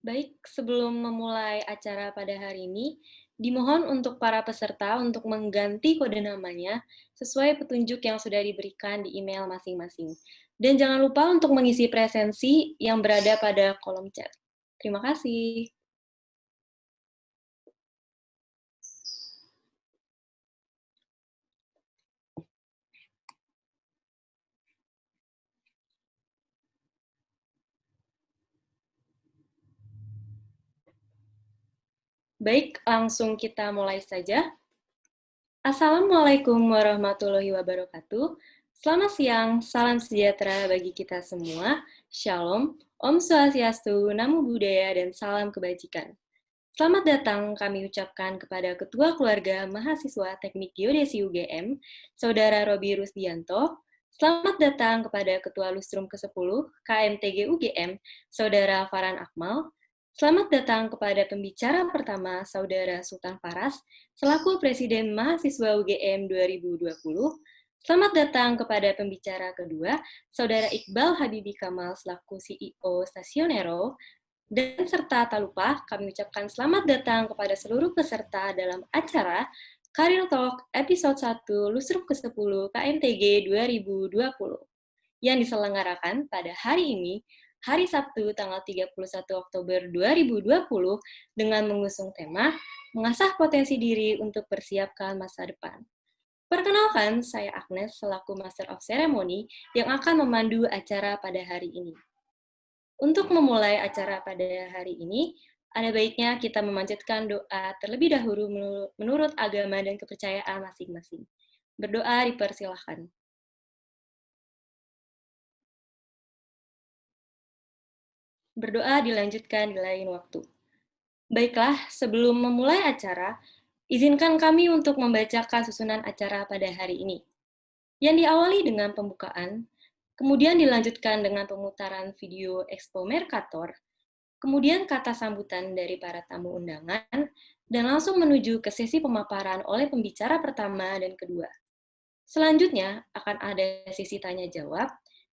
Baik, sebelum memulai acara pada hari ini, dimohon untuk para peserta untuk mengganti kode namanya sesuai petunjuk yang sudah diberikan di email masing-masing. Dan jangan lupa untuk mengisi presensi yang berada pada kolom chat. Terima kasih. Baik, langsung kita mulai saja. Assalamualaikum warahmatullahi wabarakatuh. Selamat siang, salam sejahtera bagi kita semua. Shalom, Om Swastiastu, Namo Buddhaya, dan salam kebajikan. Selamat datang kami ucapkan kepada Ketua Keluarga Mahasiswa Teknik Geodesi UGM, Saudara Robi Rusdianto. Selamat datang kepada Ketua Lustrum ke-10 KMTG UGM, Saudara Farhan Akmal. Selamat datang kepada pembicara pertama, Saudara Sultan Faras, selaku Presiden Mahasiswa UGM 2020. Selamat datang kepada pembicara kedua, Saudara Iqbal Habibi Kamal, selaku CEO Stasionero. Dan serta tak lupa, kami ucapkan selamat datang kepada seluruh peserta dalam acara Career Talk episode 1 Lustrum ke-10 KMTG 2020 yang diselenggarakan pada hari ini, hari Sabtu tanggal 31 Oktober 2020 dengan mengusung tema Mengasah Potensi Diri untuk Persiapkan Masa Depan. Perkenalkan, saya Agnes selaku Master of Ceremony yang akan memandu acara pada hari ini. Untuk memulai acara pada hari ini, ada baiknya kita memanjatkan doa terlebih dahulu menurut agama dan kepercayaan masing-masing. Berdoa dipersilahkan. Berdoa dilanjutkan di lain waktu. Baiklah, sebelum memulai acara, izinkan kami untuk membacakan susunan acara pada hari ini. Yang diawali dengan pembukaan, kemudian dilanjutkan dengan pemutaran video Expo Mercator, kemudian kata sambutan dari para tamu undangan, dan langsung menuju ke sesi pemaparan oleh pembicara pertama dan kedua. Selanjutnya akan ada sesi tanya-jawab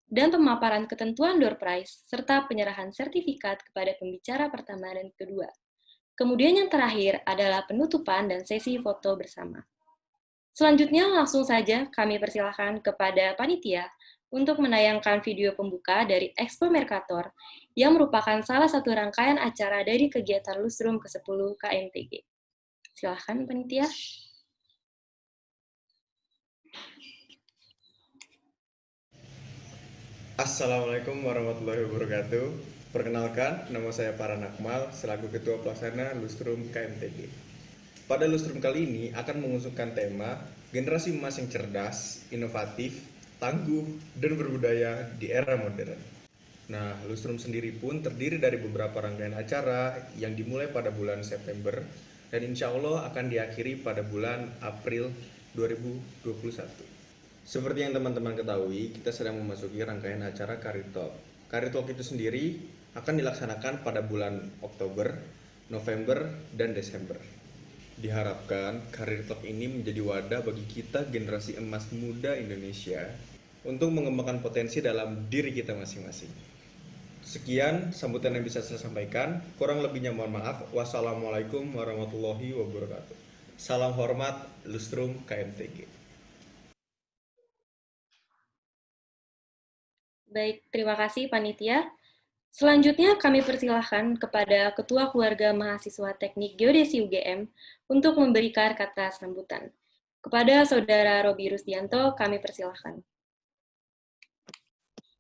dan pemaparan ketentuan door prize serta penyerahan sertifikat kepada pembicara pertama dan kedua. Kemudian yang terakhir adalah penutupan dan sesi foto bersama. Selanjutnya langsung saja kami persilahkan kepada panitia untuk menayangkan video pembuka dari Expo Mercator yang merupakan salah satu rangkaian acara dari kegiatan Lustrum ke-10 KMTG. Silahkan panitia. Assalamualaikum warahmatullahi wabarakatuh. Perkenalkan, nama saya Farhan Akmal selaku Ketua Pelaksana Lustrum KMTG. Pada Lustrum kali ini akan mengusungkan tema Generasi Emas yang Cerdas, Inovatif, Tangguh, dan Berbudaya di Era Modern. Nah, Lustrum sendiri pun terdiri dari beberapa rangkaian acara yang dimulai pada bulan September dan insya Allah akan diakhiri pada bulan April 2021. Seperti yang teman-teman ketahui, kita sedang memasuki rangkaian acara Career Talk. Career Talk itu sendiri akan dilaksanakan pada bulan Oktober, November, dan Desember. Diharapkan Career Talk ini menjadi wadah bagi kita generasi emas muda Indonesia untuk mengembangkan potensi dalam diri kita masing-masing. Sekian sambutan yang bisa saya sampaikan. Kurang lebihnya mohon maaf. Wassalamualaikum warahmatullahi wabarakatuh. Salam hormat, Lustrum KMTG. Baik, terima kasih panitia. Selanjutnya kami persilahkan kepada Ketua Keluarga Mahasiswa Teknik Geodesi UGM untuk memberikan kata sambutan. Kepada Saudara Robi Rusdianto, kami persilahkan.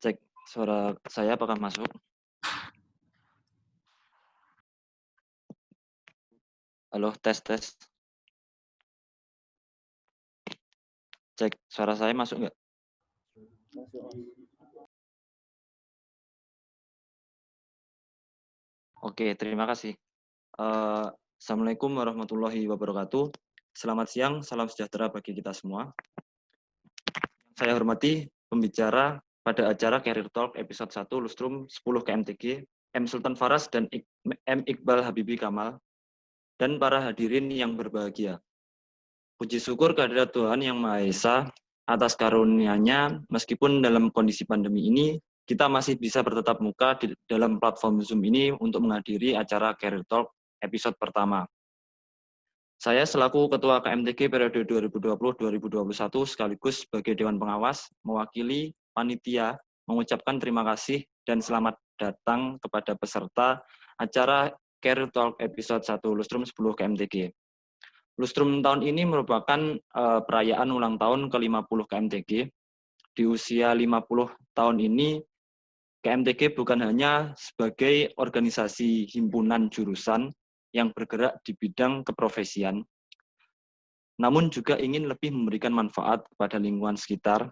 Cek, suara saya apakah masuk? Halo, tes. Cek, suara saya masuk nggak? Oke, terima kasih. Assalamualaikum warahmatullahi wabarakatuh. Selamat siang, salam sejahtera bagi kita semua. Saya hormati pembicara pada acara Career Talk episode 1 Lustrum 10 KMTG, M. Sultan Faras dan M. Iqbal Habibi Kamal, dan para hadirin yang berbahagia. Puji syukur kehadirat Tuhan Yang Maha Esa atas karunia-Nya, meskipun dalam kondisi pandemi ini, kita masih bisa bertatap muka di dalam platform Zoom ini untuk menghadiri acara Career Talk episode pertama. Saya selaku Ketua KMTG periode 2020-2021 sekaligus sebagai Dewan Pengawas mewakili panitia mengucapkan terima kasih dan selamat datang kepada peserta acara Career Talk episode 1 Lustrum 10 KMTG. Lustrum tahun ini merupakan perayaan ulang tahun ke-50 KMTG. Di usia 50 tahun ini, KMTG bukan hanya sebagai organisasi himpunan jurusan yang bergerak di bidang keprofesian, namun juga ingin lebih memberikan manfaat kepada lingkungan sekitar,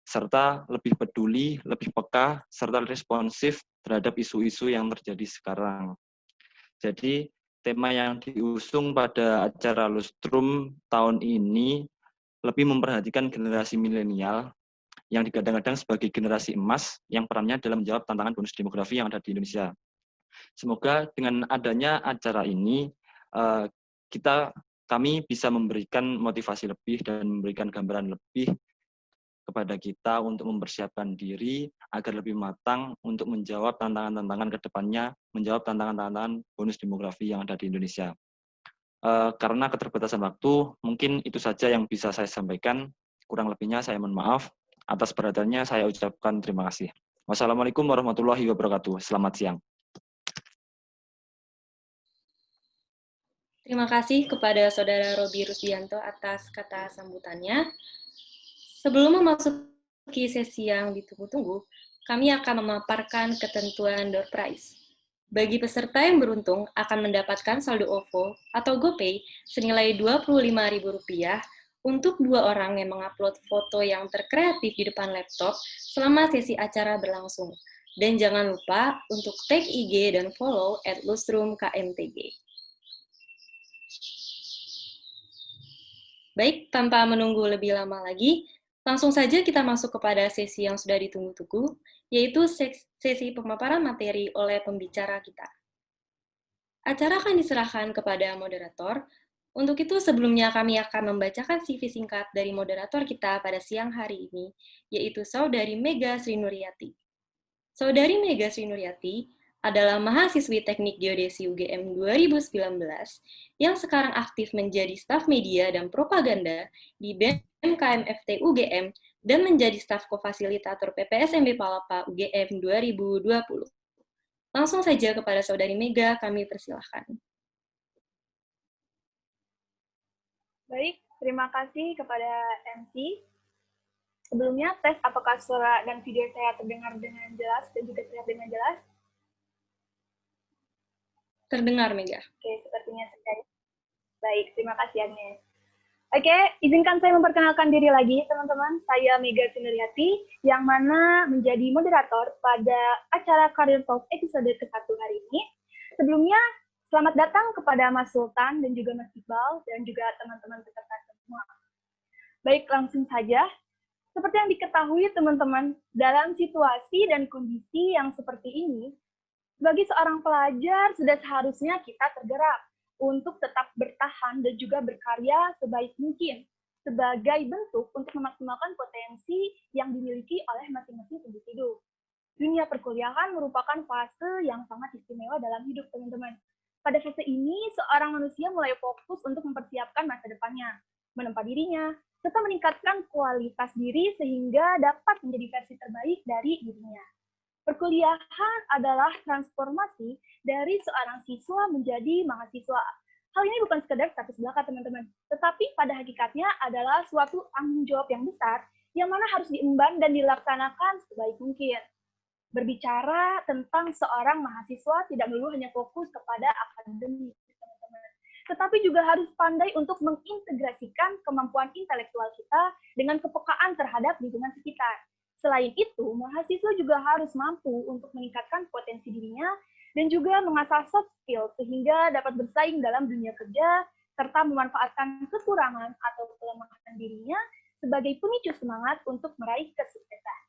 serta lebih peduli, lebih peka, serta responsif terhadap isu-isu yang terjadi sekarang. Jadi, tema yang diusung pada acara Lustrum tahun ini lebih memperhatikan generasi milenial yang digadang-gadang sebagai generasi emas yang perannya dalam menjawab tantangan bonus demografi yang ada di Indonesia. Semoga dengan adanya acara ini, kami bisa memberikan motivasi lebih dan memberikan gambaran lebih kepada kita untuk mempersiapkan diri agar lebih matang untuk menjawab tantangan-tantangan ke depannya, menjawab tantangan-tantangan bonus demografi yang ada di Indonesia. Karena keterbatasan waktu, mungkin itu saja yang bisa saya sampaikan. Kurang lebihnya saya mohon maaf. Atas perhatiannya saya ucapkan terima kasih. Wassalamualaikum warahmatullahi wabarakatuh. Selamat siang. Terima kasih kepada Saudara Robi Rusdianto atas kata sambutannya. Sebelum memasuki sesi yang ditunggu-tunggu, kami akan memaparkan ketentuan door prize. Bagi peserta yang beruntung akan mendapatkan saldo OVO atau GoPay senilai Rp25.000 untuk 2 orang yang mengupload foto yang terkreatif di depan laptop selama sesi acara berlangsung. Dan jangan lupa untuk tag IG dan follow @lustrumkmtg. Baik, tanpa menunggu lebih lama lagi, langsung saja kita masuk kepada sesi yang sudah ditunggu-tunggu, yaitu sesi pemaparan materi oleh pembicara kita. Acara akan diserahkan kepada moderator. Untuk itu, sebelumnya kami akan membacakan CV singkat dari moderator kita pada siang hari ini, yaitu Saudari Mega Sri Nuryati. Saudari Mega Sri Nuryati adalah mahasiswi Teknik Geodesi UGM 2019 yang sekarang aktif menjadi staf media dan propaganda di BEM KMFT UGM dan menjadi staf kofasilitator PPSMB Palapa UGM 2020. Langsung saja kepada Saudari Mega, kami persilahkan. Baik, terima kasih kepada MC. Sebelumnya, tes apakah suara dan video saya terdengar dengan jelas dan juga terlihat dengan jelas? Terdengar, Mega. Oke, sepertinya sudah. Baik, terima kasih, Agnes. Oke, izinkan saya memperkenalkan diri lagi, teman-teman. Saya Mega Sri Nuryati, yang mana menjadi moderator pada acara Career Talk episode ke-1 hari ini. Sebelumnya, selamat datang kepada Mas Sultan dan juga Mas Iqbal, dan juga teman-teman peserta semua. Baik, langsung saja. Seperti yang diketahui, teman-teman, dalam situasi dan kondisi yang seperti ini, bagi seorang pelajar, sudah seharusnya kita tergerak untuk tetap bertahan dan juga berkarya sebaik mungkin sebagai bentuk untuk memaksimalkan potensi yang dimiliki oleh masing-masing individu. Dunia perkuliahan merupakan fase yang sangat istimewa dalam hidup, teman-teman. Pada fase ini, seorang manusia mulai fokus untuk mempersiapkan masa depannya, menempa dirinya, serta meningkatkan kualitas diri sehingga dapat menjadi versi terbaik dari dirinya. Perkuliahan adalah transformasi dari seorang siswa menjadi mahasiswa. Hal ini bukan sekedar status belaka, teman-teman, tetapi pada hakikatnya adalah suatu tanggung jawab yang besar yang mana harus diemban dan dilaksanakan sebaik mungkin. Berbicara tentang seorang mahasiswa tidak melulu hanya fokus kepada akademik, teman-teman, tetapi juga harus pandai untuk mengintegrasikan kemampuan intelektual kita dengan kepekaan terhadap lingkungan sekitar. Selain itu, mahasiswa juga harus mampu untuk meningkatkan potensi dirinya dan juga mengasah soft skill sehingga dapat bersaing dalam dunia kerja serta memanfaatkan kekurangan atau kelemahan dirinya sebagai pemicu semangat untuk meraih kesuksesan.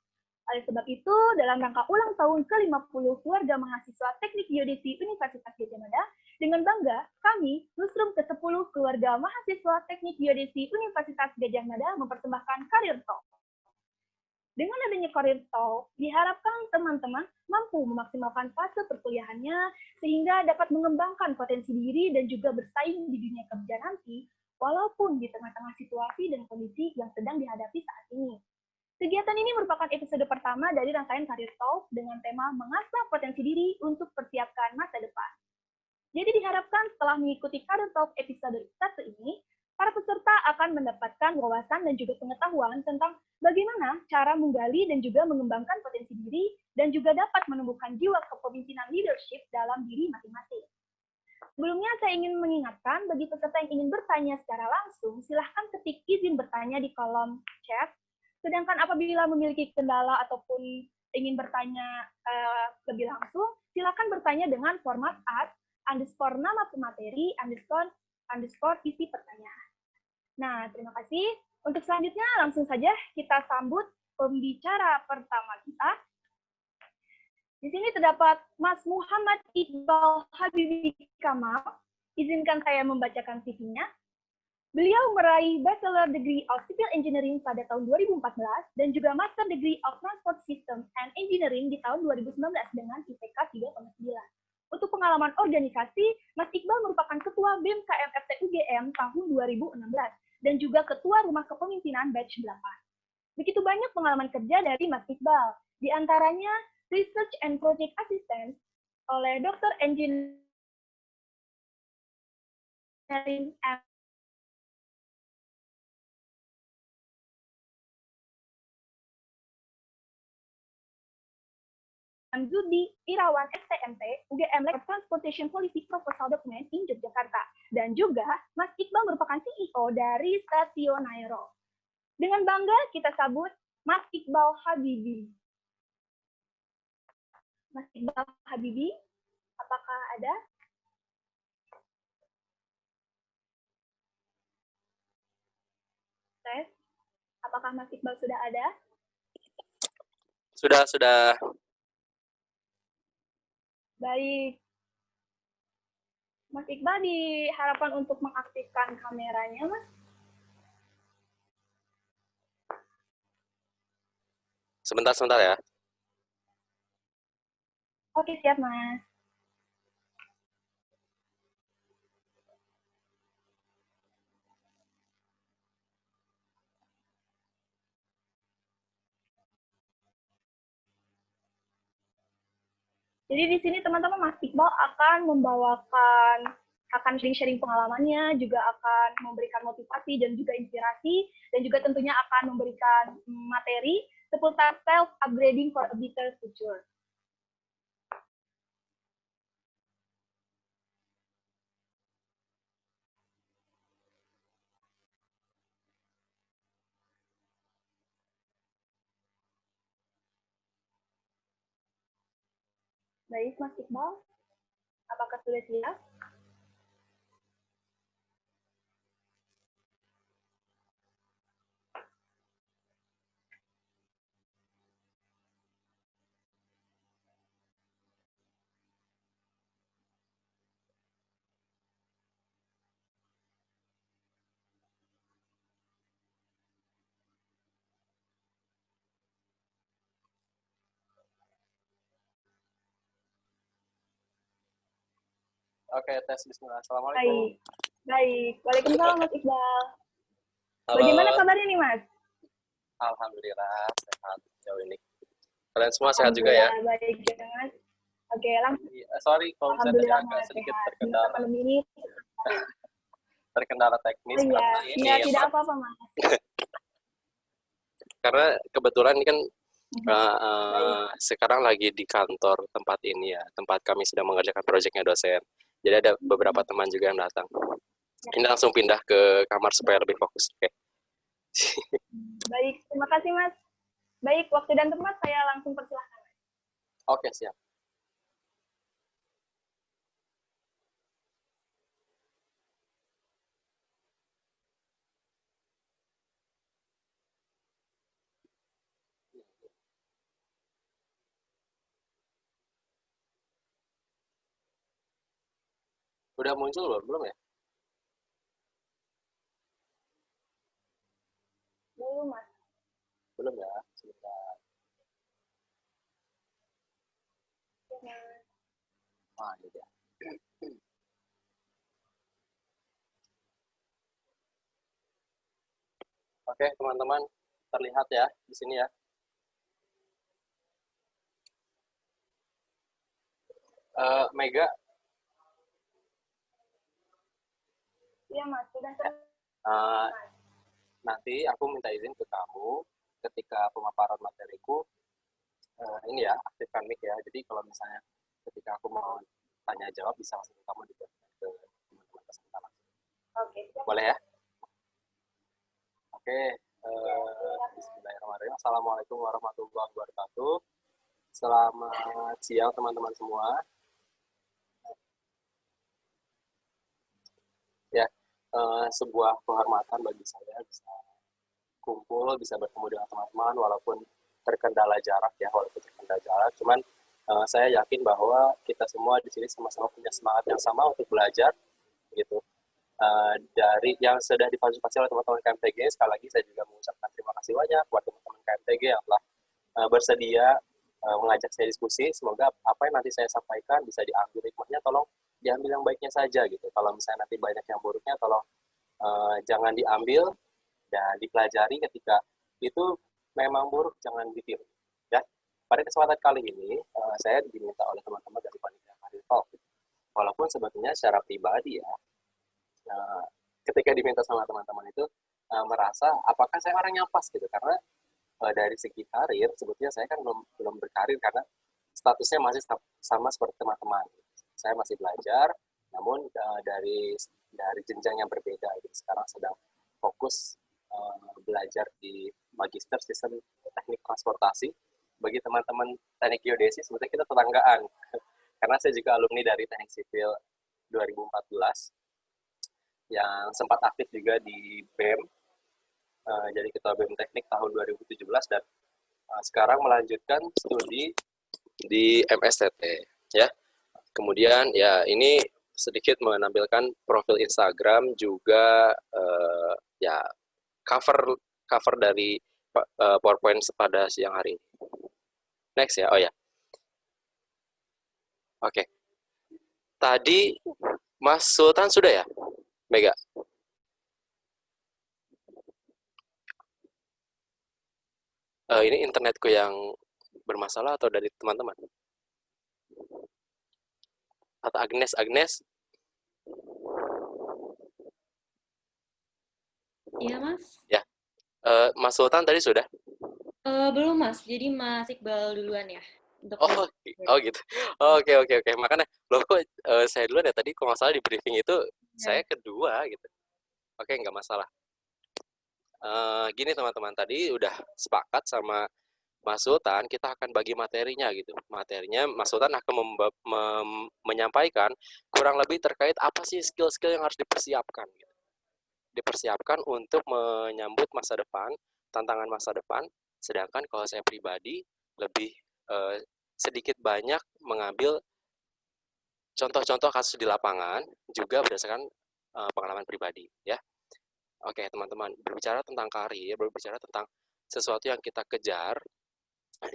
Oleh sebab itu, dalam rangka ulang tahun ke-50 keluarga mahasiswa Teknik Geodesi Universitas Gadjah Mada, dengan bangga, kami, Lustrum ke-10 keluarga mahasiswa Teknik Geodesi Universitas Gadjah Mada mempersembahkan Career Talk. Dengan adanya Career Talk, diharapkan teman-teman mampu memaksimalkan fase perkuliahannya sehingga dapat mengembangkan potensi diri dan juga bersaing di dunia kerja nanti, walaupun di tengah-tengah situasi dan kondisi yang sedang dihadapi saat ini. Kegiatan ini merupakan episode pertama dari rangkaian Career Talk dengan tema mengasah potensi diri untuk persiapkan masa depan. Jadi diharapkan setelah mengikuti Career Talk episode 1 ini, para peserta akan mendapatkan wawasan dan juga pengetahuan tentang bagaimana cara menggali dan juga mengembangkan potensi diri dan juga dapat menumbuhkan jiwa kepemimpinan leadership dalam diri masing-masing. Sebelumnya saya ingin mengingatkan bagi peserta yang ingin bertanya secara langsung, silahkan ketik izin bertanya di kolom chat. Sedangkan apabila memiliki kendala ataupun ingin bertanya lebih langsung, silakan bertanya dengan format @_nama pemateri _ isi pertanyaan. Nah, terima kasih. Untuk selanjutnya, langsung saja kita sambut pembicara pertama kita. Di sini terdapat Mas Muhammad Iqbal Habibi Kamal. Izinkan saya membacakan CV-nya. Beliau meraih Bachelor Degree of Civil Engineering pada tahun 2014 dan juga Master Degree of Transport System and Engineering di tahun 2019 dengan IPK 3,9. Untuk pengalaman organisasi, Mas Iqbal merupakan Ketua BEM KMFT UGM tahun 2016 dan juga Ketua Rumah Kepemimpinan Batch 8. Begitu banyak pengalaman kerja dari Mas Iqbal, di antaranya Research and Project Assistant oleh Dr. Engineering Zudi Irawan STMT, UGM Lab Transportation Policy Proposal Document in Yogyakarta. Dan juga Mas Iqbal merupakan CEO dari Stationaero. Dengan bangga kita sambut Mas Iqbal Habibi. Mas Iqbal Habibi, apakah ada? Tes, apakah Mas Iqbal sudah ada? Sudah. Baik. Mas Iqbal diharapkan untuk mengaktifkan kameranya, Mas. Sebentar ya. Oke, siap, Mas. Jadi di sini teman-teman Mas Iqbal akan sharing pengalamannya, juga akan memberikan motivasi dan juga inspirasi, dan juga tentunya akan memberikan materi seputar self-upgrading for a better future. Baik, Mas Iqbal, apakah sudah siap? Oke, tes bismillah. Assalamualaikum. Baik. Waalaikumsalam, Mas Iqbal. Halo. Bagaimana kabarnya nih, Mas? Alhamdulillah, sehat jauh ini. Kalian semua sehat juga ya? Baik, Mas. Oke, langsung. Sorry kalau misalnya tadi agak sedikit terkendala teknis. Iya, tidak apa-apa, Mas. Karena kebetulan ini kan sekarang lagi di kantor tempat ini ya, tempat kami sedang mengerjakan proyeknya dosen. Jadi ada beberapa teman juga yang datang. Ini langsung pindah ke kamar supaya lebih fokus. Oke. Baik, terima kasih Mas. Baik, waktu dan tempat saya langsung persilahkan. Oke, siap. Udah muncul belum ya? Belum, Mas. Belum ya, sebentar. Ini dia. Oke, teman-teman, terlihat ya di sini ya. Mega, Iya, Mas. Sudah terlihat. uh, nanti aku minta izin ke kamu ketika pemaparan materiku, ini ya, aktifkan mic ya. Jadi kalau misalnya ketika aku mau tanya jawab, bisa langsung kamu diberikan ke teman-teman peserta langsung. Oke. Boleh ya? Oke, bismillahirrahmanirrahim. Assalamualaikum warahmatullahi wabarakatuh. Selamat siang teman-teman semua. Ya, sebuah kehormatan bagi saya bisa kumpul, bisa bertemu dengan teman-teman walaupun terkendala jarak ya, walaupun terkendala jarak. Cuman saya yakin bahwa kita semua di sini sama-sama punya semangat yang sama untuk belajar gitu. Dari yang sudah difasilitasi oleh teman-teman KMTG, sekali lagi saya juga mengucapkan terima kasih banyak buat teman-teman KMTG yang telah bersedia mengajak saya diskusi. Semoga apa yang nanti saya sampaikan bisa diambil hikmahnya, tolong diambil yang baiknya saja gitu. Kalau misalnya nanti banyak yang buruknya, tolong jangan diambil dan dipelajari. Ketika itu memang buruk, jangan ditiru ya. Pada kesempatan kali ini saya diminta oleh teman-teman dari panitia Career Talk, walaupun sebetulnya secara pribadi ya, ketika diminta sama teman-teman itu merasa apakah saya orang yang pas gitu, karena dari segi karir sebetulnya saya kan belum berkarir karena statusnya masih sama seperti teman-teman. Saya masih belajar, namun dari jenjang yang berbeda gitu. Sekarang sedang fokus belajar di Magister Sistem Teknik Transportasi. Bagi teman-teman teknik geodesi sebetulnya kita tetanggaan karena saya juga alumni dari Teknik Sipil 2014 yang sempat aktif juga di BEM, jadi ketua BEM Teknik tahun 2017 dan sekarang melanjutkan studi di MSTT ya. Kemudian ya ini sedikit menampilkan profil Instagram juga ya cover dari PowerPoint pada siang hari ini. Next ya. Oh ya. Oke. Tadi Mas Sultan sudah ya? Mega. Ini internetku yang bermasalah atau dari teman-teman? Atau Agnes? Iya, Mas. Ya. Mas Sultan tadi sudah? Belum, Mas. Jadi Mas Iqbal duluan ya. Untuk Oh gitu. Oke. Makanya loh kok saya duluan ya, tadi kalau nggak salah di briefing itu saya kedua gitu. Oke, nggak masalah. Gini teman-teman, tadi udah sepakat sama Mas Sultan, kita akan bagi materinya gitu. Materinya Mas Sultan akan menyampaikan kurang lebih terkait apa sih skill-skill yang harus dipersiapkan gitu. Dipersiapkan untuk menyambut masa depan, tantangan masa depan. Sedangkan kalau saya pribadi lebih sedikit banyak mengambil contoh-contoh kasus di lapangan juga berdasarkan pengalaman pribadi ya. Oke teman-teman, berbicara tentang karir, berbicara tentang sesuatu yang kita kejar,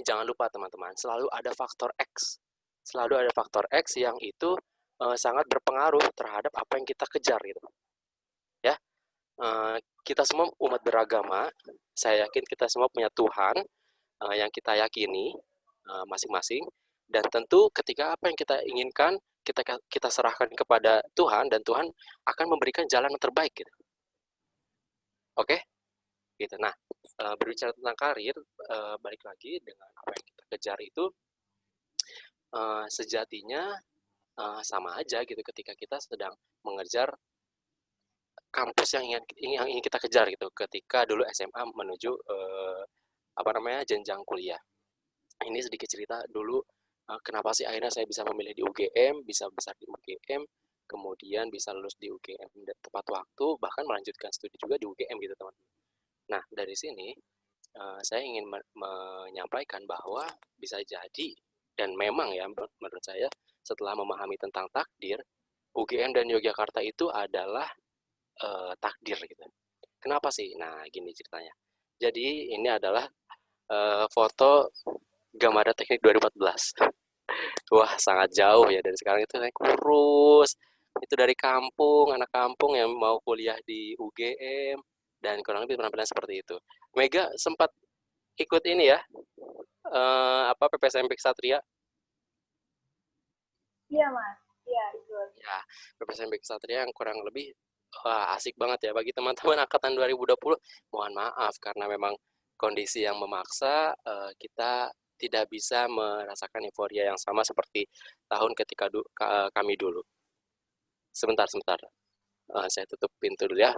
jangan lupa teman-teman, selalu ada faktor X. Selalu ada faktor X yang itu sangat berpengaruh terhadap apa yang kita kejar gitu. Ya, kita semua umat beragama, saya yakin kita semua punya Tuhan yang kita yakini masing-masing, dan tentu ketika apa yang kita inginkan kita serahkan kepada Tuhan, dan Tuhan akan memberikan jalan yang terbaik gitu. Oke? Gitu. Nah, berbicara tentang karir, balik lagi dengan apa yang kita kejar itu sejatinya sama aja gitu ketika kita sedang mengejar kampus yang ingin kita kejar gitu ketika dulu SMA menuju jenjang kuliah. Ini sedikit cerita dulu kenapa sih akhirnya saya bisa memilih di UGM, bisa besar di UGM, kemudian bisa lulus di UGM tepat waktu, bahkan melanjutkan studi juga di UGM gitu teman-teman. Nah dari sini saya ingin menyampaikan bahwa bisa jadi, dan memang ya menurut saya setelah memahami tentang takdir, UGM dan Yogyakarta itu adalah takdir gitu. Kenapa sih? Nah gini ceritanya. Jadi ini adalah foto Gamada Teknik 2014. Wah, sangat jauh ya dari sekarang itu saya kurus. Itu dari kampung, anak kampung yang mau kuliah di UGM dan kurang lebih penampilan seperti itu. Mega sempat ikut ini ya, apa PPSMP Ksatria? Iya, Mas. Iya, ikut. Ya, PPSMP Ksatria yang kurang lebih wah, asik banget ya bagi teman-teman angkatan 2020. Mohon maaf karena memang kondisi yang memaksa kita tidak bisa merasakan euforia yang sama seperti tahun ketika kami dulu. Sebentar, sebentar. Saya tutup pintu dulu ya.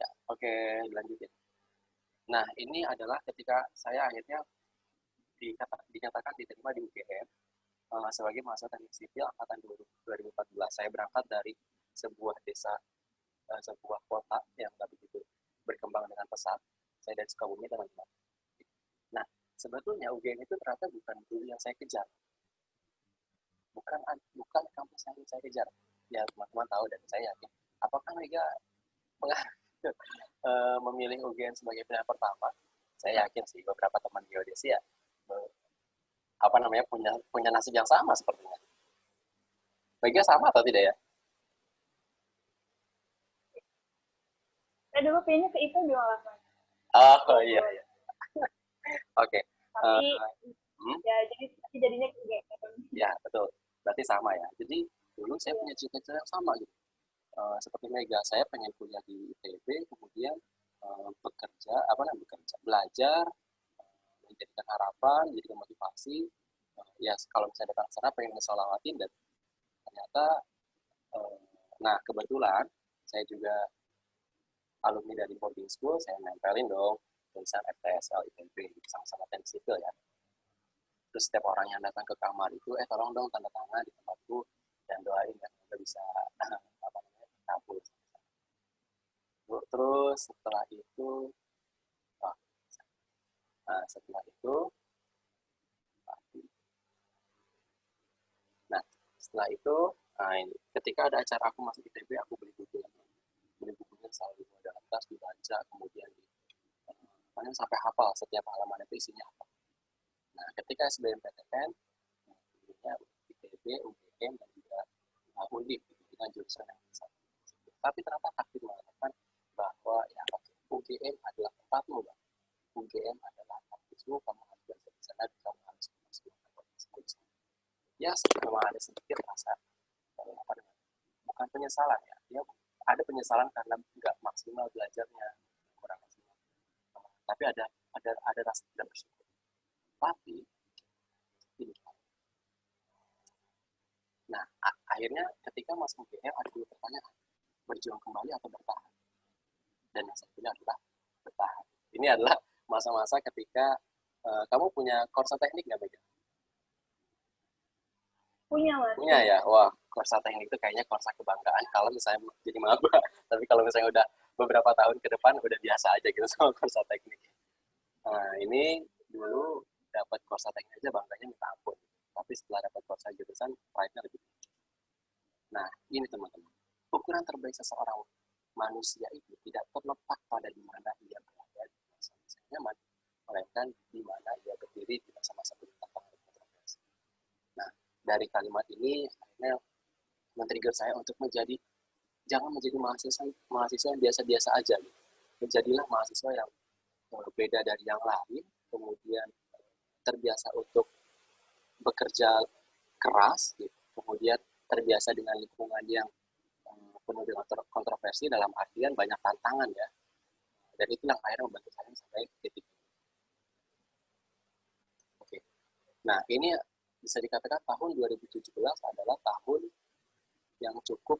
Ya, oke, lanjutin. Nah, ini adalah ketika saya akhirnya dinyatakan diterima di UGM sebagai mahasiswa teknik sipil angkatan 2014. Saya berangkat dari sebuah desa, sebuah kota yang nggak begitu berkembang dengan pesat. Saya dari Sukabumi, teman-teman. Nah, sebetulnya UGM itu ternyata bukan dulu yang saya kejar. Bukan bukan kampus yang saya kejar. Ya, teman-teman tahu dan saya yakin. Apakah Mega memilih UGM sebagai pilihan pertama? Saya yakin sih beberapa teman geodesi ya apa namanya punya punya nasib yang sama sepertinya. Mega sama atau tidak ya? Saya dulu kayaknya ke itu dua malah, Mas. Oh iya iya. Oke. Tapi Hmm? ya jadinya kayak Ya betul. Berarti sama ya. Jadi dulu saya punya cita-cita yang sama gitu. Seperti Mega, saya pengen kuliah di ITB, kemudian bekerja, apa namanya bekerja, belajar, menjadikan harapan, menjadikan motivasi. Ya kalau misalnya datang ke sana pengen ngesolawatin dan ternyata, eh, nah kebetulan saya juga alumni dari boarding school, saya nempelin dong tulisan FTSL ITB sama-sama teknik sipil ya. Terus setiap orang yang datang ke kamar itu, tolong dong tanda tangan di tempatku dan doain ya semoga bisa apa namanya kabul. Terus setelah itu, oh, nah, setelah itu, nah setelah itu, nah, ini, ketika ada acara aku masuk ITB, aku beli bukunya selalu di dalam tas dibaca, kemudian paling sampai hafal setiap halaman itu isinya apa. Nah ketika SBMPTN, pilihnya ITB, UGM dan juga Undip dengan jurusan yang sama. Tapi ternyata takdir mengatakan bahwa ya UGM adalah tempatmu, Bang. UGM adalah kampusmu, kamu harus belajar di sana, kamu harus masuk ke sana. Ya, memang ada sedikit rasa apa namanya, bukan penyesalan ya, dia ada penyesalan karena nggak maksimal belajarnya, kurang maksimal. Tapi ada rasa tidak bersyukur. Tapi ini, nah akhirnya ketika masuk UGM ada dua pertanyaan, berjuang kembali atau bertahan? Dan yang saya pilih adalah bertahan. Ini adalah masa-masa ketika kamu punya korsa teknik nggak, Mega? punya, Mas. Punya ya, wah korsa teknik itu kayaknya korsa kebanggaan kalau misalnya jadi maba. Tapi kalau misalnya udah beberapa tahun ke depan udah biasa aja gitu sama korsa teknik. Nah ini dulu dapat korsa teknik aja bangganya minta ampun. Tapi setelah dapat korsa jurusan, pride-nya lebih tinggi. Nah ini teman-teman, ukuran terbaik seseorang manusia itu tidak terletak pada di mana ia berada di masa-masa nyaman, melainkan di mana ia berdiri di masa-masa tantangan dan kontroversi. Nah, dari kalimat ini akhirnya men-trigger saya untuk jangan menjadi mahasiswa yang biasa-biasa aja gitu. Menjadilah mahasiswa yang beda dari yang lain, kemudian terbiasa untuk bekerja keras gitu. Kemudian terbiasa dengan lingkungan yang penuh dengan kontroversi dalam artian banyak tantangan ya. Dan itulah akhirnya membantu saya sampai titik ini. Oke. Nah, ini bisa dikatakan tahun 2017 adalah tahun yang cukup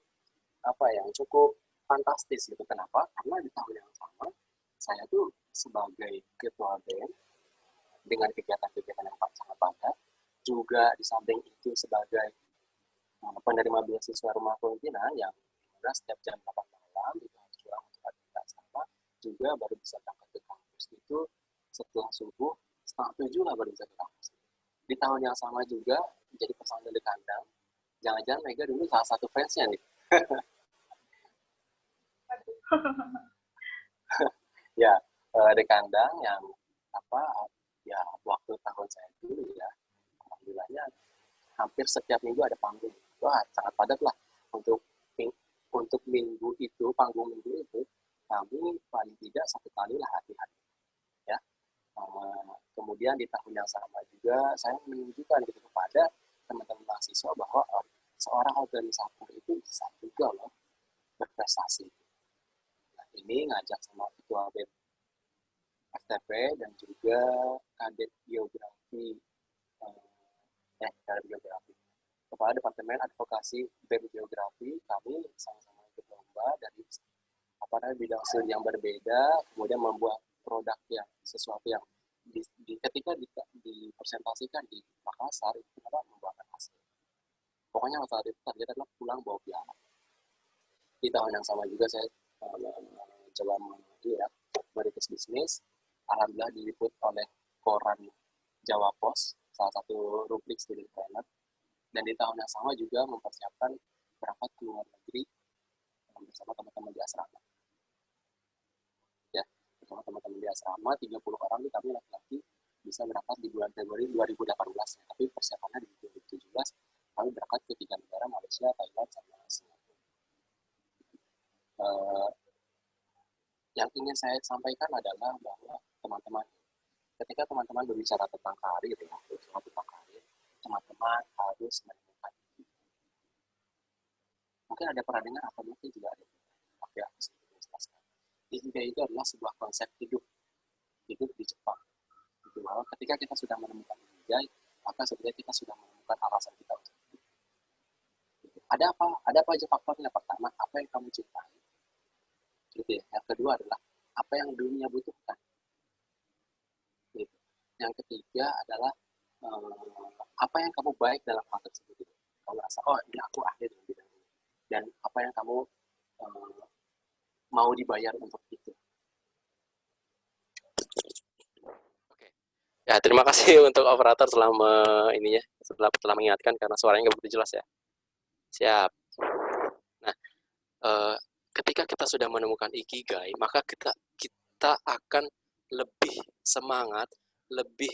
yang cukup fantastis gitu. Kenapa? Karena di tahun yang sama saya tuh sebagai ketua BEM dengan kegiatan-kegiatan yang sangat padat, juga di samping itu sebagai penerima beasiswa rumah pemimpinan yang setiap jam 8 malam itu harus pulang untuk aktivitas sama, juga baru bisa berangkat ke kampus itu setelah subuh 6:30 lah baru bisa ke kampus. Di tahun yang sama juga jadi personil di kandang. Jangan-jangan Mega dulu salah satu fansnya nih. Ya, di kandang yang ya waktu tahun saya dulu ya, alhamdulillahnya hampir setiap minggu ada panggung. Wah, sangat padat lah untuk minggu itu, panggung minggu itu kami paling tidak 1 kali lah latihan ya. Kemudian di tahun yang sama juga saya menunjukkan gitu kepada teman-teman mahasiswa bahwa seorang organisator itu bisa juga loh berprestasi. Nah, ini ngajak sama ketua BEM FTP dan juga kadep geografi kepala Departemen Advokasi BEM Geografi. Kami sama-sama ikut lomba dari bidang studi yang berbeda, kemudian membuat produk yang sesuatu yang ketika dipresentasikan di Makassar itu adalah membuahkan hasil. Pokoknya saat itu target adalah pulang bawa piala. Di tahun yang sama juga saya coba merintis bisnis. Alhamdulillah diliput oleh koran Jawa Pos, salah satu rubrik student planner. Dan di tahun yang sama juga mempersiapkan berangkat ke luar negeri bersama teman-teman di asrama. Ya, bersama teman-teman di asrama, 30 orang nih kami laki-laki bisa berangkat di bulan Februari 2018. Tapi persiapannya di 2017 kami berangkat ke 3 negara, Malaysia, Thailand, sama Singapura. Yang ingin saya sampaikan adalah bahwa teman-teman, ketika teman-teman berbicara tentang karir ya, teman-teman harus menemukan itu. Mungkin ada pernah dengar atau mungkin juga ada. Oke, aku sedikit jelaskan. Ikigai itu adalah sebuah konsep hidup di Jepang. Itu bahwa ketika kita sudah menemukan ikigai, maka sebenarnya kita sudah menemukan alasan kita untuk hidup. Ada apa aja faktornya? Pertama, apa yang kamu cintai. Gitu ya. Yang kedua adalah apa yang dunia butuhkan. Gitu. Yang ketiga adalah apa yang kamu baik dalam hal tersebut. Gitu. Kamu rasa, oh ini aku ahli dalam bidang ini. Dan apa yang kamu mau dibayar untuk itu. Oke. Ya, terima kasih untuk operator setelah mengingatkan karena suaranya nggak begitu jelas ya. Siap. Nah, ketika kita sudah menemukan ikigai, maka kita akan lebih semangat, lebih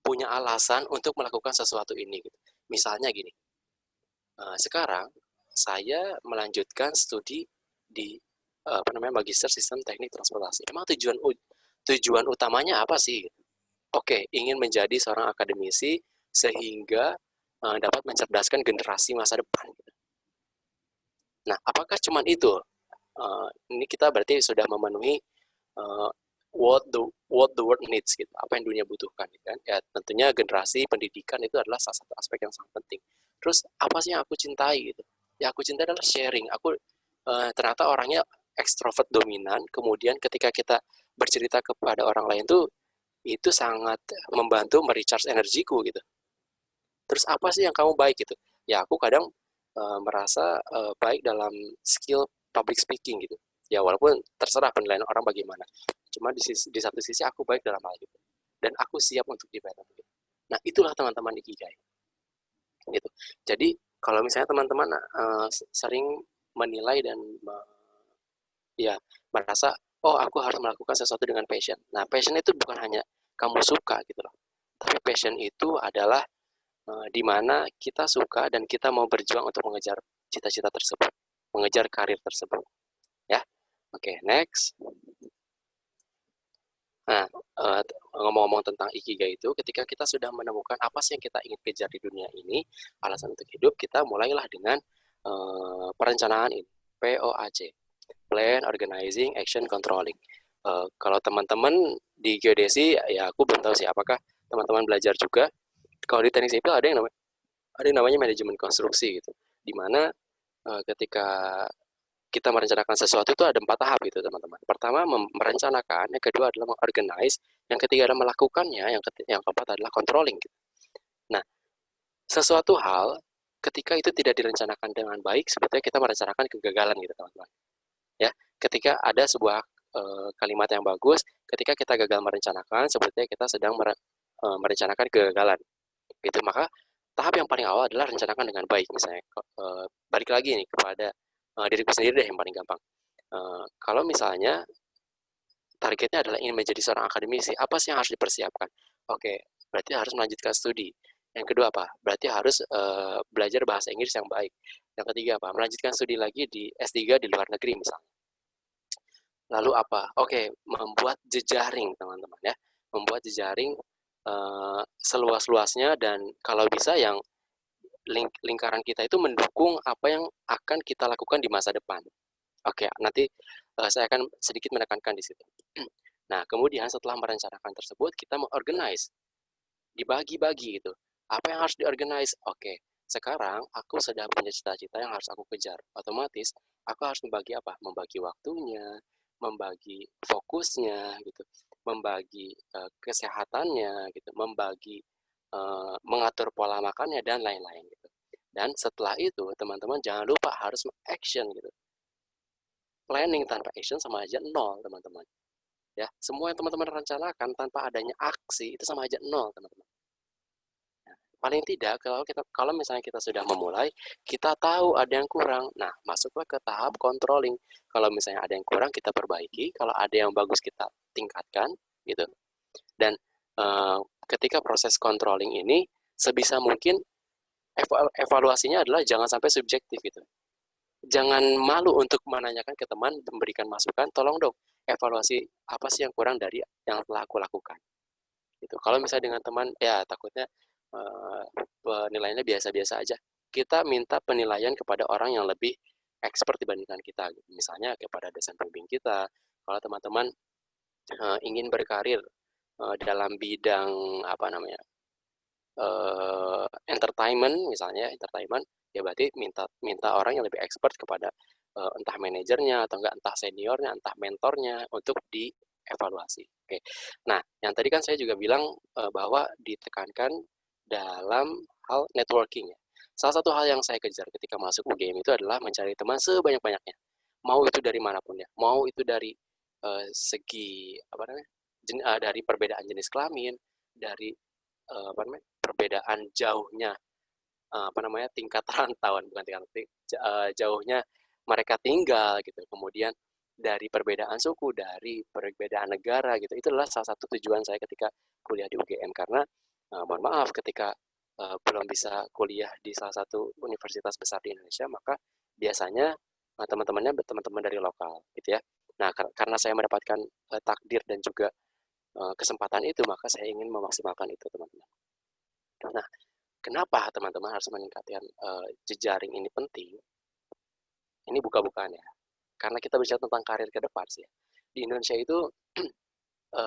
punya alasan untuk melakukan sesuatu ini. Gitu. Misalnya gini, sekarang saya melanjutkan studi di Magister Sistem Teknik Transportasi. Emang tujuan utamanya apa sih? Oke, ingin menjadi seorang akademisi sehingga dapat mencerdaskan generasi masa depan. Nah, apakah cuma itu? Ini kita berarti sudah memenuhi what the world needs gitu, apa yang dunia butuhkan kan? Ya tentunya generasi pendidikan itu adalah salah satu aspek yang sangat penting. Terus apa sih yang aku cintai gitu? Ya aku cintai adalah sharing. Aku ternyata orangnya ekstrovert dominan, kemudian ketika kita bercerita kepada orang lain itu sangat membantu merecharge energiku gitu. Terus apa sih yang kamu baik gitu? Ya aku kadang merasa baik dalam skill public speaking gitu. Ya walaupun terserah penilaian orang bagaimana. Cuma di satu sisi aku baik dalam hal itu. Dan aku siap untuk develop gitu. Nah itulah teman-teman ikigai. Gitu. Jadi kalau misalnya teman-teman sering menilai dan merasa oh aku harus melakukan sesuatu dengan passion. Nah passion itu bukan hanya kamu suka gitu loh. Tapi passion itu adalah di mana kita suka dan kita mau berjuang untuk mengejar cita-cita tersebut, mengejar karir tersebut. Ya, oke, next. Nah, ngomong-ngomong tentang ikigai itu, ketika kita sudah menemukan apa sih yang kita ingin kejar di dunia ini, alasan untuk hidup, kita mulailah dengan perencanaan ini, POAC, Plan, Organizing, Action, Controlling. Kalau teman-teman di geodesi, ya aku belum tahu sih apakah teman-teman belajar juga. Kalau di teknik sipil ada yang namanya manajemen konstruksi gitu, dimana ketika kita merencanakan sesuatu itu ada 4 tahap gitu teman-teman. Pertama merencanakan, yang kedua adalah mengorganize, yang ketiga adalah melakukannya, yang keempat adalah controlling gitu. Nah, sesuatu hal ketika itu tidak direncanakan dengan baik, sebetulnya kita merencanakan kegagalan gitu teman-teman. Ya, ketika ada sebuah kalimat yang bagus, ketika kita gagal merencanakan, sebetulnya kita sedang merencanakan kegagalan gitu. Maka tahap yang paling awal adalah rencanakan dengan baik. Misalnya balik lagi nih kepada diriku sendiri deh yang paling gampang. Kalau misalnya targetnya adalah ingin menjadi seorang akademisi, apa sih yang harus dipersiapkan? Oke, berarti harus melanjutkan studi. Yang kedua apa? Berarti harus belajar bahasa Inggris yang baik. Yang ketiga apa? Melanjutkan studi lagi di S3 di luar negeri misalnya. Lalu apa? Oke, membuat jejaring teman-teman ya. Membuat jejaring seluas-luasnya, dan kalau bisa yang lingkaran kita itu mendukung apa yang akan kita lakukan di masa depan. Oke, nanti saya akan sedikit menekankan di situ. Nah, kemudian setelah merencanakan tersebut, kita mengorganize, dibagi-bagi gitu. Apa yang harus diorganize? Oke, sekarang aku sudah punya cita-cita yang harus aku kejar. Otomatis, aku harus membagi apa? Membagi waktunya, membagi fokusnya, gitu, membagi kesehatannya, gitu, membagi mengatur pola makannya dan lain-lain. Gitu. Dan setelah itu, teman-teman jangan lupa harus action gitu. Planning tanpa action sama aja nol, teman-teman. Ya, semua yang teman-teman rencanakan tanpa adanya aksi itu sama aja nol, teman-teman. Nah, paling tidak kalau misalnya kita sudah memulai, kita tahu ada yang kurang. Nah, masuklah ke tahap controlling. Kalau misalnya ada yang kurang, kita perbaiki. Kalau ada yang bagus, kita tingkatkan, gitu. Dan ketika proses controlling ini, sebisa mungkin evaluasinya adalah jangan sampai subjektif gitu. Jangan malu untuk menanyakan ke teman, memberikan masukan, tolong dong evaluasi apa sih yang kurang dari yang telah aku lakukan. Gitu. Kalau misalnya dengan teman, ya takutnya penilaiannya biasa-biasa aja. Kita minta penilaian kepada orang yang lebih expert dibandingkan kita. Gitu. Misalnya kepada dosen pembimbing kita. Kalau teman-teman ingin berkarir dalam bidang apa namanya entertainment misalnya, entertainment ya berarti minta orang yang lebih expert kepada entah manajernya atau enggak, entah seniornya, entah mentornya untuk dievaluasi. Oke. Nah, yang tadi kan saya juga bilang bahwa ditekankan dalam hal networking ya. Salah satu hal yang saya kejar ketika masuk UGM itu adalah mencari teman sebanyak-banyaknya. Mau itu dari manapun ya, mau itu dari segi apa namanya? Dari perbedaan jenis kelamin, dari apa namanya? Perbedaan jauhnya apa namanya? Tingkat rantauan, bukan jauhnya mereka tinggal gitu. Kemudian dari perbedaan suku, dari perbedaan negara gitu. Itu adalah salah satu tujuan saya ketika kuliah di UGM, karena mohon maaf ketika belum bisa kuliah di salah satu universitas besar di Indonesia, maka biasanya teman-teman dari lokal gitu ya. Nah, karena saya mendapatkan takdir dan juga kesempatan itu, maka saya ingin memaksimalkan itu, teman-teman. Nah, kenapa teman-teman harus meningkatkan jejaring ini penting? Ini buka-bukaan ya. Karena kita bicara tentang karir ke depan sih ya. Di Indonesia itu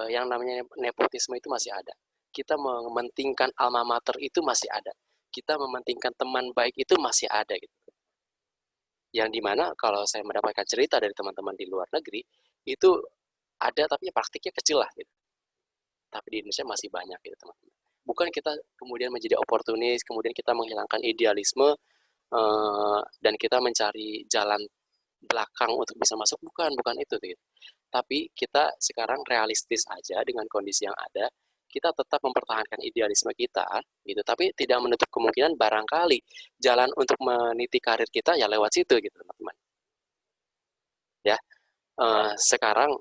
yang namanya nepotisme itu masih ada. Kita mementingkan alma mater itu masih ada. Kita mementingkan teman baik itu masih ada gitu. Yang dimana kalau saya mendapatkan cerita dari teman-teman di luar negeri, itu ada tapi praktiknya kecil lah gitu. Tapi di Indonesia masih banyak gitu teman-teman. Bukan kita kemudian menjadi oportunis, kemudian kita menghilangkan idealisme, dan kita mencari jalan belakang untuk bisa masuk, bukan itu gitu. Tapi kita sekarang realistis aja dengan kondisi yang ada, kita tetap mempertahankan idealisme kita gitu, tapi tidak menutup kemungkinan barangkali jalan untuk meniti karir kita ya lewat situ gitu teman-teman. Ya, sekarang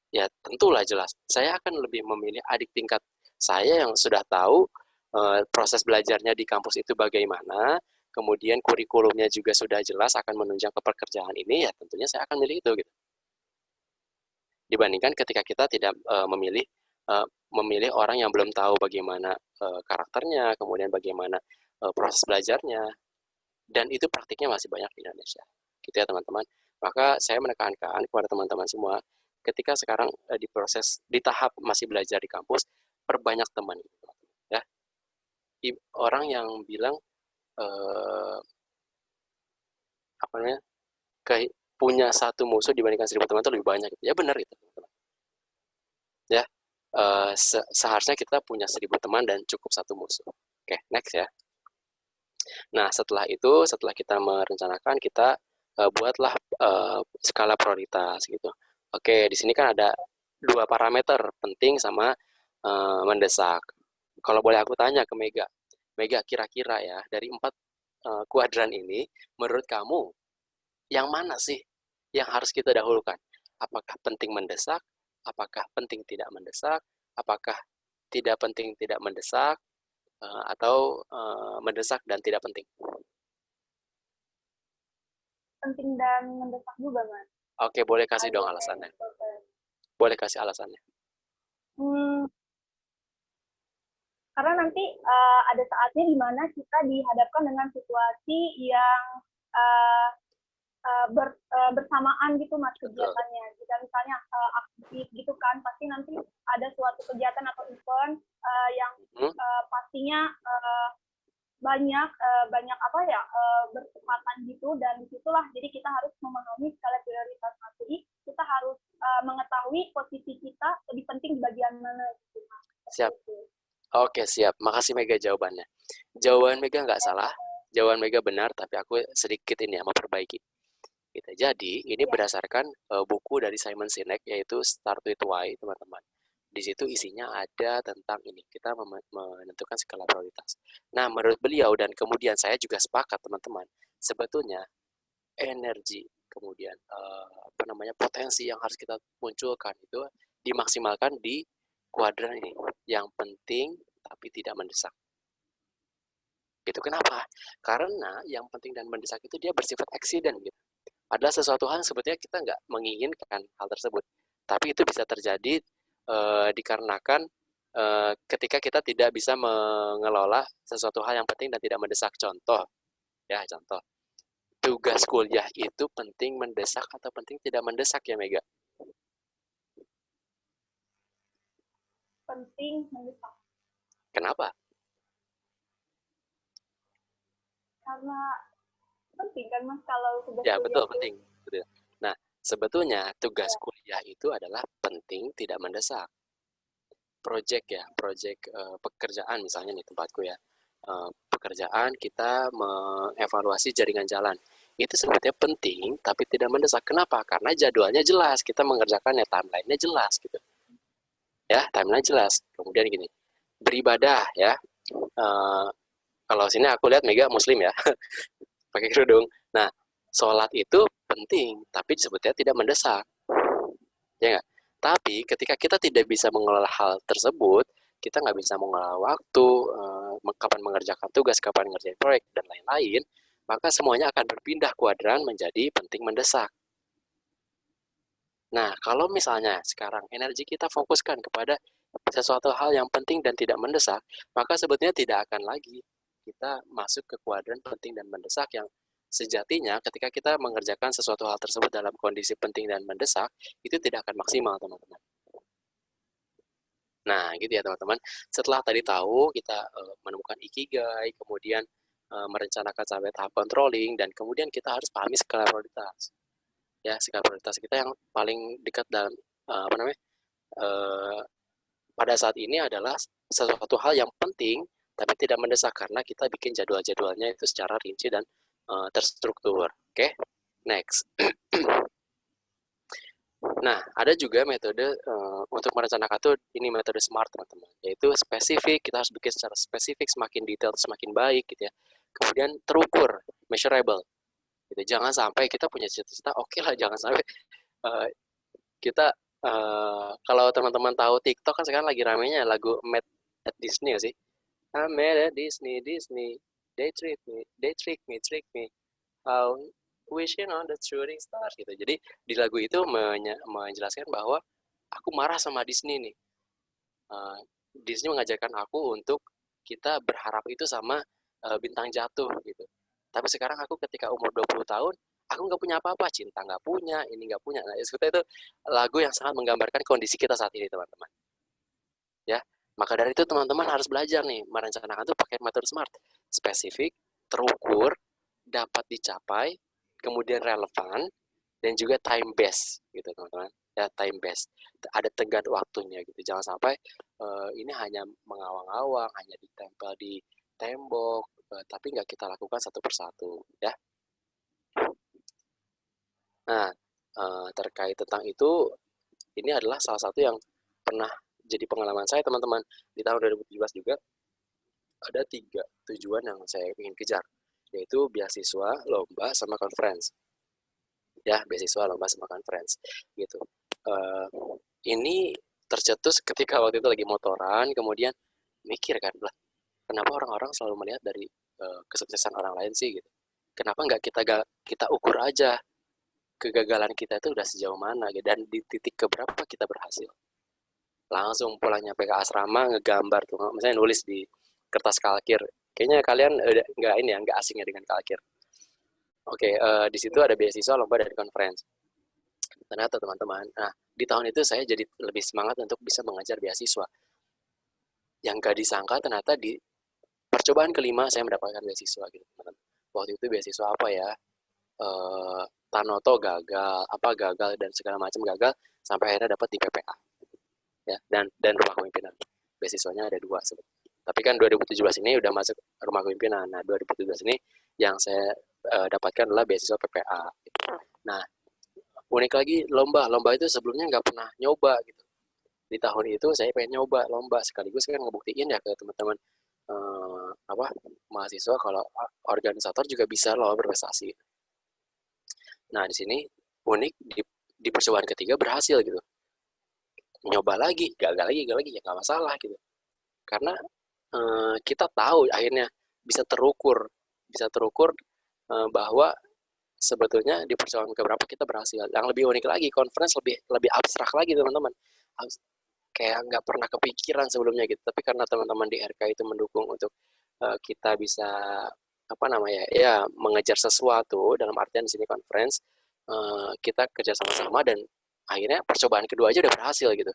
ya tentulah jelas saya akan lebih memilih adik tingkat saya yang sudah tahu proses belajarnya di kampus itu bagaimana, kemudian kurikulumnya juga sudah jelas akan menunjang ke pekerjaan ini, ya tentunya saya akan milih itu gitu. Dibandingkan ketika kita tidak memilih orang yang belum tahu bagaimana karakternya, kemudian bagaimana proses belajarnya, dan itu praktiknya masih banyak di Indonesia. Gitu ya teman-teman. Maka saya menekankan kepada teman-teman semua, ketika sekarang di tahap masih belajar di kampus, perbanyak teman. Ya, orang yang bilang apa namanya, punya satu musuh dibandingkan 1000 teman itu lebih banyak. Ya benar itu. Ya, seharusnya kita punya 1000 teman dan cukup satu musuh. Oke, next ya. Nah, setelah kita merencanakan, kita buatlah skala prioritas gitu. Oke, di sini kan ada 2 parameter penting sama mendesak. Kalau boleh aku tanya ke Mega, Mega kira-kira ya dari 4 kuadran ini, menurut kamu yang mana sih yang harus kita dahulukan? Apakah penting mendesak? Apakah penting tidak mendesak? Apakah tidak penting tidak mendesak? Atau mendesak dan tidak penting? Penting dan mendesak juga, Mas. Oke, boleh kasih dong alasannya. Boleh kasih alasannya. Karena nanti ada saatnya di mana kita dihadapkan dengan situasi yang bersamaan gitu Mas kegiatannya. Jika misalnya aktif gitu kan, pasti nanti ada suatu kegiatan atau event yang pastinya banyak apa ya bertepatan gitu, dan disitulah jadi kita harus memahami skala prioritas Mas. Jadi kita harus mengetahui posisi kita lebih penting di bagian mana gitu Mas. Siap. Oke, siap. Makasih Mega jawabannya. Jawaban Mega nggak salah, jawaban Mega benar, tapi aku sedikit ini ya memperbaiki. Gitu. Jadi ini berdasarkan buku dari Simon Sinek, yaitu Start with Why, teman-teman. Di situ isinya ada tentang ini, kita menentukan skala prioritas. Nah, menurut beliau dan kemudian saya juga sepakat, teman-teman, sebetulnya energi, kemudian potensi yang harus kita munculkan itu dimaksimalkan di kuadran ini, yang penting tapi tidak mendesak. Gitu. Kenapa? Karena yang penting dan mendesak itu dia bersifat accident gitu. Adalah sesuatu hal yang sebetulnya kita nggak menginginkan hal tersebut, tapi itu bisa terjadi dikarenakan ketika kita tidak bisa mengelola sesuatu hal yang penting dan tidak mendesak. Contoh, tugas kuliah itu penting mendesak atau penting tidak mendesak ya Mega? Penting mendesak. Kenapa? Karena penting kan Mas kalau tugas ya kuliah. Betul, penting. Betul. Nah, sebetulnya tugas kuliah itu adalah penting tidak mendesak. Project pekerjaan misalnya nih tempatku ya, pekerjaan kita mengevaluasi jaringan jalan, itu sebetulnya penting tapi tidak mendesak. Kenapa? Karena jadwalnya jelas, kita mengerjakannya, timeline-nya jelas gitu ya, timeline jelas. Kemudian gini, beribadah ya, kalau sini aku lihat Mega muslim ya pakai kerudung. Nah, sholat itu penting tapi sebetulnya tidak mendesak, ya nggak? Tapi ketika kita tidak bisa mengelola hal tersebut, kita nggak bisa mengelola waktu, kapan mengerjakan tugas, kapan ngerjain proyek, dan lain-lain, maka semuanya akan berpindah kuadran menjadi penting mendesak. Nah, kalau misalnya sekarang energi kita fokuskan kepada sesuatu hal yang penting dan tidak mendesak, maka sebetulnya tidak akan lagi kita masuk ke kuadran penting dan mendesak, yang sejatinya ketika kita mengerjakan sesuatu hal tersebut dalam kondisi penting dan mendesak, itu tidak akan maksimal, teman-teman. Nah, gitu ya teman-teman. Setelah tadi tahu kita menemukan ikigai, kemudian merencanakan sampai tahap controlling, dan kemudian kita harus pahami skala prioritas. Ya, skala prioritas kita yang paling dekat dalam pada saat ini adalah sesuatu hal yang penting tapi tidak mendesak, karena kita bikin jadwal-jadwalnya itu secara rinci dan terstruktur. Oke, next. Nah, ada juga metode untuk merencanakan tuh, ini metode SMART, teman-teman, yaitu spesifik, kita harus bikin secara spesifik, semakin detail semakin baik gitu ya. Kemudian terukur, measurable. Gitu. Jangan sampai kita punya cita-cita, oke lah, jangan sampai kita kalau teman-teman tahu TikTok kan sekarang lagi ramenya lagu Mad at Disney sih. I'm mad at Disney, they trick me. Wishing on the shooting stars gitu. Jadi di lagu itu menjelaskan bahwa aku marah sama Disney nih. Disney mengajarkan aku untuk kita berharap itu sama bintang jatuh gitu. Tapi sekarang aku ketika umur 20 tahun, aku nggak punya apa-apa, cinta nggak punya, ini nggak punya. Nah, sebetulnya itu lagu yang sangat menggambarkan kondisi kita saat ini, teman-teman. Ya, maka dari itu teman-teman harus belajar nih merencanakan tuh pakai metode SMART. Spesifik, terukur, dapat dicapai, kemudian relevan, dan juga time based gitu teman-teman. Ya, time based, ada tenggat waktunya gitu. Jangan sampai ini hanya mengawang-awang, hanya ditempel di tembok, tapi nggak kita lakukan satu persatu ya. Nah, terkait tentang itu, ini adalah salah satu yang pernah jadi pengalaman saya teman-teman di tahun 2017 juga ada 3 tujuan yang saya ingin kejar, yaitu beasiswa, lomba, sama conference. Ya, beasiswa, lomba, sama conference gitu. Ini tercetus ketika waktu itu lagi motoran, kemudian mikir kan, lah kenapa orang-orang selalu melihat dari kesuksesan orang lain sih gitu. Kenapa nggak kita ukur aja kegagalan kita itu udah sejauh mana gitu, dan di titik keberapa kita berhasil. Langsung pulang nyampe ke asrama ngegambar tuh, misalnya nulis di kertas kalkir. Kayaknya kalian nggak ini ya, nggak asing ya dengan kalkir. Oke, di situ ada beasiswa, lomba, dan conference. Ternyata teman-teman, nah di tahun itu saya jadi lebih semangat untuk bisa mengejar beasiswa. Yang gak disangka ternyata di percobaan kelima saya mendapatkan beasiswa gitu teman-teman. Waktu itu beasiswa apa ya? Tanoto gagal, apa gagal dan segala macam gagal, sampai akhirnya dapat di PPA. Ya, dan rumah pemimpinan. Beasiswanya ada 2 sebetulnya. Tapi kan 2017 ini udah masuk rumah pemimpinan. Nah, 2017 ini yang saya dapatkan adalah beasiswa PPA. Nah, unik lagi lomba itu sebelumnya nggak pernah nyoba gitu. Di tahun itu saya pengen nyoba lomba, sekaligus kan ngebuktiin ya ke teman-teman mahasiswa kalau organisator juga bisa loh berprestasi. Nah, di sini unik di percobaan ketiga berhasil gitu. Nyoba lagi, gagal lagi ya nggak masalah gitu. Karena kita tahu akhirnya bisa terukur bahwa sebetulnya di percobaan keberapa kita berhasil. Yang lebih unik lagi, conference lebih abstrak lagi teman-teman. Kayak nggak pernah kepikiran sebelumnya gitu. Tapi karena teman-teman di RK itu mendukung untuk kita bisa mengejar sesuatu, dalam artian di sini conference, kita kerja sama-sama dan akhirnya percobaan kedua aja udah berhasil gitu.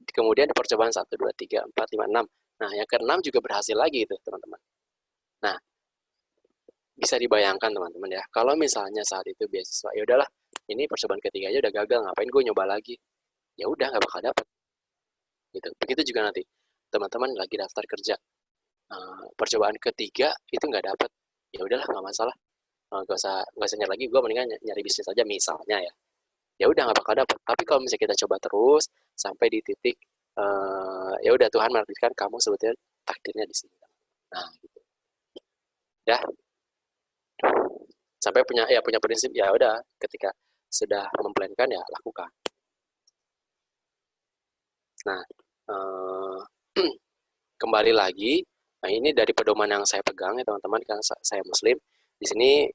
Kemudian di percobaan 1, 2, 3, 4, 5, 6. Nah, yang ke-6 juga berhasil lagi itu teman-teman. Nah, bisa dibayangkan teman-teman ya, kalau misalnya saat itu beasiswa, ya udahlah, ini percobaan ketiga aja udah gagal, ngapain gue nyoba lagi? Ya udah, nggak bakal dapet. Gitu. Begitu juga nanti teman-teman lagi daftar kerja, percobaan ketiga itu nggak dapet, ya udahlah, nggak masalah, nggak usah nyari lagi, gue mendingan nyari bisnis aja misalnya ya. Ya udah, nggak bakal dapet. Tapi kalau misalnya kita coba terus sampai di titik ya udah, Tuhan menakdirkan kamu sebetulnya takdirnya di sini. Nah, gitu. Ya, sampai punya prinsip, ya udah, ketika sudah memplankan ya lakukan. Nah, kembali lagi, nah ini dari pedoman yang saya pegang ya teman-teman, karena saya Muslim. Di sini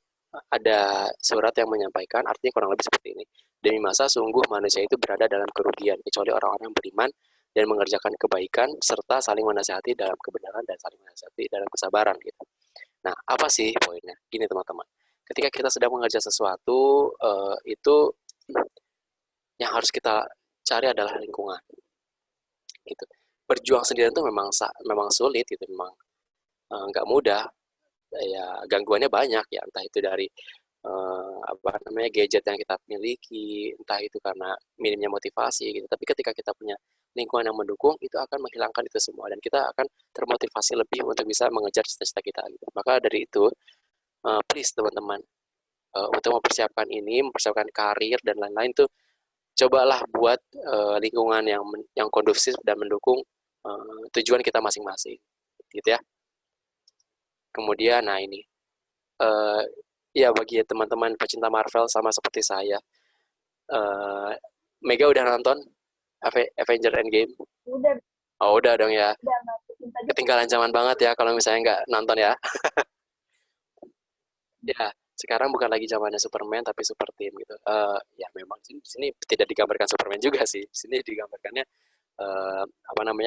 ada surat yang menyampaikan, artinya kurang lebih seperti ini. Demi masa sungguh manusia itu berada dalam kerugian, kecuali orang-orang yang beriman dan mengerjakan kebaikan, serta saling menasihati dalam kebenaran dan saling menasihati dalam kesabaran gitu. Nah, apa sih poinnya? Gini teman-teman, ketika kita sedang mengerjakan sesuatu, itu yang harus kita cari adalah lingkungan. Gitu. Berjuang sendirian itu memang sulit gitu, memang nggak mudah. Ya gangguannya banyak ya, entah itu dari gadget yang kita miliki, entah itu karena minimnya motivasi gitu. Tapi ketika kita punya lingkungan yang mendukung, itu akan menghilangkan itu semua dan kita akan termotivasi lebih untuk bisa mengejar cita-cita kita gitu. Maka dari itu, please teman-teman, untuk mempersiapkan karir dan lain-lain tuh, cobalah buat lingkungan yang kondusif dan mendukung tujuan kita masing-masing, gitu ya. Kemudian, nah ini, ya bagi teman-teman pecinta Marvel sama seperti saya, Mega udah nonton Avenger Endgame? Udah. Oh, udah dong ya. Ketinggalan zaman banget ya kalau misalnya nggak nonton ya. Ya, sekarang bukan lagi zamannya Superman tapi Super Team gitu. Ya memang di sini tidak digambarkan Superman juga sih. Di sini digambarkannya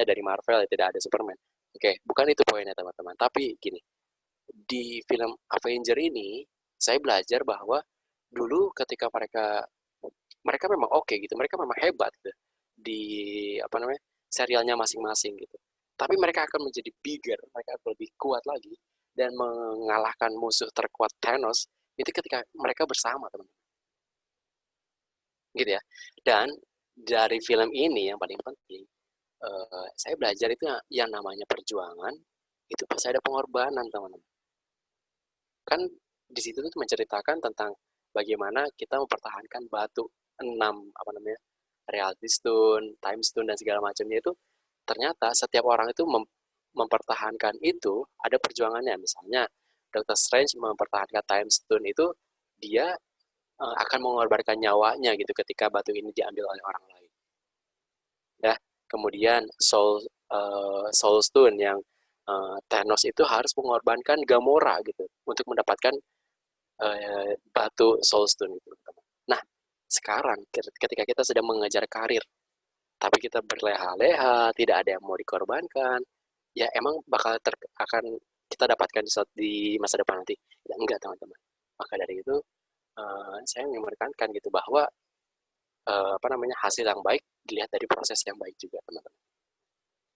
dari Marvel ya, tidak ada Superman. Oke, bukan itu poinnya teman-teman. Tapi gini, di film Avenger ini saya belajar bahwa dulu ketika mereka memang oke gitu, mereka memang hebat gitu di serialnya masing-masing gitu. Tapi mereka akan menjadi bigger, mereka akan lebih kuat lagi dan mengalahkan musuh terkuat Thanos itu ketika mereka bersama, teman-teman. Gitu ya. Dan dari film ini yang paling penting, saya belajar itu yang namanya perjuangan itu pasti ada pengorbanan, teman-teman. Kan di situ tuh menceritakan tentang bagaimana kita mempertahankan batu 6 reality stone, time stone dan segala macamnya itu ternyata setiap orang itu mempertahankan itu ada perjuangannya. Misalnya Dr. Strange mempertahankan time stone itu dia akan mengorbankan nyawanya gitu ketika batu ini diambil oleh orang lain. Ya, kemudian Soul Stone yang Thanos itu harus mengorbankan Gamora gitu untuk mendapatkan batu Soul Stone itu. Nah, sekarang ketika kita sedang mengejar karir, tapi kita berleha-leha, tidak ada yang mau dikorbankan, ya emang bakal akan kita dapatkan di masa depan nanti. Ya enggak, teman-teman. Maka dari itu, saya ingin menekankan gitu bahwa hasil yang baik dilihat dari proses yang baik juga, teman-teman.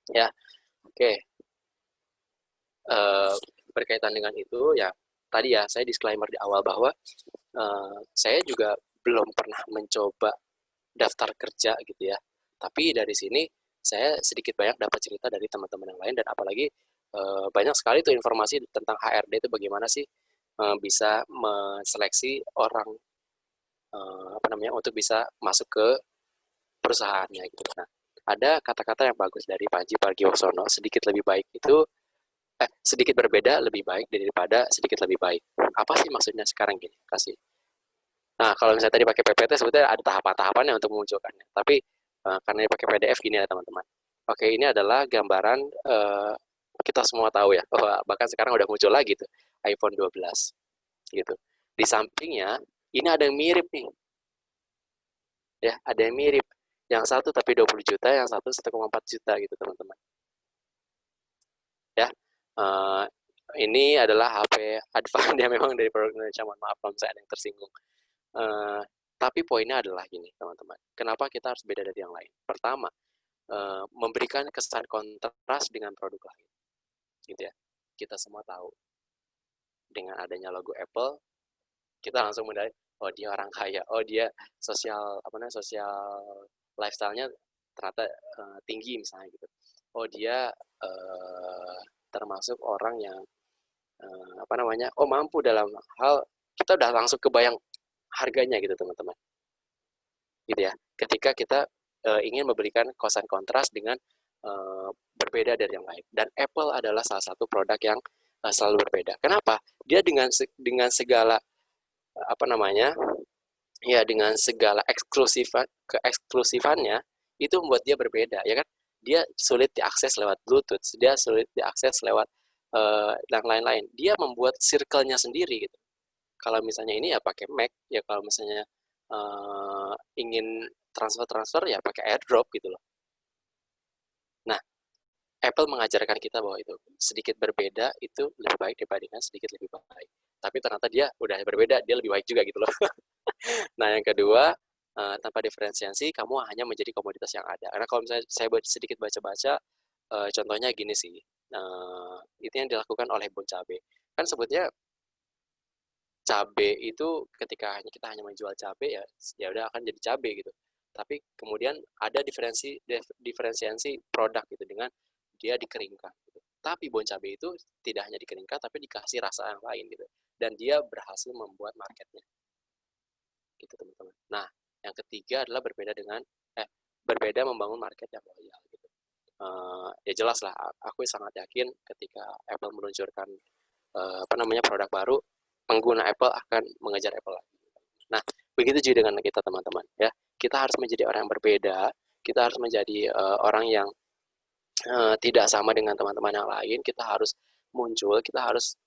Ya, oke. Berkaitan dengan itu, ya tadi ya saya disclaimer di awal bahwa saya juga belum pernah mencoba daftar kerja gitu ya. Tapi dari sini saya sedikit banyak dapat cerita dari teman-teman yang lain, dan apalagi banyak sekali tuh informasi tentang HRD itu bagaimana sih bisa menseleksi orang untuk bisa masuk ke perusahaannya gitu. Nah, ada kata-kata yang bagus dari Panji Pragiwaksono, sedikit berbeda lebih baik daripada sedikit lebih baik. Apa sih maksudnya sekarang gini? Kasih. Nah, kalau misalnya tadi pakai PPT sebetulnya ada tahapan-tahapannya untuk memunculkannya. Tapi karena pakai PDF gini ya teman-teman. Oke, ini adalah gambaran kita semua tahu ya, bahkan sekarang udah muncul lagi tuh iPhone 12 gitu. Di sampingnya ini ada yang mirip nih. Ya, ada yang mirip. Yang satu tapi 20 juta, yang satu 1,4 juta gitu, teman-teman. Ya. Ini adalah HP Advan yang memang dari produk Indonesia. Mohon maaf kalau misalnya ada yang tersinggung. Tapi poinnya adalah gini, teman-teman. Kenapa kita harus beda dari yang lain? Pertama, memberikan kesan kontras dengan produk lain. Gitu ya. Kita semua tahu. Dengan adanya logo Apple, kita langsung menilai, oh dia orang kaya, oh dia sosial lifestyle-nya ternyata tinggi misalnya gitu. Oh dia termasuk orang yang mampu dalam hal, kita udah langsung kebayang harganya gitu, teman-teman. Gitu ya. Ketika kita ingin memberikan kesan kontras dengan berbeda dari yang lain. Dan Apple adalah salah satu produk yang selalu berbeda. Kenapa? Dia dengan segala dengan segala keeksklusifannya itu membuat dia berbeda, ya kan? Dia sulit diakses lewat Bluetooth, dia sulit diakses lewat yang lain-lain. Dia membuat circle-nya sendiri gitu. Kalau misalnya ini ya pakai Mac, ya kalau misalnya ingin transfer ya pakai AirDrop gitu loh. Nah, Apple mengajarkan kita bahwa itu sedikit berbeda itu lebih baik dibandingkan sedikit lebih baik. Tapi ternyata dia udah berbeda, dia lebih baik juga gitu loh. Nah, yang kedua, tanpa diferensiasi, kamu hanya menjadi komoditas yang ada. Karena kalau misalnya saya sedikit baca-baca, contohnya gini sih, itu yang dilakukan oleh Bon Cabe. Kan sebutnya cabe itu ketika kita hanya menjual cabe ya udah akan jadi cabe gitu. Tapi kemudian ada diferensiasi produk gitu dengan dia dikeringkan gitu. Tapi bon cabe itu tidak hanya dikeringkan tapi dikasih rasa yang lain gitu. Dan dia berhasil membuat marketnya. Gitu, teman-teman. Nah, yang ketiga adalah berbeda membangun market yang loyal gitu. Ya jelas lah, aku sangat yakin ketika Apple meluncurkan produk baru, pengguna Apple akan mengejar Apple lagi. Nah, begitu juga dengan kita, teman-teman ya. Kita harus menjadi orang yang berbeda, kita harus menjadi orang yang tidak sama dengan teman-teman yang lain. Kita harus muncul, kita harus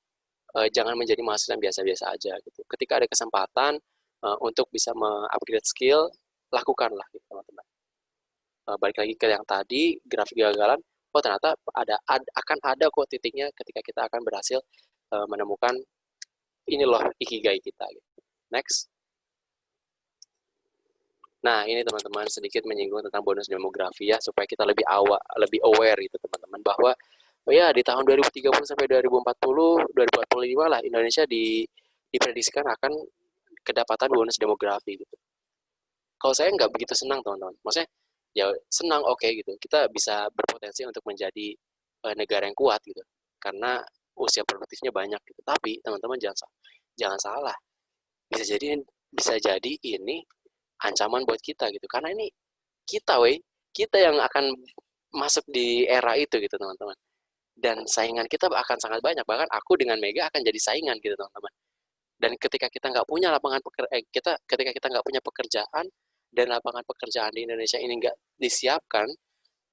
jangan menjadi mahasiswa yang biasa-biasa aja gitu. Ketika ada kesempatan untuk bisa mengupgrade skill, lakukanlah gitu, teman-teman. Balik lagi ke yang tadi, grafik kegagalan, ternyata akan ada kok titiknya ketika kita akan berhasil menemukan ini loh ikigai kita gitu. Next. Nah, ini teman-teman sedikit menyinggung tentang bonus demografi ya, supaya kita lebih aware gitu, teman-teman, bahwa di tahun 2030 sampai 2040, 2045 lah Indonesia diprediksikan akan kedapatan bonus demografi gitu. Kalau saya nggak begitu senang, teman-teman. Maksudnya ya senang, oke gitu. Kita bisa berpotensi untuk menjadi negara yang kuat gitu. Karena usia produktifnya banyak gitu. Tapi teman-teman jangan salah. Bisa jadi ini ancaman buat kita gitu. Karena ini kita yang akan masuk di era itu gitu teman-teman. Dan saingan kita akan sangat banyak, bahkan aku dengan Mega akan jadi saingan gitu teman-teman. Dan ketika kita nggak punya ketika kita nggak punya pekerjaan dan lapangan pekerjaan di Indonesia ini nggak disiapkan,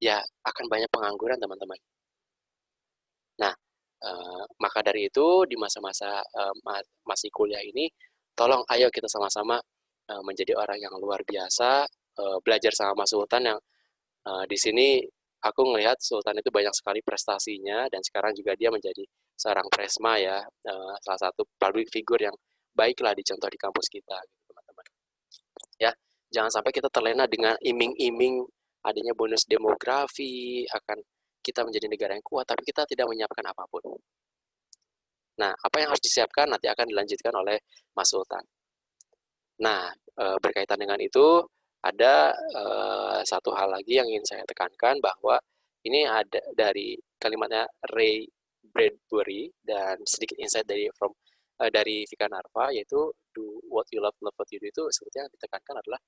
ya akan banyak pengangguran teman-teman. Nah, maka dari itu di masa-masa masih kuliah ini, tolong ayo kita sama-sama menjadi orang yang luar biasa, belajar sama Mas Sultan yang di sini aku ngelihat Sultan itu banyak sekali prestasinya dan sekarang juga dia menjadi seorang presma ya, salah satu public figure yang baiklah dicontoh di kampus kita gitu, teman-teman. Ya, jangan sampai kita terlena dengan iming-iming adanya bonus demografi akan kita menjadi negara yang kuat tapi kita tidak menyiapkan apapun. Nah, apa yang harus disiapkan nanti akan dilanjutkan oleh Mas Sultan. Nah, berkaitan dengan itu ada satu hal lagi yang ingin saya tekankan bahwa ini ada dari kalimatnya Ray Bradbury dan sedikit insight dari Vika Narva, yaitu do what you love, love what you do. Itu sebetulnya yang ditekankan adalah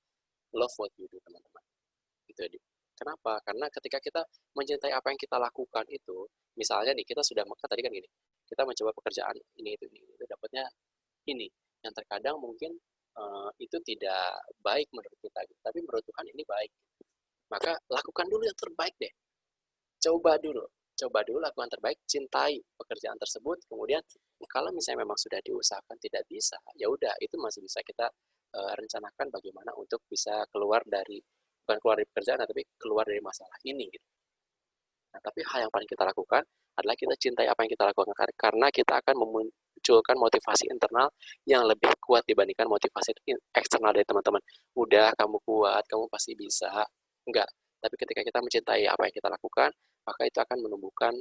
love what you do, teman-teman. Gitu. Kenapa? Karena ketika kita mencintai apa yang kita lakukan itu, misalnya nih kita sudah tadi kan gini, kita mencoba pekerjaan ini itu dapatnya ini yang terkadang mungkin itu tidak baik menurut kita, tapi menurut Tuhan ini baik. Maka lakukan dulu yang terbaik deh. Coba dulu lakukan terbaik, cintai pekerjaan tersebut. Kemudian kalau misalnya memang sudah diusahakan tidak bisa, ya udah itu masih bisa kita rencanakan bagaimana untuk bisa keluar dari pekerjaan, tapi keluar dari masalah ini. Gitu. Nah, tapi hal yang paling kita lakukan adalah kita cintai apa yang kita lakukan karena kita akan memunculkan motivasi internal yang lebih kuat dibandingkan motivasi eksternal dari teman-teman. Udah, kamu kuat, kamu pasti bisa. Enggak. Tapi ketika kita mencintai apa yang kita lakukan, maka itu akan menumbuhkan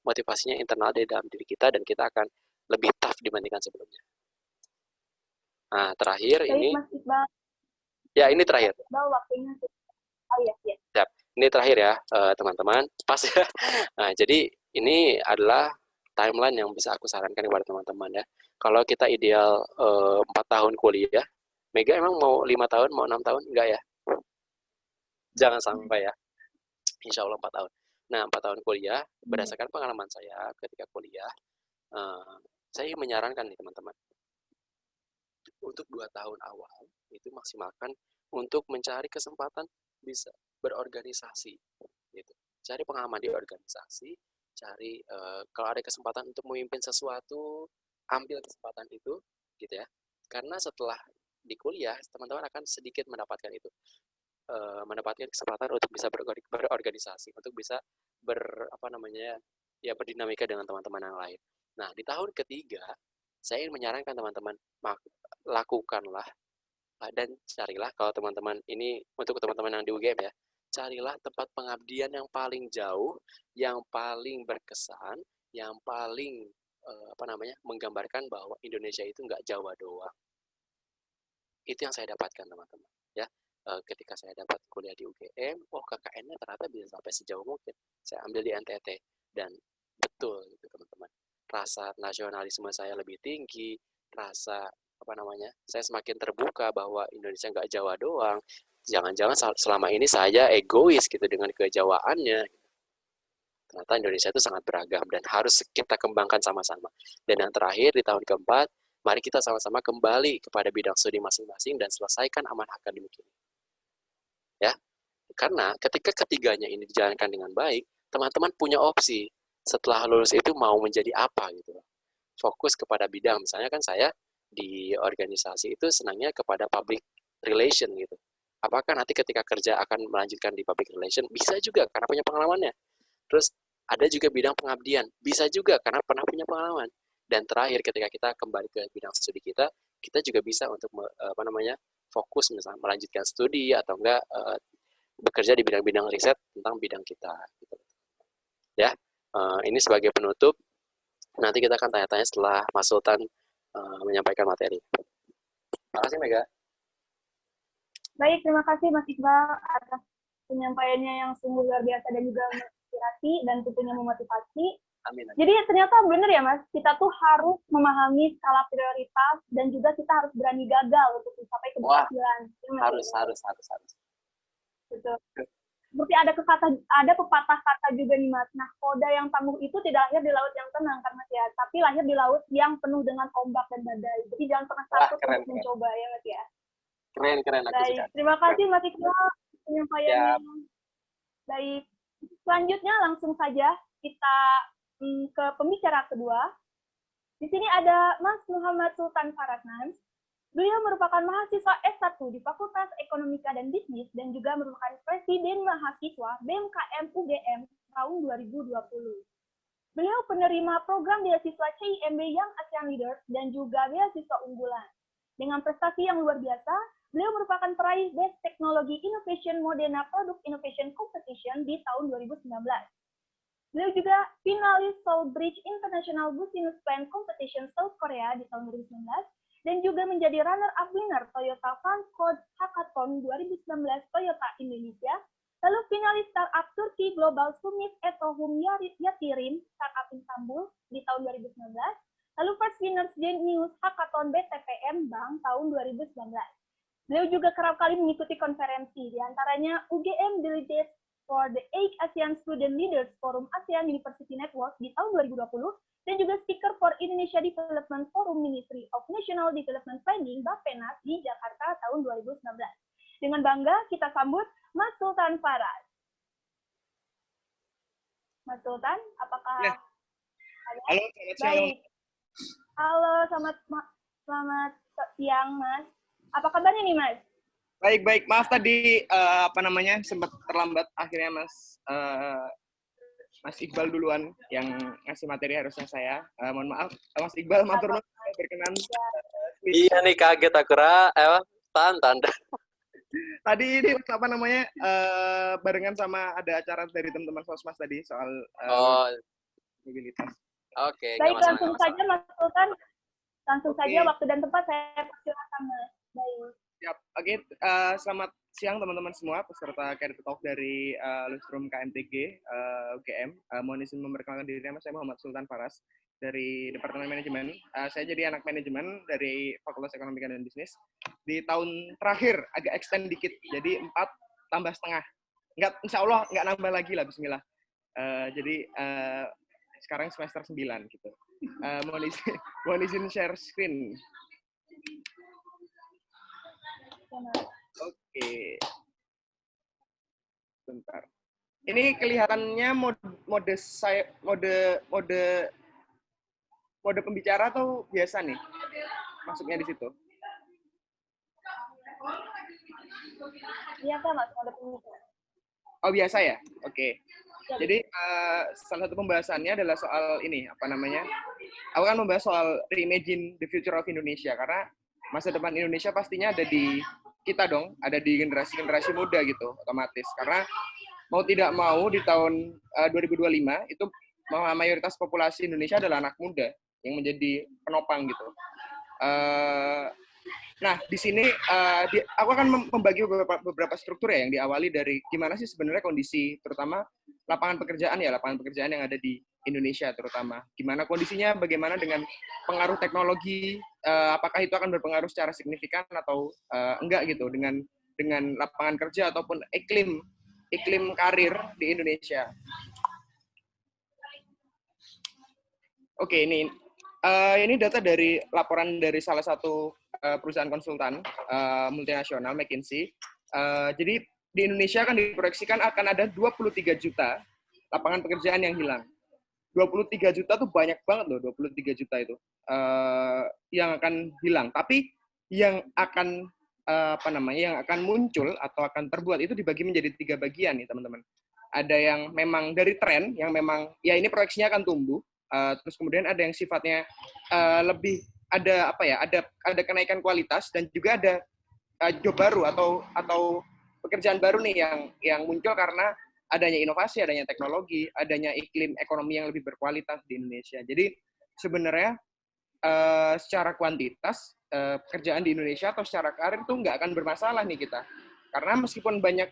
motivasinya internal di dalam diri kita dan kita akan lebih tough dibandingkan sebelumnya. Nah, terakhir ini. Mas Iqbal. Ya, ini terakhir. Iqbal, waktunya. Oh iya. Siap. Ini terakhir ya, teman-teman. Pas ya. Nah, jadi ini adalah timeline yang bisa aku sarankan kepada teman-teman ya. Kalau kita ideal 4 tahun kuliah, Mega emang mau 5 tahun, mau 6 tahun? Enggak ya? Jangan sampai ya. Insya Allah 4 tahun. Nah, 4 tahun kuliah, berdasarkan pengalaman saya ketika kuliah, saya menyarankan nih teman-teman, untuk 2 tahun awal, itu maksimalkan untuk mencari kesempatan bisa berorganisasi. Gitu. Cari pengalaman di organisasi, cari kalau ada kesempatan untuk memimpin sesuatu, ambil kesempatan itu, gitu ya. Karena setelah di kuliah, teman-teman akan sedikit mendapatkan itu. Mendapatkan kesempatan untuk bisa berorganisasi, untuk bisa berdinamika dengan teman-teman yang lain. Nah, di tahun ketiga, saya ingin menyarankan teman-teman, lakukanlah dan carilah, kalau teman-teman ini untuk teman-teman yang di UGM ya, carilah tempat pengabdian yang paling jauh, yang paling berkesan, yang paling menggambarkan bahwa Indonesia itu nggak Jawa doang. Itu yang saya dapatkan teman-teman ya. Ketika saya dapat kuliah di UGM, KKN-nya ternyata bisa sampai sejauh mungkin. Saya ambil di NTT dan betul gitu teman-teman. Rasa nasionalisme saya lebih tinggi, rasa saya semakin terbuka bahwa Indonesia nggak Jawa doang. Jangan-jangan selama ini saya egois gitu dengan kejawaannya. Ternyata Indonesia itu sangat beragam dan harus kita kembangkan sama-sama. Dan yang terakhir di tahun keempat, mari kita sama-sama kembali kepada bidang studi masing-masing dan selesaikan amanah akademik ini. Ya, karena ketika ketiganya ini dijalankan dengan baik, teman-teman punya opsi setelah lulus itu mau menjadi apa gitu. Fokus kepada bidang, misalnya kan saya di organisasi itu senangnya kepada public relation gitu. Apakah nanti ketika kerja akan melanjutkan di public relation? Bisa juga karena punya pengalamannya. Terus ada juga bidang pengabdian, bisa juga karena pernah punya pengalaman. Dan terakhir ketika kita kembali ke bidang studi kita juga bisa untuk fokus misalnya melanjutkan studi atau enggak bekerja di bidang-bidang riset tentang bidang kita gitu. Ya, ini sebagai penutup. Nanti kita akan tanya-tanya setelah Mas Sultan menyampaikan materi. Terima kasih Mega. Baik, terima kasih Mas Iqbal atas penyampaiannya yang sungguh luar biasa dan juga menginspirasi dan tentunya memotivasi. Amin. Jadi ternyata benar ya Mas, kita tuh harus memahami skala prioritas dan juga kita harus berani gagal untuk mencapai keberhasilan. Harus. Betul. Seperti ada pepatah kata juga nih Mas. Nah, kuda yang tangguh itu tidak lahir di laut yang tenang kan Mas ya, tapi lahir di laut yang penuh dengan ombak dan badai. Jadi jangan pernah Wah, takut keren, untuk keren. mencoba ya Mas ya. Keren, aku suka. Baik, terima kasih Mas Iqbal penyampaiannya. Ya, Baik, selanjutnya langsung saja kita ke pembicara kedua. Di sini ada Mas Muhammad Sultan Farasnan. Beliau merupakan mahasiswa S1 di Fakultas Ekonomika dan Bisnis dan juga merupakan Presiden Mahasiswa BMKM UGM tahun 2020. Beliau penerima program beasiswa CIMB Young ASEAN Leaders dan juga beasiswa unggulan. Dengan prestasi yang luar biasa, beliau merupakan peraih Best Technology Innovation Modena Product Innovation Competition di tahun 2019. Beliau juga finalis Seoul Bridge International Business Plan Competition South Korea di tahun 2019 dan juga menjadi runner-up winner Toyota Fan Code Hackathon 2019 Toyota Indonesia, lalu finalis Startup Turki Global Summit Etohum Yatirim Startup Istanbul di tahun 2019, lalu first winners Genius Hackathon BTPM Bank tahun 2019. Beliau juga kerap kali mengikuti konferensi, diantaranya UGM Delegates for the 8 ASEAN Student Leaders Forum ASEAN University Network di tahun 2020, dan juga speaker for Indonesia Development Forum Ministry of National Development Planning Bappenas di Jakarta tahun 2019. Dengan bangga kita sambut Mas Sultan Faras. Mas Sultan, apakah Ya. Halo, selamat siang. baik? Halo, selamat siang Mas. Apa kabarnya nih Mas? Baik. Maaf tadi sempat terlambat. Akhirnya Mas Iqbal duluan yang ngasih materi, harusnya saya. Mohon maaf, Mas Iqbal, matur nuwun berkenan. iya nih kaget aku tanda. Tadi ini barengan sama ada acara dari teman-teman Sosmas tadi soal mobilitas. Oke, Baik, langsung saja Mas Sultan. Langsung Oke. saja waktu dan tempat saya persilakan Mas. Baik. Siap. Oke, selamat siang teman-teman semua peserta Career Talk dari Lustrum KMTG UGM. Mohon izin memperkenalkan diri, saya Muhammad Sultan Faras dari Departemen Manajemen. Saya jadi anak manajemen dari Fakultas Ekonomi dan Bisnis. Di tahun terakhir agak extend dikit, jadi 4 tambah setengah. Insya Allah nggak nambah lagi lah, bismillah. Jadi sekarang semester 9 gitu. Mohon izin share screen. Oke. Bentar. Ini kelihatannya mode pembicara atau biasa nih? Masuknya di situ. Biasa Mas, mode pembicara. Oh, biasa ya? Oke. Jadi salah satu pembahasannya adalah soal ini, aku kan membahas soal reimagine the future of Indonesia, karena masa depan Indonesia pastinya ada di kita dong, ada di generasi muda gitu, otomatis. Karena mau tidak mau di tahun 2025 itu mayoritas populasi Indonesia adalah anak muda yang menjadi penopang gitu. Nah, di sini aku akan membagi beberapa struktur ya, yang diawali dari gimana sih sebenarnya kondisi, terutama lapangan pekerjaan yang ada di Indonesia terutama. Gimana kondisinya, bagaimana dengan pengaruh teknologi, apakah itu akan berpengaruh secara signifikan atau enggak gitu dengan lapangan kerja ataupun iklim karir di Indonesia. Oke, ini data dari laporan dari salah satu perusahaan konsultan multinasional McKinsey. Jadi di Indonesia kan diproyeksikan akan ada 23 juta lapangan pekerjaan yang hilang. 23 juta tuh banyak banget loh, 23 juta itu yang akan hilang. Tapi yang akan yang akan muncul atau akan terbuat itu dibagi menjadi 3 bagian nih teman-teman. Ada yang memang dari tren, yang memang ya ini proyeksinya akan tumbuh. Terus kemudian ada yang sifatnya lebih ada kenaikan kualitas, dan juga ada job baru atau pekerjaan baru nih yang muncul karena adanya inovasi, adanya teknologi, adanya iklim ekonomi yang lebih berkualitas di Indonesia. Jadi sebenarnya secara kuantitas pekerjaan di Indonesia atau secara karir itu nggak akan bermasalah nih kita. Karena meskipun banyak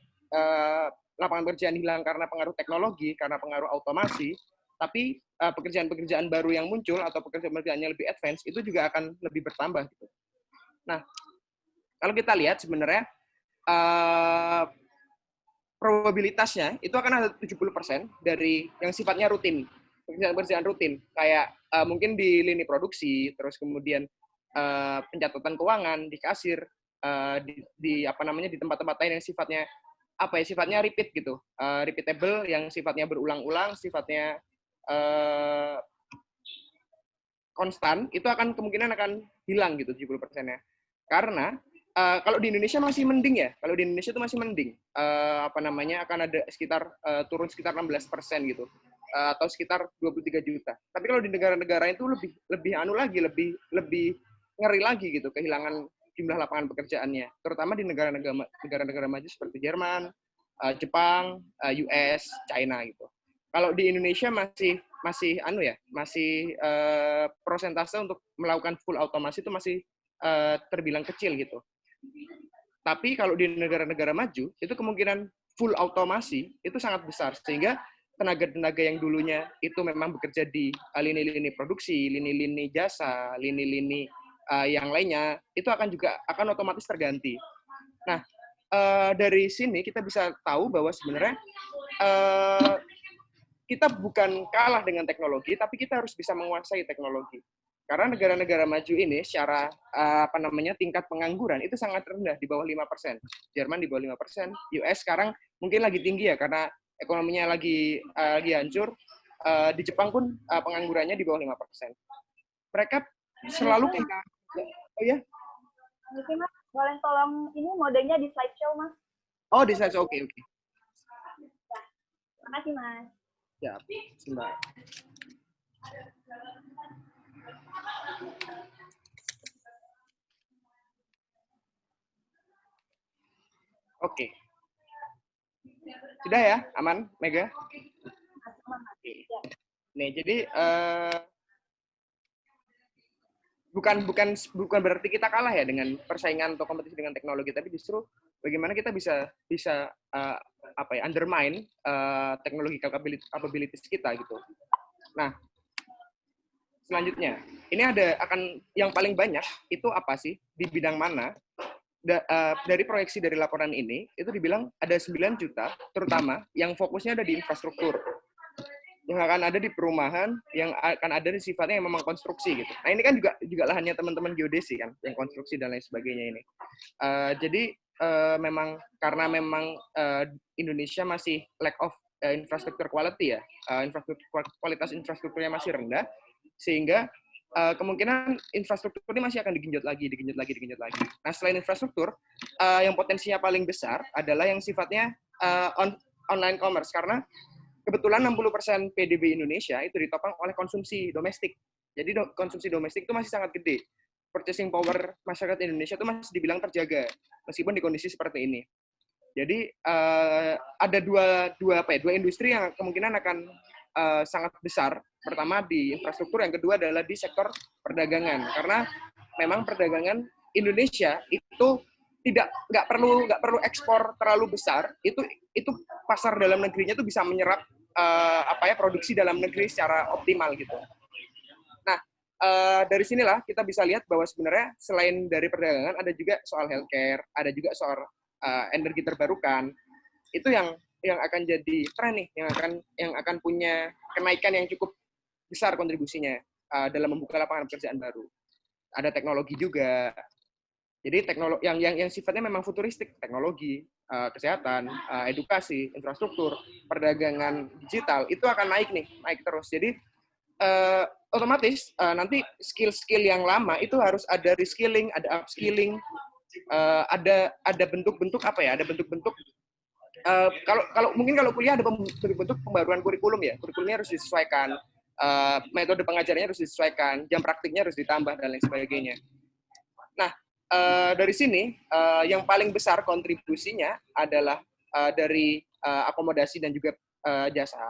lapangan pekerjaan hilang karena pengaruh teknologi, karena pengaruh automasi, tapi pekerjaan-pekerjaan baru yang muncul atau pekerjaan-pekerjaan yang lebih advance itu juga akan lebih bertambah gitu. Nah, kalau kita lihat sebenarnya probabilitasnya itu akan ada 70% dari yang sifatnya rutin, pekerjaan rutin, kayak mungkin di lini produksi, terus kemudian pencatatan keuangan, di kasir, di apa namanya, di tempat-tempat lain yang sifatnya sifatnya repeat gitu, repeatable, yang sifatnya berulang-ulang, sifatnya konstan, itu akan kemungkinan akan hilang gitu 70%-nya. Karena kalau di Indonesia masih mending ya, kalau di Indonesia itu masih mending, akan ada sekitar turun sekitar 16% gitu, atau sekitar 23 juta. Tapi kalau di negara-negara itu lebih lebih ngeri lagi gitu, kehilangan jumlah lapangan pekerjaannya, terutama di negara-negara maju seperti Jerman, Jepang, US, China gitu. Kalau di Indonesia masih persentase untuk melakukan full automasi itu masih terbilang kecil gitu. Tapi kalau di negara-negara maju, itu kemungkinan full automasi itu sangat besar, sehingga tenaga-tenaga yang dulunya itu memang bekerja di lini-lini produksi, lini-lini jasa, lini-lini yang lainnya, itu akan otomatis terganti. Nah, dari sini kita bisa tahu bahwa sebenarnya kita bukan kalah dengan teknologi, tapi kita harus bisa menguasai teknologi. Karena negara-negara maju ini secara tingkat pengangguran itu sangat rendah, di bawah 5%. Jerman di bawah 5%, US sekarang mungkin lagi tinggi ya karena ekonominya lagi hancur. Di Jepang pun penganggurannya di bawah 5%. Mereka selalu oh ya? Mungkin Mas, boleh tolong ini modenya di slideshow, Mas? Oh, di slideshow, oke. Terima kasih, Mas. Ya, sebentar. Oke. Sudah ya, aman, Mega? Oke. Nih, jadi bukan berarti kita kalah ya dengan persaingan atau kompetisi dengan teknologi, tapi justru bagaimana kita bisa undermine teknologi capabilities kita gitu. Nah, selanjutnya, ini yang paling banyak itu apa sih, di bidang mana? Dari proyeksi dari laporan ini, itu dibilang ada 9 juta, terutama yang fokusnya ada di infrastruktur, yang akan ada di perumahan, yang akan ada di sifatnya yang memang konstruksi gitu. Nah, ini kan juga lahannya teman-teman geodesi kan, yang konstruksi dan lain sebagainya ini. Jadi memang karena memang Indonesia masih lack of infrastruktur quality ya, kualitas infrastrukturnya masih rendah, sehingga kemungkinan infrastruktur ini masih akan digenjot lagi. Nah, selain infrastruktur, yang potensinya paling besar adalah yang sifatnya online commerce, karena kebetulan 60% PDB Indonesia itu ditopang oleh konsumsi domestik. Jadi konsumsi domestik itu masih sangat gede. Purchasing power masyarakat Indonesia itu masih dibilang terjaga, meskipun di kondisi seperti ini. Jadi ada dua industri yang kemungkinan akan sangat besar. Pertama di infrastruktur, yang kedua adalah di sektor perdagangan. Karena memang perdagangan Indonesia itu nggak perlu ekspor terlalu besar. Itu pasar dalam negerinya itu bisa menyerap produksi dalam negeri secara optimal gitu. Nah, dari sinilah kita bisa lihat bahwa sebenarnya selain dari perdagangan ada juga soal healthcare, ada juga soal energi terbarukan. Itu yang akan jadi tren nih, yang akan punya kenaikan yang cukup besar kontribusinya dalam membuka lapangan pekerjaan baru. Ada teknologi juga. Jadi teknologi yang sifatnya memang futuristik, teknologi, kesehatan, edukasi, infrastruktur, perdagangan digital itu akan naik terus. Jadi otomatis nanti skill-skill yang lama itu harus ada reskilling, ada upskilling, ada bentuk-bentuk ada bentuk-bentuk kalau kuliah ada bentuk pembaruan kurikulum ya. Kurikulumnya harus disesuaikan, metode pengajarannya harus disesuaikan, jam praktiknya harus ditambah dan lain sebagainya. Nah, dari sini yang paling besar kontribusinya adalah dari akomodasi dan juga jasa.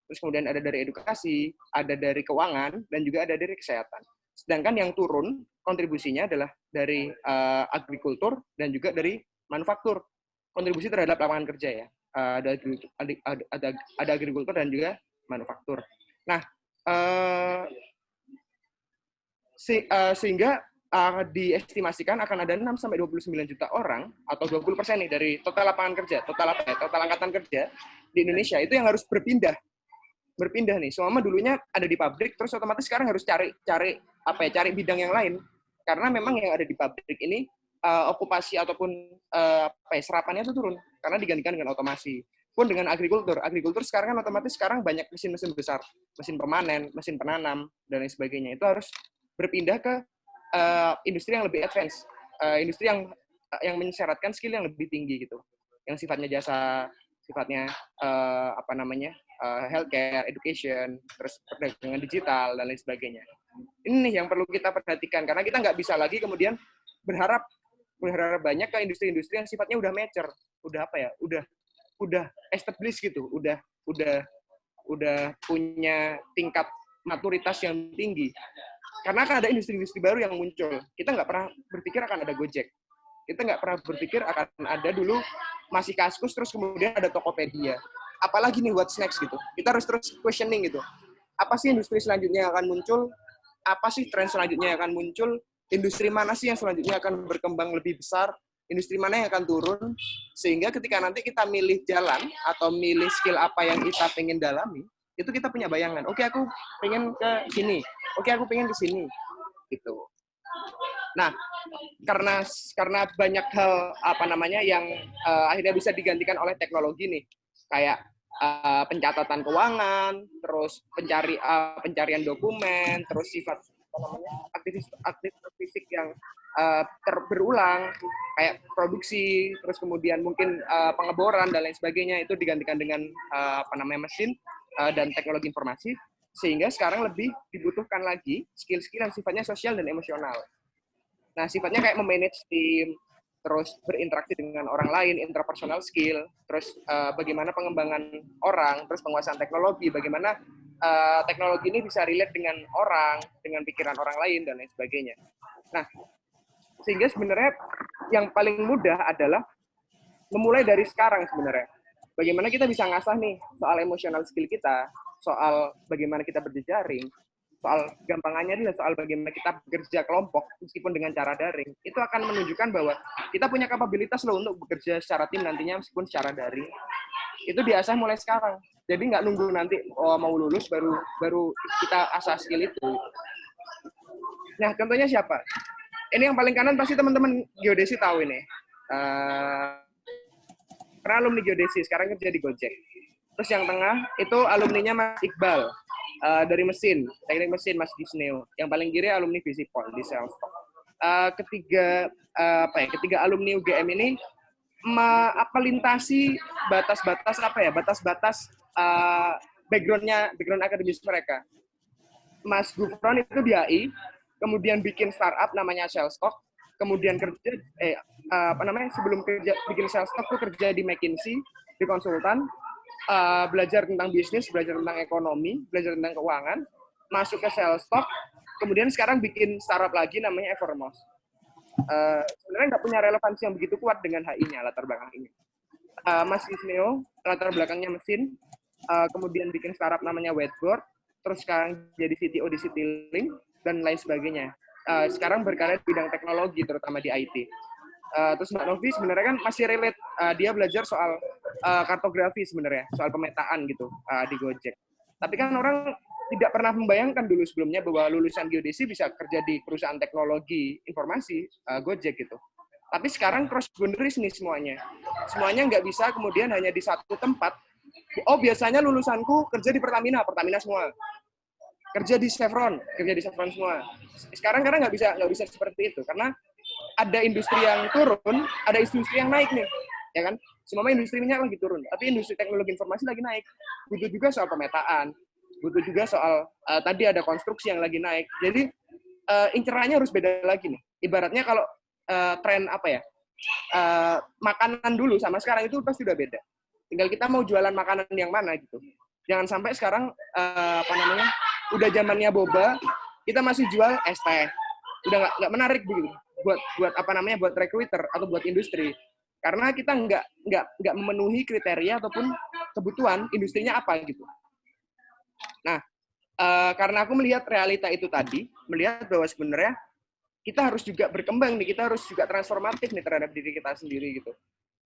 Terus kemudian ada dari edukasi, ada dari keuangan, dan juga ada dari kesehatan. Sedangkan yang turun kontribusinya adalah dari agrikultur dan juga dari manufaktur. Kontribusi terhadap lapangan kerja ya. Ada agrikultur dan juga manufaktur. Nah, sehingga diestimasikan akan ada 6-29 juta orang atau 20% nih dari total lapangan kerja, total angkatan kerja di Indonesia itu yang harus berpindah nih. Selama dulunya ada di pabrik, terus otomatis sekarang harus cari bidang yang lain karena memang yang ada di pabrik ini okupasi ataupun serapannya itu turun karena digantikan dengan otomasi. Pun dengan agrikultur sekarang kan otomatis sekarang banyak mesin-mesin besar, mesin pemanen, mesin penanam dan lain sebagainya. Itu harus berpindah ke industri yang lebih advance, industri yang mensyaratkan skill yang lebih tinggi gitu, yang sifatnya jasa, sifatnya healthcare, education, terus perdagangan digital dan lain sebagainya. Ini nih yang perlu kita perhatikan karena kita nggak bisa lagi kemudian berharap banyak ke industri-industri yang sifatnya udah mature, udah established gitu, udah punya tingkat maturitas yang tinggi. Karena akan ada industri-industri baru yang muncul. Kita nggak pernah berpikir akan ada Gojek. Kita nggak pernah berpikir akan ada dulu masih Kaskus, terus kemudian ada Tokopedia. Apalagi nih what's next gitu. Kita harus terus questioning gitu. Apa sih industri selanjutnya yang akan muncul? Apa sih tren selanjutnya yang akan muncul? Industri mana sih yang selanjutnya akan berkembang lebih besar? Industri mana yang akan turun? Sehingga ketika nanti kita milih jalan atau milih skill apa yang kita pengen dalami, itu kita punya bayangan. Oke, aku pengen ke sini. Oke, aku pengen ke sini. Gitu. Nah, karena banyak hal yang akhirnya bisa digantikan oleh teknologi nih. Kayak pencatatan keuangan, terus pencarian dokumen, terus sifat aktivitas fisik yang berulang, kayak produksi, terus kemudian mungkin pengeboran dan lain sebagainya itu digantikan dengan mesin dan teknologi informasi, sehingga sekarang lebih dibutuhkan lagi skill-skill yang sifatnya sosial dan emosional. Nah, sifatnya kayak memanage tim, terus berinteraksi dengan orang lain, interpersonal skill, terus bagaimana pengembangan orang, terus penguasaan teknologi, bagaimana teknologi ini bisa relate dengan orang, dengan pikiran orang lain, dan lain sebagainya. Nah, sehingga sebenarnya yang paling mudah adalah memulai dari sekarang sebenarnya. Bagaimana kita bisa ngasah nih soal emotional skill kita, soal bagaimana kita berjejaring, soal gampangannya adalah soal bagaimana kita bekerja kelompok meskipun dengan cara daring. Itu akan menunjukkan bahwa kita punya kapabilitas loh untuk bekerja secara tim nantinya meskipun secara daring. Itu diasah mulai sekarang. Jadi nggak nunggu nanti mau lulus baru kita asah skill itu. Nah, contohnya siapa? Ini yang paling kanan pasti teman-teman geodesi tahu ini. Karena alumni geodesi, sekarang kerja di Gojek. Terus yang tengah itu alumninya Mas Iqbal, dari teknik mesin Mas Disneo. Yang paling kiri alumni Visipol di Salesforce. Ketiga alumni UGM ini melintasi batas-batas background akademis mereka. Mas Gufron itu di AI, kemudian bikin startup namanya Shellstock, kemudian sebelum bikin Shellstock tuh kerja di McKinsey, di konsultan, belajar tentang bisnis, belajar tentang ekonomi, belajar tentang keuangan, masuk ke Shellstock, kemudian sekarang bikin startup lagi namanya Evermos. Sebenarnya nggak punya relevansi yang begitu kuat dengan HI-nya, latar belakang ini. Mas Isneo, latar belakangnya mesin, kemudian bikin startup namanya Whiteboard, terus sekarang jadi CTO di Citylink, dan lain sebagainya. Sekarang berkarya di bidang teknologi, terutama di IT. Terus Mbak Novi sebenarnya kan masih relate, dia belajar soal kartografi sebenarnya, soal pemetaan gitu di Gojek. Tapi kan orang tidak pernah membayangkan dulu sebelumnya bahwa lulusan geodesi bisa kerja di perusahaan teknologi informasi Gojek gitu. Tapi sekarang cross boundaries nih semuanya. Semuanya nggak bisa kemudian hanya di satu tempat. Oh, biasanya lulusanku kerja di Pertamina semua. Kerja di Chevron semua. Sekarang karena nggak bisa seperti itu karena ada industri yang turun, ada industri yang naik nih, ya kan? Semua industri minyak lagi turun, tapi industri teknologi informasi lagi naik. Butuh juga soal pemetaan, butuh juga soal tadi ada konstruksi yang lagi naik. Jadi incerannya harus beda lagi nih. Ibaratnya kalau tren makanan dulu sama sekarang itu pasti udah beda. Tinggal kita mau jualan makanan yang mana gitu. Jangan sampai sekarang udah zamannya boba, kita masih jual es teh. Udah nggak menarik begitu buat recruiter atau buat industri. Karena kita nggak memenuhi kriteria ataupun kebutuhan industrinya apa gitu. Nah, karena aku melihat realita itu tadi, melihat bahwa sebenarnya kita harus juga berkembang nih, kita harus juga transformatif nih terhadap diri kita sendiri gitu.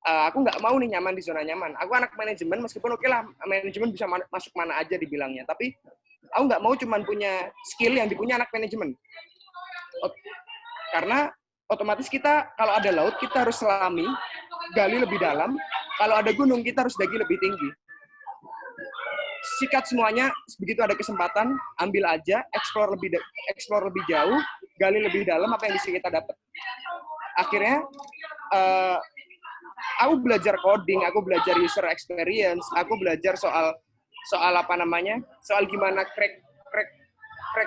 Aku nggak mau nih nyaman di zona nyaman. Aku anak manajemen, meskipun oke lah manajemen bisa masuk mana aja dibilangnya, tapi aku nggak mau cuman punya skill yang dipunya anak manajemen. Karena otomatis kita kalau ada laut kita harus selami, gali lebih dalam. Kalau ada gunung kita harus daki lebih tinggi. Sikat semuanya, begitu ada kesempatan, ambil aja, explore lebih jauh, gali lebih dalam apa yang bisa kita dapat. Akhirnya aku belajar coding, aku belajar user experience, aku belajar soal apa namanya, soal gimana crack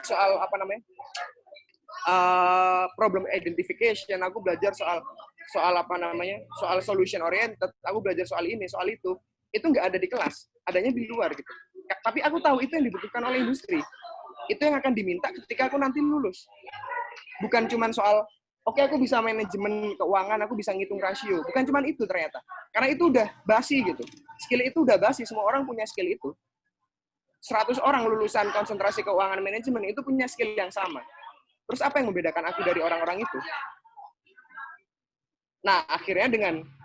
soal apa namanya, problem identification, aku belajar soal apa namanya, soal solution oriented, aku belajar soal ini, soal itu nggak ada di kelas, adanya di luar gitu. Tapi aku tahu itu yang dibutuhkan oleh industri, itu yang akan diminta ketika aku nanti lulus. Bukan cuma soal oke, aku bisa manajemen keuangan, aku bisa ngitung rasio. Bukan cuma itu ternyata. Karena itu udah basi gitu. Skill itu udah basi, semua orang punya skill itu. 100 orang lulusan konsentrasi keuangan manajemen itu punya skill yang sama. Terus apa yang membedakan aku dari orang-orang itu? Nah, akhirnya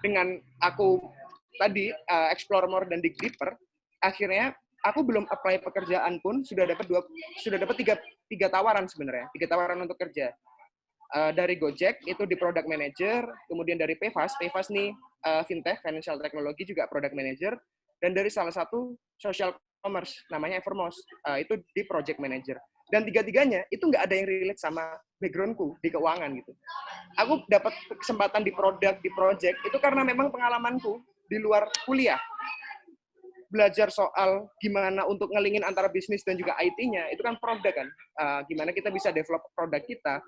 dengan aku tadi explore more dan dig deeper, akhirnya aku belum apply pekerjaan pun sudah dapat tiga tawaran sebenarnya, 3 tawaran untuk kerja. Dari Gojek itu di product manager, kemudian dari PayFast nih fintech, financial technology juga product manager, dan dari salah satu social commerce namanya Evermos, itu di project manager. Dan tiga-tiganya itu nggak ada yang relate sama backgroundku di keuangan gitu. Aku dapat kesempatan di produk, di project itu karena memang pengalamanku di luar kuliah. Belajar soal gimana untuk ngelingin antara bisnis dan juga IT-nya, itu kan produk kan. Gimana kita bisa develop produk kita.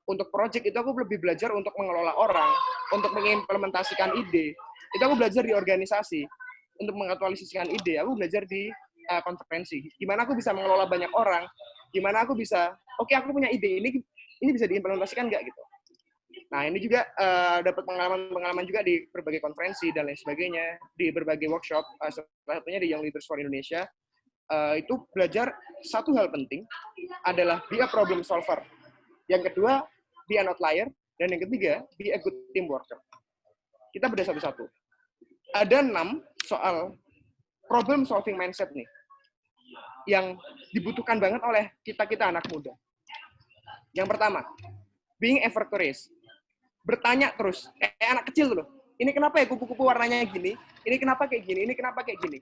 Untuk project itu aku lebih belajar untuk mengelola orang, untuk mengimplementasikan ide. Itu aku belajar di organisasi. Untuk mengaktualisasikan ide, aku belajar di konferensi. Gimana aku bisa mengelola banyak orang, gimana aku bisa, oke, aku punya ide, ini bisa diimplementasikan nggak gitu. Nah, ini juga dapat pengalaman juga di berbagai konferensi dan lain sebagainya, di berbagai workshop, salah satunya di Young Leaders for Indonesia. Itu belajar satu hal penting adalah be a problem solver. Yang kedua, be an outlier. Dan yang ketiga, be a good team worker. Kita bedah satu-satu. Ada 6 soal problem solving mindset nih, yang dibutuhkan banget oleh kita anak muda. Yang pertama, being ever curious. Bertanya terus, kayak anak kecil loh. Ini kenapa ya kupu-kupu warnanya gini? Ini kenapa kayak gini? Ini kenapa kayak gini?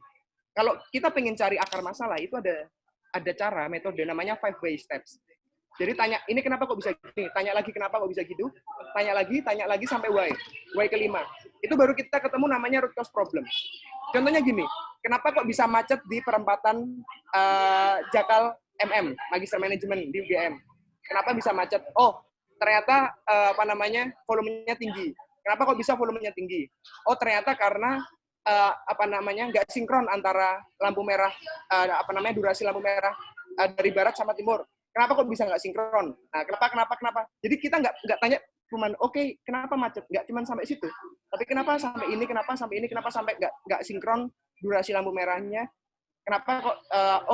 Kalau kita pengen cari akar masalah, itu ada cara, metode namanya 5 steps. Jadi tanya, ini kenapa kok bisa gini? Tanya lagi kenapa kok bisa gitu? Tanya lagi sampai why. Why kelima. Itu baru kita ketemu namanya root cause problem. Contohnya gini, kenapa kok bisa macet di perempatan Jakal MM, Magister Manajemen di UGM? Kenapa bisa macet? Oh, ternyata volumenya tinggi. Kenapa kok bisa volumenya tinggi? Oh, ternyata karena nggak sinkron antara lampu merah, durasi lampu merah dari barat sama timur. Kenapa kok bisa nggak sinkron? Nah, kenapa? Jadi kita nggak tanya cuman oke, kenapa macet? Nggak cuman sampai situ. Tapi kenapa sampai ini, kenapa sampai nggak sinkron durasi lampu merahnya? Kenapa kok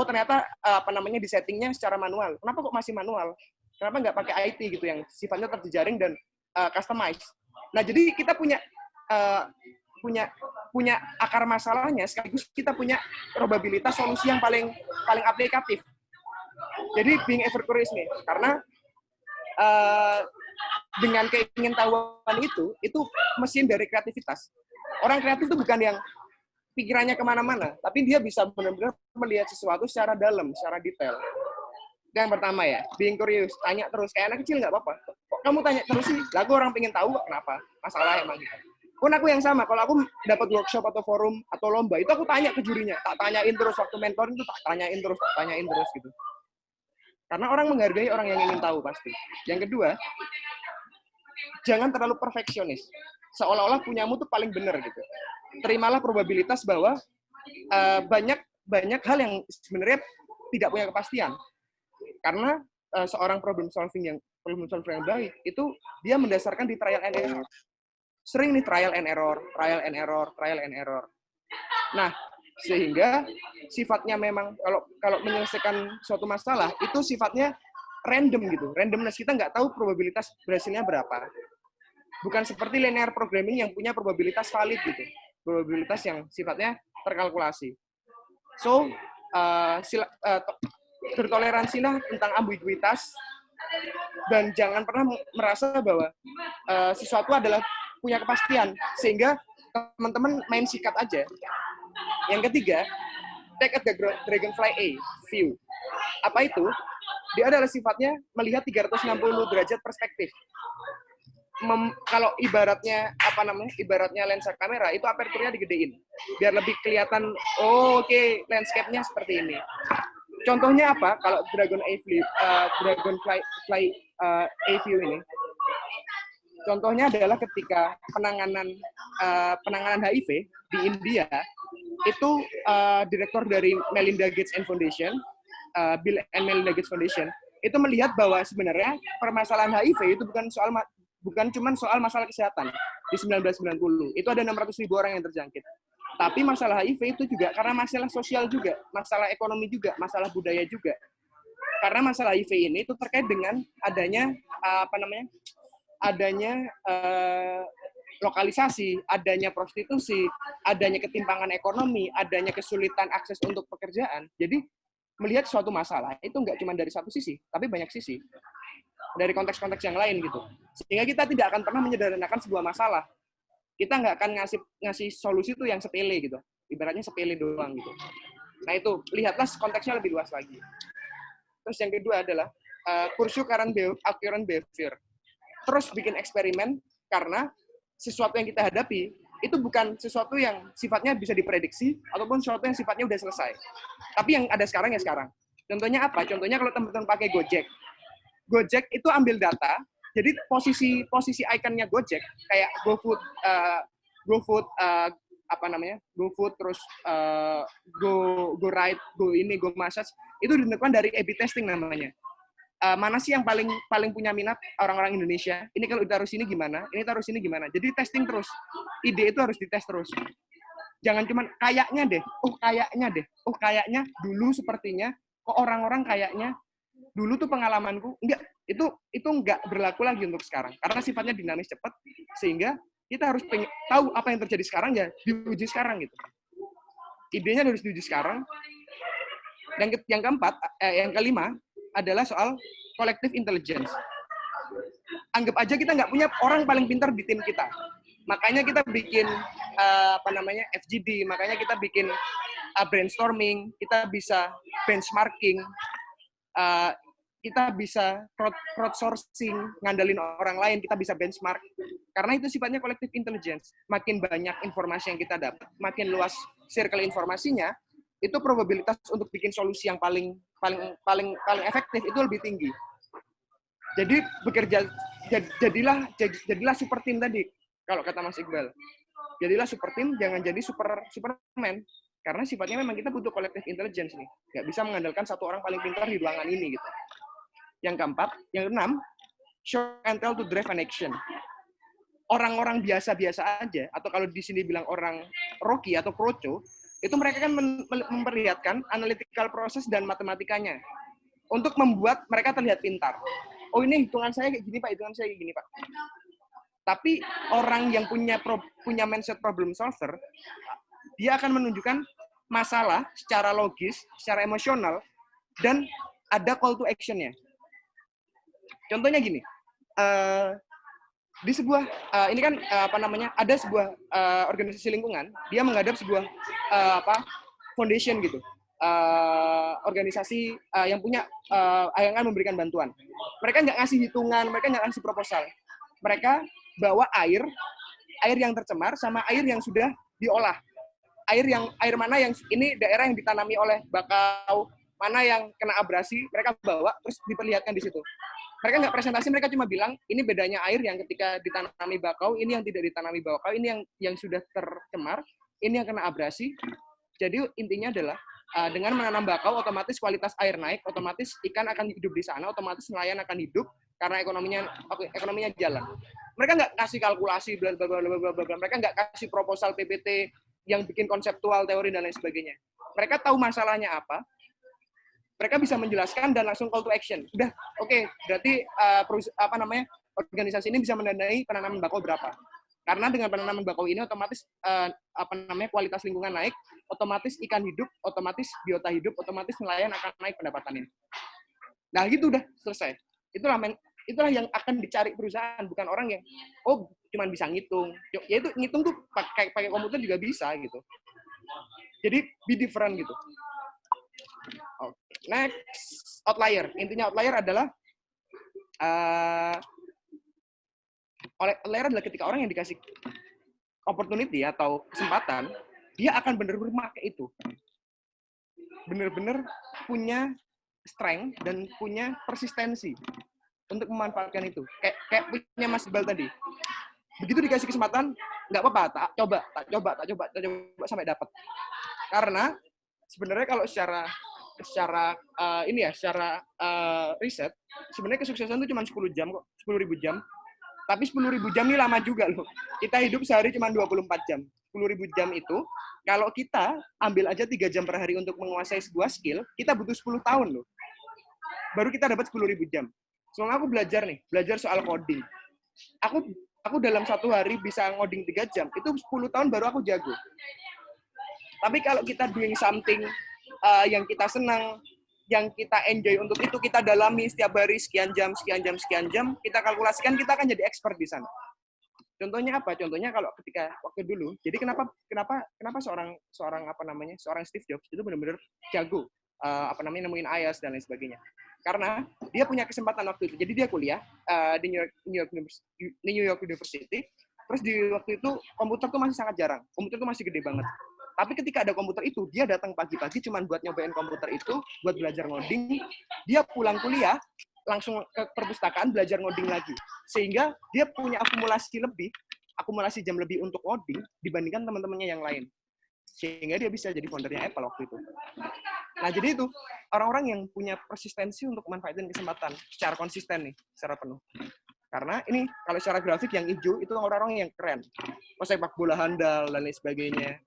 ternyata di settingnya secara manual. Kenapa kok masih manual? Kenapa nggak pakai IT gitu yang sifatnya terjejaring dan customize? Nah, jadi kita punya akar masalahnya, sekaligus kita punya probabilitas solusi yang paling aplikatif. Jadi being ever curious nih, karena dengan keingintahuan itu mesin dari kreativitas. Orang kreatif itu bukan yang pikirannya kemana-mana, tapi dia bisa benar-benar melihat sesuatu secara dalam, secara detail. Yang pertama ya, being curious, tanya terus. Kayak anak kecil nggak apa-apa. Kok kamu tanya terus sih? Lah aku orang pengen tahu kenapa. Masalah emang gitu. Pun aku yang sama, kalau aku dapat workshop atau forum atau lomba, itu aku tanya ke jurinya. Tak tanyain terus waktu mentoring itu, tak tanyain terus gitu. Karena orang menghargai orang yang ingin tahu pasti. Yang kedua, jangan terlalu perfeksionis. Seolah-olah punyamu tuh paling benar gitu. Terimalah probabilitas bahwa banyak hal yang sebenarnya tidak punya kepastian. Karena seorang problem solving yang baik itu dia mendasarkan di trial and error. Sering nih trial and error. Nah, sehingga sifatnya memang kalau menyelesaikan suatu masalah itu sifatnya random gitu, randomness, kita nggak tahu probabilitas berhasilnya berapa. Bukan seperti linear programming yang punya probabilitas valid gitu, probabilitas yang sifatnya terkalkulasi. So, bertoleransilah tentang ambiguitas dan jangan pernah merasa bahwa sesuatu adalah punya kepastian sehingga teman-teman main sikat aja. Yang ketiga, take a dragonfly view. Apa itu? Dia adalah sifatnya melihat 360 derajat perspektif. Kalau ibaratnya ibaratnya lensa kamera itu aperturnya digedein biar lebih kelihatan. Oke, landscape-nya seperti ini. Contohnya apa? Kalau dragonfly view ini, contohnya adalah ketika penanganan HIV di India itu direktur dari Melinda Gates Foundation, Bill and Melinda Gates Foundation, itu melihat bahwa sebenarnya permasalahan HIV itu bukan cuma soal masalah kesehatan di 1990. Itu ada 600.000 orang yang terjangkit. Tapi masalah HIV itu juga karena masalah sosial juga, masalah ekonomi juga, masalah budaya juga. Karena masalah HIV ini itu terkait dengan adanya lokalisasi, adanya prostitusi, adanya ketimpangan ekonomi, adanya kesulitan akses untuk pekerjaan. Jadi melihat suatu masalah itu nggak cuma dari satu sisi, tapi banyak sisi. Dari konteks-konteks yang lain gitu. Sehingga kita tidak akan pernah menyederhanakan sebuah masalah. Kita nggak akan ngasih solusi itu yang sepele gitu. Ibaratnya sepele doang gitu. Nah itu, lihatlah konteksnya lebih luas lagi. Terus yang kedua adalah pursue current behavior. Terus bikin eksperimen karena sesuatu yang kita hadapi itu bukan sesuatu yang sifatnya bisa diprediksi ataupun sesuatu yang sifatnya udah selesai. Tapi yang ada sekarang ya sekarang. Contohnya apa? Contohnya kalau teman-teman pakai Gojek. Gojek itu ambil data, jadi posisi ikonnya Gojek kayak GoFood, GoFood terus GoRide, Go Massage itu ditentukan dari A/B testing namanya. Mana sih yang paling punya minat orang-orang Indonesia? Ini kalau ditaruh sini gimana? Ini taruh sini gimana? Jadi testing terus. Ide itu harus dites terus. Jangan cuman kayaknya kayaknya dulu sepertinya kok orang-orang kayaknya dulu tuh pengalamanku itu enggak berlaku lagi untuk sekarang karena sifatnya dinamis cepat sehingga kita harus tahu apa yang terjadi sekarang ya diuji sekarang gitu. Idenya harus diuji sekarang. Dan yang kelima adalah soal collective intelligence. Anggap aja kita nggak punya orang paling pintar di tim kita. Makanya kita bikin FGD, makanya kita bikin brainstorming, kita bisa benchmarking, kita bisa crowdsourcing, ngandelin orang lain, kita bisa benchmark. Karena itu sifatnya collective intelligence. Makin banyak informasi yang kita dapat, makin luas circle informasinya, itu probabilitas untuk bikin solusi yang paling efektif itu lebih tinggi. Jadi jadilah super team tadi, kalau kata Mas Iqbal. Jadilah super team, jangan jadi Superman. Karena sifatnya memang kita butuh collective intelligence nih. Nggak bisa mengandalkan satu orang paling pintar di ruangan ini gitu. Yang keempat, yang keenam, show and tell to drive an action. Orang-orang biasa-biasa aja, atau kalau di sini bilang orang Rocky atau Kroco, itu mereka kan memperlihatkan analytical proses dan matematikanya untuk membuat mereka terlihat pintar. Oh ini hitungan saya kayak gini Pak, hitungan saya kayak gini Pak. Tapi orang yang punya mindset problem solver, dia akan menunjukkan masalah secara logis, secara emosional, dan ada call to action-nya. Contohnya gini, di sebuah ada sebuah organisasi lingkungan, dia menghadap sebuah foundation gitu, organisasi yang akan memberikan bantuan. Mereka nggak ngasih hitungan, mereka nggak ngasih proposal. Mereka bawa air yang tercemar sama air yang sudah diolah. Air mana yang ini daerah yang ditanami oleh bakau, mana yang kena abrasi, mereka bawa terus diperlihatkan di situ. Mereka nggak presentasi, mereka cuma bilang ini bedanya air yang ketika ditanami bakau, ini yang tidak ditanami bakau, ini yang sudah tercemar, ini yang kena abrasi. Jadi intinya adalah dengan menanam bakau otomatis kualitas air naik, otomatis ikan akan hidup di sana, otomatis nelayan akan hidup karena ekonominya jalan. Mereka nggak kasih kalkulasi, bla bla bla bla bla. Mereka nggak kasih proposal PPT yang bikin konseptual teori dan lain sebagainya. Mereka tahu masalahnya apa, mereka bisa menjelaskan dan langsung call to action. Udah, oke, berarti organisasi ini bisa mendanai penanaman bakau berapa. Karena dengan penanaman bakau ini otomatis kualitas lingkungan naik, otomatis ikan hidup, otomatis biota hidup, otomatis nelayan akan naik pendapatannya. Nah, gitu udah selesai. Itulah yang akan dicari perusahaan, bukan orang yang cuma bisa ngitung. Ya itu ngitung tuh pakai komputer juga bisa gitu. Jadi be different gitu. Okay. Next, outlier. Intinya outlier adalah outlier adalah ketika orang yang dikasih opportunity atau kesempatan, dia akan benar-benar pakai itu. Benar-benar punya strength dan punya persistensi untuk memanfaatkan itu. Kayak punya Mas Iqbal tadi. Begitu dikasih kesempatan, nggak apa-apa, tak coba sampai dapat. Karena sebenarnya kalau secara riset, sebenarnya kesuksesan itu cuma 10 jam kok, 10.000 jam. Tapi 10.000 jam ini lama juga loh. Kita hidup sehari cuma 24 jam. 10.000 jam itu, kalau kita ambil aja 3 jam per hari untuk menguasai sebuah skill, kita butuh 10 tahun loh. Baru kita dapat 10.000 jam. Soalnya aku belajar soal coding. Aku dalam satu hari bisa ngoding 3 jam, itu 10 tahun baru aku jago. Tapi kalau kita doing something yang kita senang, yang kita enjoy untuk itu, kita dalami setiap hari sekian jam, kita kalkulasikan, kita akan jadi expert di sana. Contohnya apa? Contohnya kalau ketika waktu dulu, jadi kenapa seorang Steve Jobs itu benar-benar jago, nemuin iOS dan lain sebagainya. Karena dia punya kesempatan waktu itu. Jadi dia kuliah di New York University. Terus di waktu itu komputer tuh masih sangat jarang. Komputer tuh masih gede banget. Tapi ketika ada komputer itu, dia datang pagi-pagi cuma buat nyobain komputer itu, buat belajar ngoding. Dia pulang kuliah, langsung ke perpustakaan belajar ngoding lagi. Sehingga dia punya akumulasi jam lebih untuk ngoding dibandingkan teman-temannya yang lain. Sehingga dia bisa jadi foundernya Apple waktu itu. Nah, jadi itu orang-orang yang punya persistensi untuk manfaatin kesempatan secara konsisten nih, secara penuh. Karena ini kalau secara grafik yang hijau itu orang-orang yang keren. Pesepak bola handal dan lain sebagainya.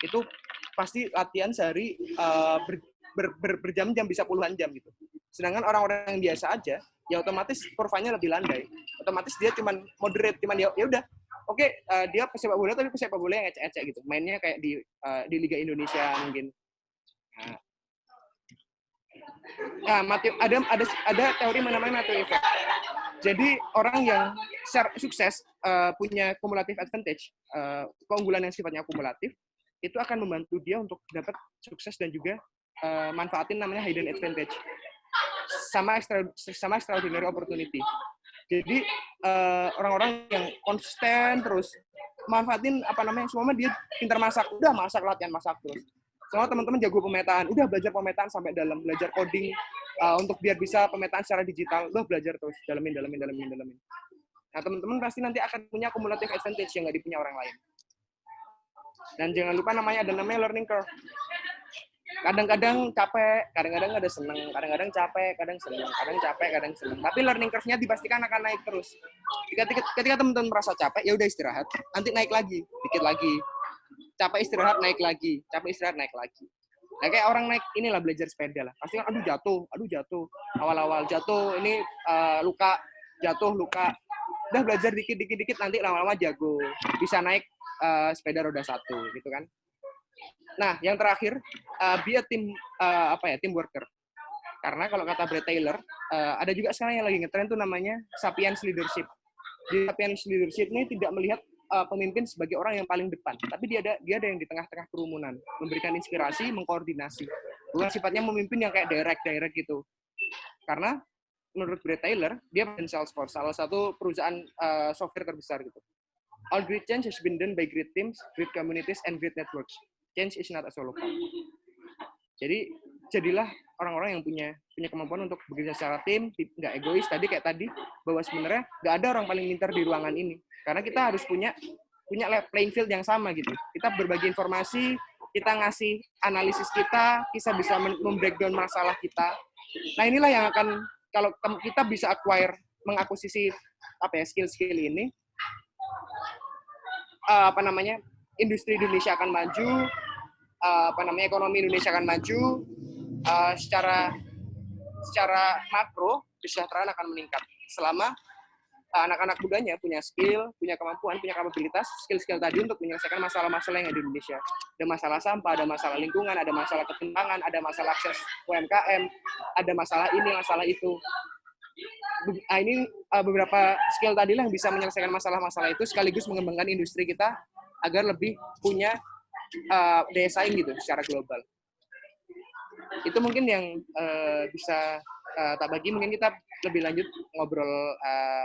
Itu pasti latihan sehari berjam-jam, bisa puluhan jam gitu. Sedangkan orang-orang yang biasa aja, ya otomatis kurvanya lebih landai. Otomatis dia cuman moderate, cuman ya udah. Oke, dia pesepak bola tapi pesepak bola yang ecek-ecek gitu. Mainnya kayak di Liga Indonesia mungkin. Nah, ada teori namanya Matthew Effect. Jadi orang yang sukses punya cumulative advantage, keunggulan yang sifatnya akumulatif, itu akan membantu dia untuk dapat sukses dan juga manfaatin namanya hidden advantage sama extraordinary opportunity. Jadi orang-orang yang konsisten terus manfaatin semua dia pintar masak, udah latihan masak terus. Semua teman-teman jago pemetaan, udah belajar pemetaan sampai dalam, belajar coding untuk biar bisa pemetaan secara digital, udah belajar terus, dalamin. Nah, teman-teman pasti nanti akan punya cumulative advantage yang nggak dipunya orang lain. Dan jangan lupa ada namanya learning curve. Kadang-kadang capek, kadang-kadang ada seneng, kadang-kadang capek, kadang seneng, kadang capek, kadang seneng. Tapi learning curve-nya dipastikan akan naik terus. Ketika teman-teman merasa capek, ya udah istirahat, nanti naik lagi, dikit lagi. Capek istirahat naik lagi, Nah, kayak orang naik inilah belajar sepeda lah. Pasti kan aduh jatuh. Awal-awal jatuh, ini luka. Udah belajar dikit nanti lama-lama jago. Bisa naik sepeda roda 1 gitu kan. Nah, yang terakhir be a team worker. Karena kalau kata Brett Taylor, ada juga sekarang yang lagi ngetren tuh namanya sapiens leadership. Di sapiens leadership ini tidak melihat pemimpin sebagai orang yang paling depan, tapi dia ada yang di tengah-tengah kerumunan, memberikan inspirasi, mengkoordinasi. Bukan sifatnya memimpin yang kayak direct gitu. Karena menurut Brett Taylor, dia punya Salesforce, salah satu perusahaan software terbesar gitu. All great change has been done by great teams, great communities, and great networks. Change is not a solo part. Jadi jadilah orang-orang yang punya kemampuan untuk bekerja secara tim, nggak egois kayak tadi, bahwa sebenarnya nggak ada orang paling pintar di ruangan ini. Karena kita harus punya playing field yang sama gitu. Kita berbagi informasi, kita ngasih analisis kita bisa membreakdown masalah kita. Nah, inilah yang akan, kalau kita bisa mengakuisisi skill-skill ini, industri Indonesia akan maju, ekonomi Indonesia akan maju, secara makro kesejahteraan akan meningkat selama anak-anak mudanya punya skill, punya kemampuan, punya kapabilitas, skill-skill tadi untuk menyelesaikan masalah-masalah yang ada di Indonesia. Ada masalah sampah, ada masalah lingkungan, ada masalah ketimpangan, ada masalah akses UMKM, ada masalah ini, masalah itu. Ini beberapa skill tadi yang bisa menyelesaikan masalah-masalah itu sekaligus mengembangkan industri kita agar lebih punya daya saing gitu secara global. Itu mungkin yang bisa tak bagi, mungkin kita lebih lanjut ngobrol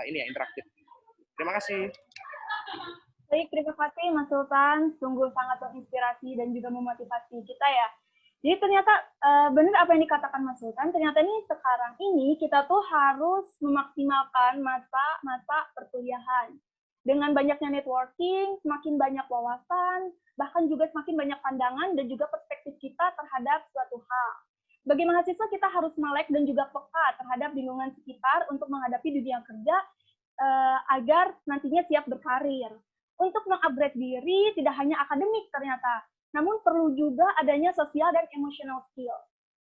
ini ya, interaktif. Terima kasih. Baik, terima kasih Mas Sultan. Sungguh sangat menginspirasi dan juga memotivasi kita ya. Jadi ternyata benar apa yang dikatakan Mas Sultan, ternyata ini sekarang ini kita tuh harus memaksimalkan masa perkuliahan. Dengan banyaknya networking, semakin banyak wawasan, bahkan juga semakin banyak pandangan dan juga perspektif kita terhadap suatu hal. Bagi mahasiswa kita harus melek dan juga peka terhadap lingkungan sekitar untuk menghadapi dunia kerja agar nantinya siap berkarir. Untuk mengupgrade diri tidak hanya akademik ternyata, namun perlu juga adanya sosial dan emotional skill.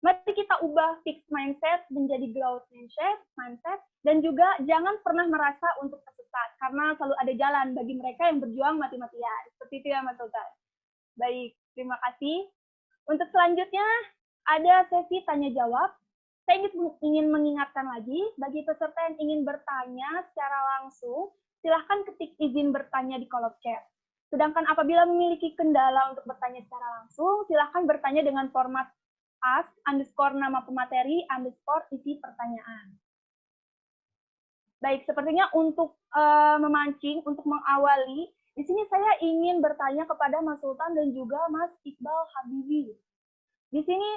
Mari kita ubah fixed mindset menjadi growth mindset, dan juga jangan pernah merasa untuk tersesat, karena selalu ada jalan bagi mereka yang berjuang mati-matian. Seperti itu ya Mas Sultan. Baik, terima kasih. Untuk selanjutnya, ada sesi tanya-jawab. Saya ingin mengingatkan lagi, bagi peserta yang ingin bertanya secara langsung, silahkan ketik izin bertanya di kolom chat. Sedangkan apabila memiliki kendala untuk bertanya secara langsung, silahkan bertanya dengan format _nama pemateri _isi pertanyaan. Baik, sepertinya untuk memancing, untuk mengawali, di sini saya ingin bertanya kepada Mas Sultan dan juga Mas Iqbal Habibi. Di sini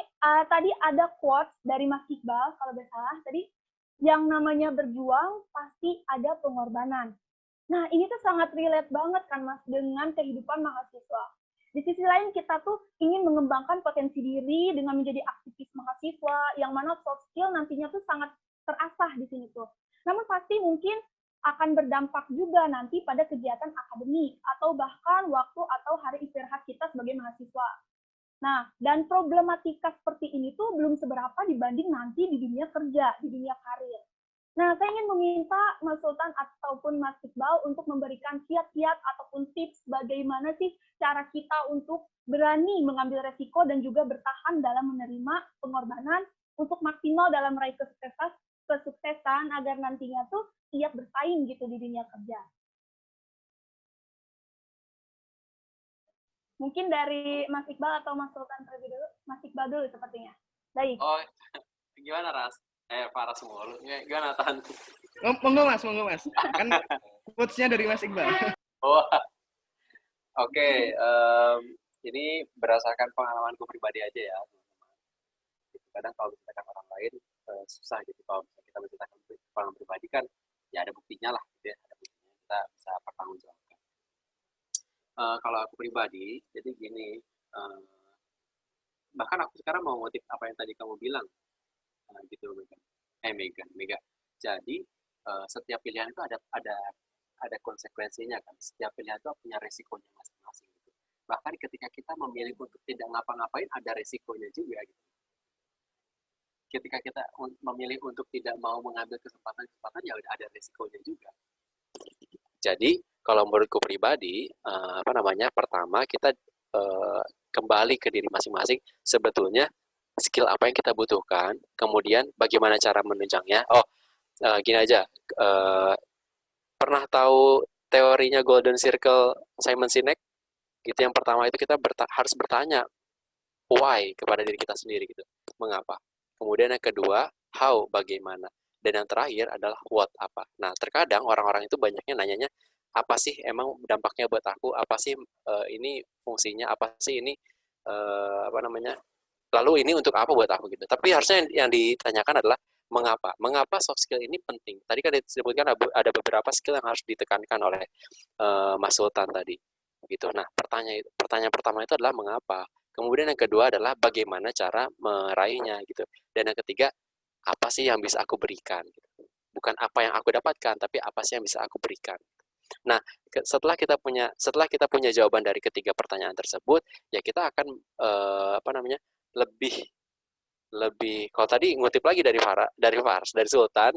tadi ada quotes dari Mas Iqbal, kalau tidak salah, tadi yang namanya berjuang pasti ada pengorbanan. Nah, ini tuh sangat relate banget kan Mas dengan kehidupan mahasiswa. Di sisi lain kita tuh ingin mengembangkan potensi diri dengan menjadi aktivis mahasiswa, yang mana soft skill nantinya tuh sangat terasah di sini tuh. Namun pasti mungkin akan berdampak juga nanti pada kegiatan akademik atau bahkan waktu atau hari istirahat kita sebagai mahasiswa. Nah, dan problematika seperti ini tuh belum seberapa dibanding nanti di dunia kerja, di dunia karir. Nah, saya ingin meminta Mas Sultan ataupun Mas Iqbal untuk memberikan kiat-kiat ataupun tips bagaimana sih cara kita untuk berani mengambil resiko dan juga bertahan dalam menerima pengorbanan untuk maksimal dalam meraih kesuksesan agar nantinya tuh siap bersaing gitu di dunia kerja. Mungkin dari Mas Iqbal atau Mas Sultan terlebih dulu. Mas Iqbal dulu sepertinya. Baik. Oh, gimana Ras? Parah semua lu. Gimana Tan? Monggo Mas. Kan quotes-nya dari Mas Iqbal. Oh, oke. Ini berdasarkan pengalamanku pribadi aja ya. Kadang kalau misalkan orang lain susah gitu. Kalau misalkan kita menceritakan pengalaman pribadi kan, ya ada buktinya lah. Gitu ya. Ada buktinya kita bisa pertanggungjawabkan. Kalau aku pribadi, jadi gini, bahkan aku sekarang mau ngutip apa yang tadi kamu bilang, gitu Mega. Jadi setiap pilihan itu ada konsekuensinya kan. Setiap pilihan itu punya resikonya masing-masing. Gitu. Bahkan ketika kita memilih untuk tidak ngapa-ngapain, ada resikonya juga. Gitu. Ketika kita memilih untuk tidak mau mengambil kesempatan, ya udah ada resikonya juga. Jadi kalau menurutku pribadi, pertama kita kembali ke diri masing-masing. Sebetulnya skill apa yang kita butuhkan, kemudian bagaimana cara menunjangnya. Gini aja, pernah tahu teorinya Golden Circle Simon Sinek? Gitu, yang pertama itu kita harus bertanya why kepada diri kita sendiri gitu, mengapa. Kemudian yang kedua, how, bagaimana. Dan yang terakhir adalah what, apa. Nah, terkadang orang-orang itu banyaknya nanyanya, apa sih emang dampaknya buat aku, apa sih ini fungsinya, apa sih ini lalu ini untuk apa buat aku gitu. Tapi harusnya yang ditanyakan adalah mengapa soft skill ini penting. Tadi kan disebutkan ada beberapa skill yang harus ditekankan oleh Mas Sultan tadi gitu. Nah, pertanyaan pertama itu adalah mengapa. Kemudian yang kedua adalah bagaimana cara meraihnya gitu. Dan yang ketiga, apa sih yang bisa aku berikan gitu. Bukan apa yang aku dapatkan, tapi apa sih yang bisa aku berikan. Nah, setelah kita punya jawaban dari ketiga pertanyaan tersebut, ya kita akan lebih lebih, kalau tadi ngutip lagi dari Sultan,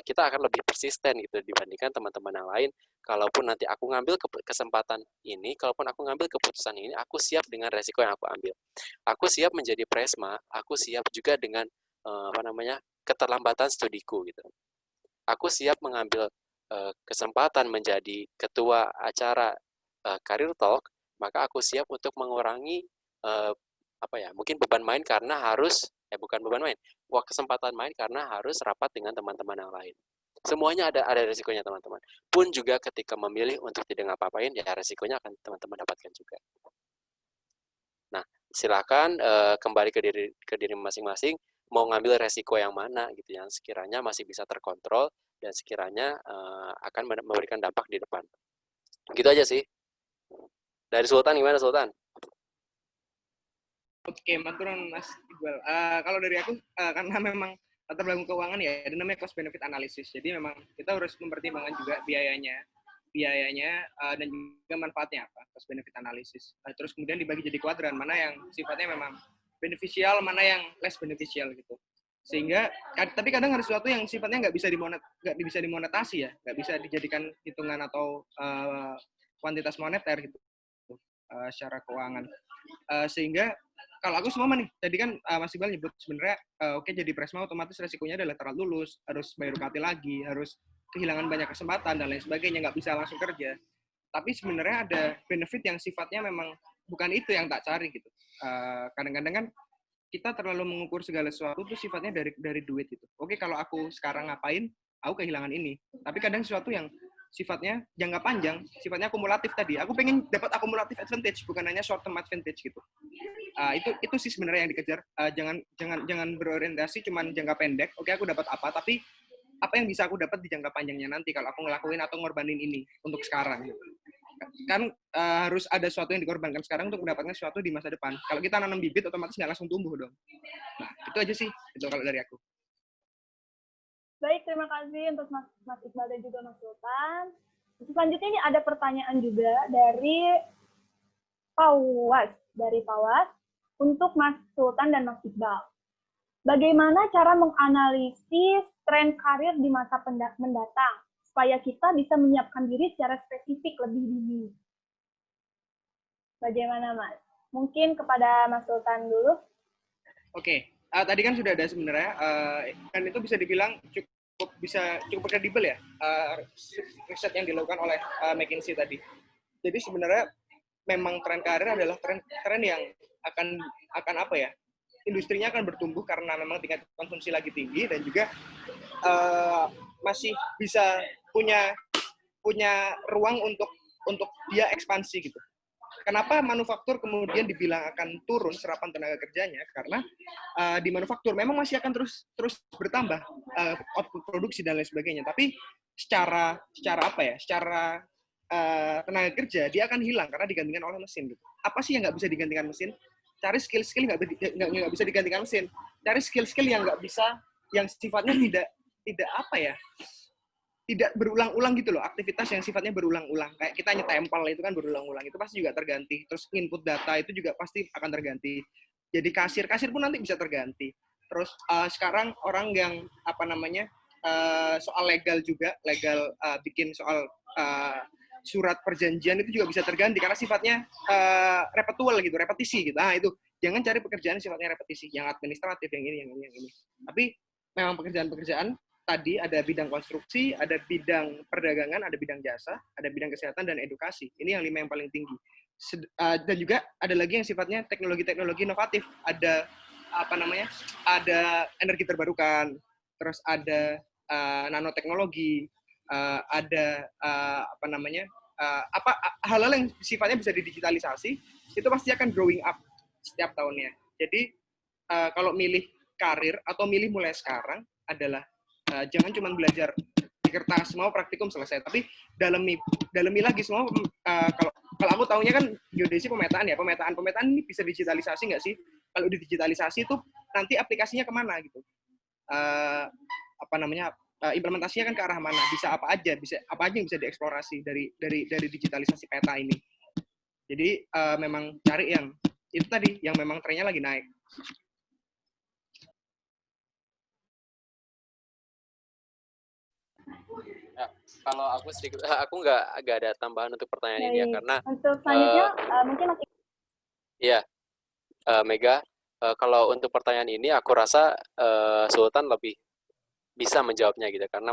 kita akan lebih persisten gitu dibandingkan teman-teman yang lain. Kalaupun nanti aku ngambil kesempatan ini, kalaupun aku ngambil keputusan ini, aku siap dengan resiko yang aku ambil. Aku siap menjadi presma, aku siap juga dengan keterlambatan studiku gitu. Aku siap mengambil kesempatan menjadi ketua acara Career Talk, maka aku siap untuk mengurangi mungkin beban main karena harus bukan beban main, kesempatan main karena harus rapat dengan teman-teman yang lain. Semuanya ada resikonya teman-teman. Pun juga ketika memilih untuk tidak ngapa-ngapain, ya resikonya akan teman-teman dapatkan juga. Nah, silakan kembali ke diri masing-masing, mau ngambil resiko yang mana gitu, yang sekiranya masih bisa terkontrol dan sekiranya akan memberikan dampak di depan. Gitu aja sih. Dari Sultan gimana Sultan? Oke, maturan Mas Iqbal. Kalau dari aku, karena memang latar belakang keuangan ya, ada namanya cost benefit analysis. Jadi memang kita harus mempertimbangkan juga biayanya dan juga manfaatnya apa, cost benefit analysis. Terus kemudian dibagi jadi kuadran, mana yang sifatnya memang beneficial, mana yang less beneficial gitu. Sehingga, tapi kadang ada sesuatu yang sifatnya nggak bisa dimonetasi ya, nggak bisa dijadikan hitungan atau kuantitas moneter gitu, secara keuangan. Sehingga kalau aku semua nih, tadi kan Mas Iqbal nyebut sebenarnya oke, jadi presma otomatis resikonya adalah telat lulus, harus bayar UKT lagi, harus kehilangan banyak kesempatan dan lain sebagainya, nggak bisa langsung kerja. Tapi sebenarnya ada benefit yang sifatnya memang bukan itu yang tak cari gitu. Kadang-kadang kan kita terlalu mengukur segala sesuatu tuh sifatnya dari duit gitu. Oke, kalau aku sekarang ngapain, aku kehilangan ini. Tapi kadang sesuatu yang sifatnya jangka panjang, sifatnya akumulatif tadi. Aku pengen dapat akumulatif advantage, bukan hanya short term advantage gitu. Itu sih sebenarnya yang dikejar. Jangan berorientasi cuman jangka pendek. Oke, aku dapat apa, tapi apa yang bisa aku dapat di jangka panjangnya nanti kalau aku ngelakuin atau ngorbanin ini untuk sekarang. Kan harus ada sesuatu yang dikorbankan sekarang untuk mendapatkan sesuatu di masa depan. Kalau kita nanam bibit, otomatis nggak langsung tumbuh dong. Nah, itu aja sih, itu kalau dari aku. Baik, terima kasih untuk Mas Iqbal dan juga Mas Sultan. Selanjutnya ini ada pertanyaan juga dari Pawas untuk Mas Sultan dan Mas Iqbal. Bagaimana cara menganalisis tren karir di masa mendatang supaya kita bisa menyiapkan diri secara spesifik lebih dini? Bagaimana, Mas? Mungkin kepada Mas Sultan dulu. Oke, tadi kan sudah ada sebenarnya, dan itu bisa dibilang cukup kredibel ya, riset yang dilakukan oleh McKinsey tadi. Jadi sebenarnya memang tren karir adalah tren yang akan apa ya? Industrinya akan bertumbuh karena memang tingkat konsumsi lagi tinggi dan juga masih bisa punya ruang untuk dia ekspansi gitu. Kenapa manufaktur kemudian dibilang akan turun serapan tenaga kerjanya? Karena di manufaktur memang masih akan terus bertambah output produksi dan lain sebagainya. Tapi secara apa ya? Secara tenaga kerja dia akan hilang karena digantikan oleh mesin. Gitu. Apa sih yang nggak bisa digantikan mesin? Cari skill-skill nggak bisa digantikan mesin. Cari skill-skill yang nggak bisa, yang sifatnya tidak apa ya? Tidak berulang-ulang gitu loh, aktivitas yang sifatnya berulang-ulang. Kayak kita nyetempel itu kan berulang-ulang, itu pasti juga terganti. Terus input data itu juga pasti akan terganti. Jadi kasir pun nanti bisa terganti. Terus sekarang orang yang soal legal bikin soal surat perjanjian itu juga bisa terganti karena sifatnya repetisi gitu. Nah itu jangan cari pekerjaan sifatnya repetisi, yang administratif, yang ini. Tapi memang pekerjaan tadi ada bidang konstruksi, ada bidang perdagangan, ada bidang jasa, ada bidang kesehatan dan edukasi. Ini yang 5 yang paling tinggi. Dan juga ada lagi yang sifatnya teknologi inovatif. Ada ada energi terbarukan, terus ada nanoteknologi, ada hal-hal yang sifatnya bisa didigitalisasi, itu pasti akan growing up setiap tahunnya. Jadi kalau milih karir atau milih mulai sekarang adalah jangan cuma belajar di kertas, mau praktikum selesai, tapi dalami lagi semua. Kalau aku tahunya kan geodesi pemetaan ya, pemetaan ini bisa digitalisasi nggak sih? Kalau digitalisasi itu nanti aplikasinya kemana gitu? Implementasinya kan ke arah mana? Bisa apa aja yang bisa dieksplorasi dari digitalisasi peta ini. Jadi memang cari yang itu tadi, yang memang trennya lagi naik. Ya, kalau aku sedikit, aku nggak ada tambahan untuk pertanyaan ini ya, Baik. karena Untuk selanjutnya, uh, mungkin Mas ya Mega, kalau untuk pertanyaan ini aku rasa Sultan lebih bisa menjawabnya gitu, karena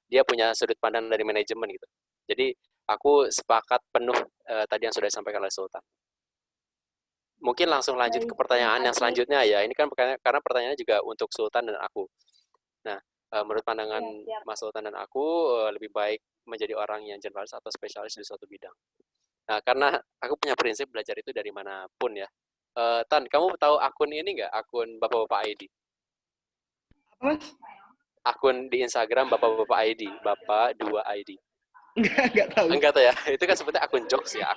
dia punya sudut pandang dari manajemen gitu. Jadi aku sepakat penuh tadi yang sudah disampaikan oleh Sultan. Mungkin langsung lanjut ke Baik, terima pertanyaan yang kasih. selanjutnya ya. Ini kan karena pertanyaannya juga untuk Sultan dan aku. Nah, menurut pandangan Siap. Mas Sultan dan aku, lebih baik menjadi orang yang generalis atau spesialis di suatu bidang. Nah, karena aku punya prinsip belajar itu dari manapun ya. Tan, kamu tahu akun ini nggak? Akun Bapak-Bapak ID. Apa, Mas? Akun di Instagram Bapak-Bapak ID. Bapak 2 ID. Enggak tahu. Enggak tahu ya. Itu kan sebetulnya akun jokes ya.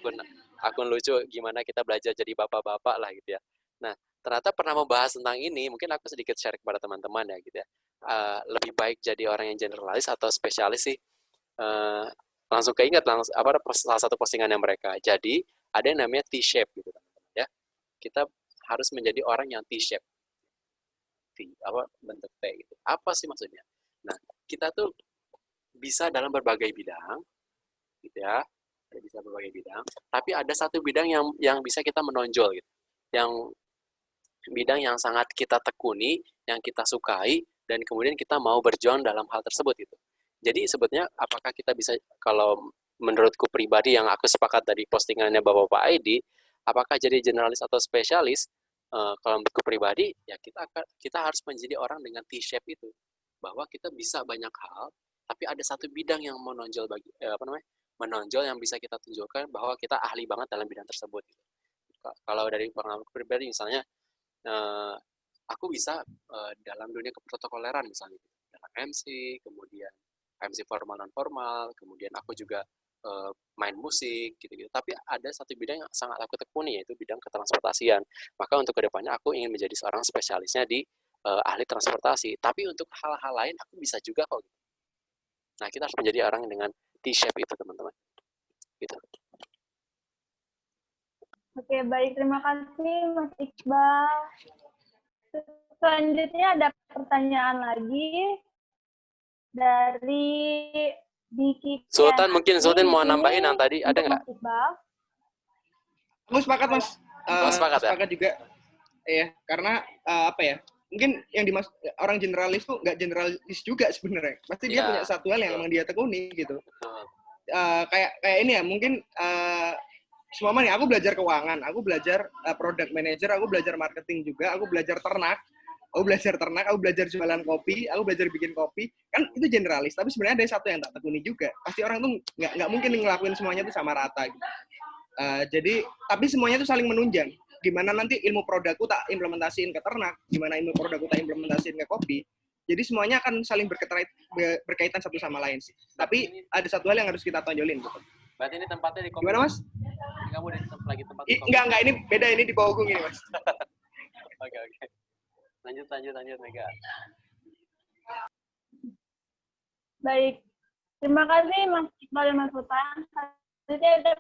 Akun lucu gimana kita belajar jadi bapak-bapak lah gitu ya. Nah, ternyata pernah membahas tentang ini. Mungkin aku sedikit share kepada teman-teman ya gitu ya. Lebih baik jadi orang yang generalis atau spesialis sih? Langsung keinget salah satu postingannya mereka. Jadi ada yang namanya T-shape gitu teman-teman ya. Kita harus menjadi orang yang T-shape. Bentuk T gitu. Apa sih maksudnya? Nah, kita tuh bisa dalam berbagai bidang gitu ya. Bisa berbagai bidang, tapi ada satu bidang yang bisa kita menonjol gitu. Yang bidang yang sangat kita tekuni, yang kita sukai, dan kemudian kita mau berjuang dalam hal tersebut gitu. Jadi sebetulnya apakah kita bisa, kalau menurutku pribadi yang aku sepakat dari postingannya Bapak-Bapak ID, apakah jadi generalis atau spesialis? Kalau menurutku pribadi, ya kita harus menjadi orang dengan T-shape itu, bahwa kita bisa banyak hal, tapi ada satu bidang yang menonjol menonjol yang bisa kita tunjukkan bahwa kita ahli banget dalam bidang tersebut. Kalau dari pengalaman pribadi misalnya, aku bisa dalam dunia keprotokoleran misalnya, dalam MC, kemudian MC formal non formal, kemudian aku juga main musik gitu-gitu. Tapi ada satu bidang yang sangat aku tekuni, yaitu bidang ketransportasian. Maka untuk kedepannya aku ingin menjadi seorang spesialisnya di ahli transportasi. Tapi untuk hal-hal lain aku bisa juga kok. Nah, kita harus menjadi orang dengan T-shape itu, teman-teman. Gitu. Oke, baik. Terima kasih, Mas Iqbal. Selanjutnya ada pertanyaan lagi dari Diki. Sultan, mungkin Sultan mau nambahin yang tadi, ada nggak? Mas Iqbal. Aku sepakat, Mas. Sepakat ya? Sepakat juga. Iya, karena apa ya? Mungkin yang orang generalis tuh nggak generalis juga sebenarnya. Pasti dia punya satu hal yang emang dia tekuni gitu. Kayak ini ya, mungkin semua nih, aku belajar keuangan, aku belajar product manager, aku belajar marketing juga, aku belajar ternak, aku belajar jualan kopi, aku belajar bikin kopi. Kan itu generalis, tapi sebenarnya ada satu yang tak tekuni juga. Pasti orang tuh nggak mungkin ngelakuin semuanya tuh sama rata gitu. Jadi, tapi semuanya tuh saling menunjang. Gimana nanti ilmu produkku tak implementasiin ke ternak, gimana ilmu produkku tak implementasiin ke kopi. Jadi semuanya akan saling berkaitan satu sama lain sih. Tapi ada satu hal yang harus kita tonjolin. Gitu. Berarti ini tempatnya di kopi. Gimana, Mas? Kamu lagi tempat di kopi. Enggak, ini beda, ini di Bawang ini, Mas. Oke. Lanjut, Mega. Baik. Terima kasih, Mas Iqbal dan Mas Sultan. Selanjutnya ada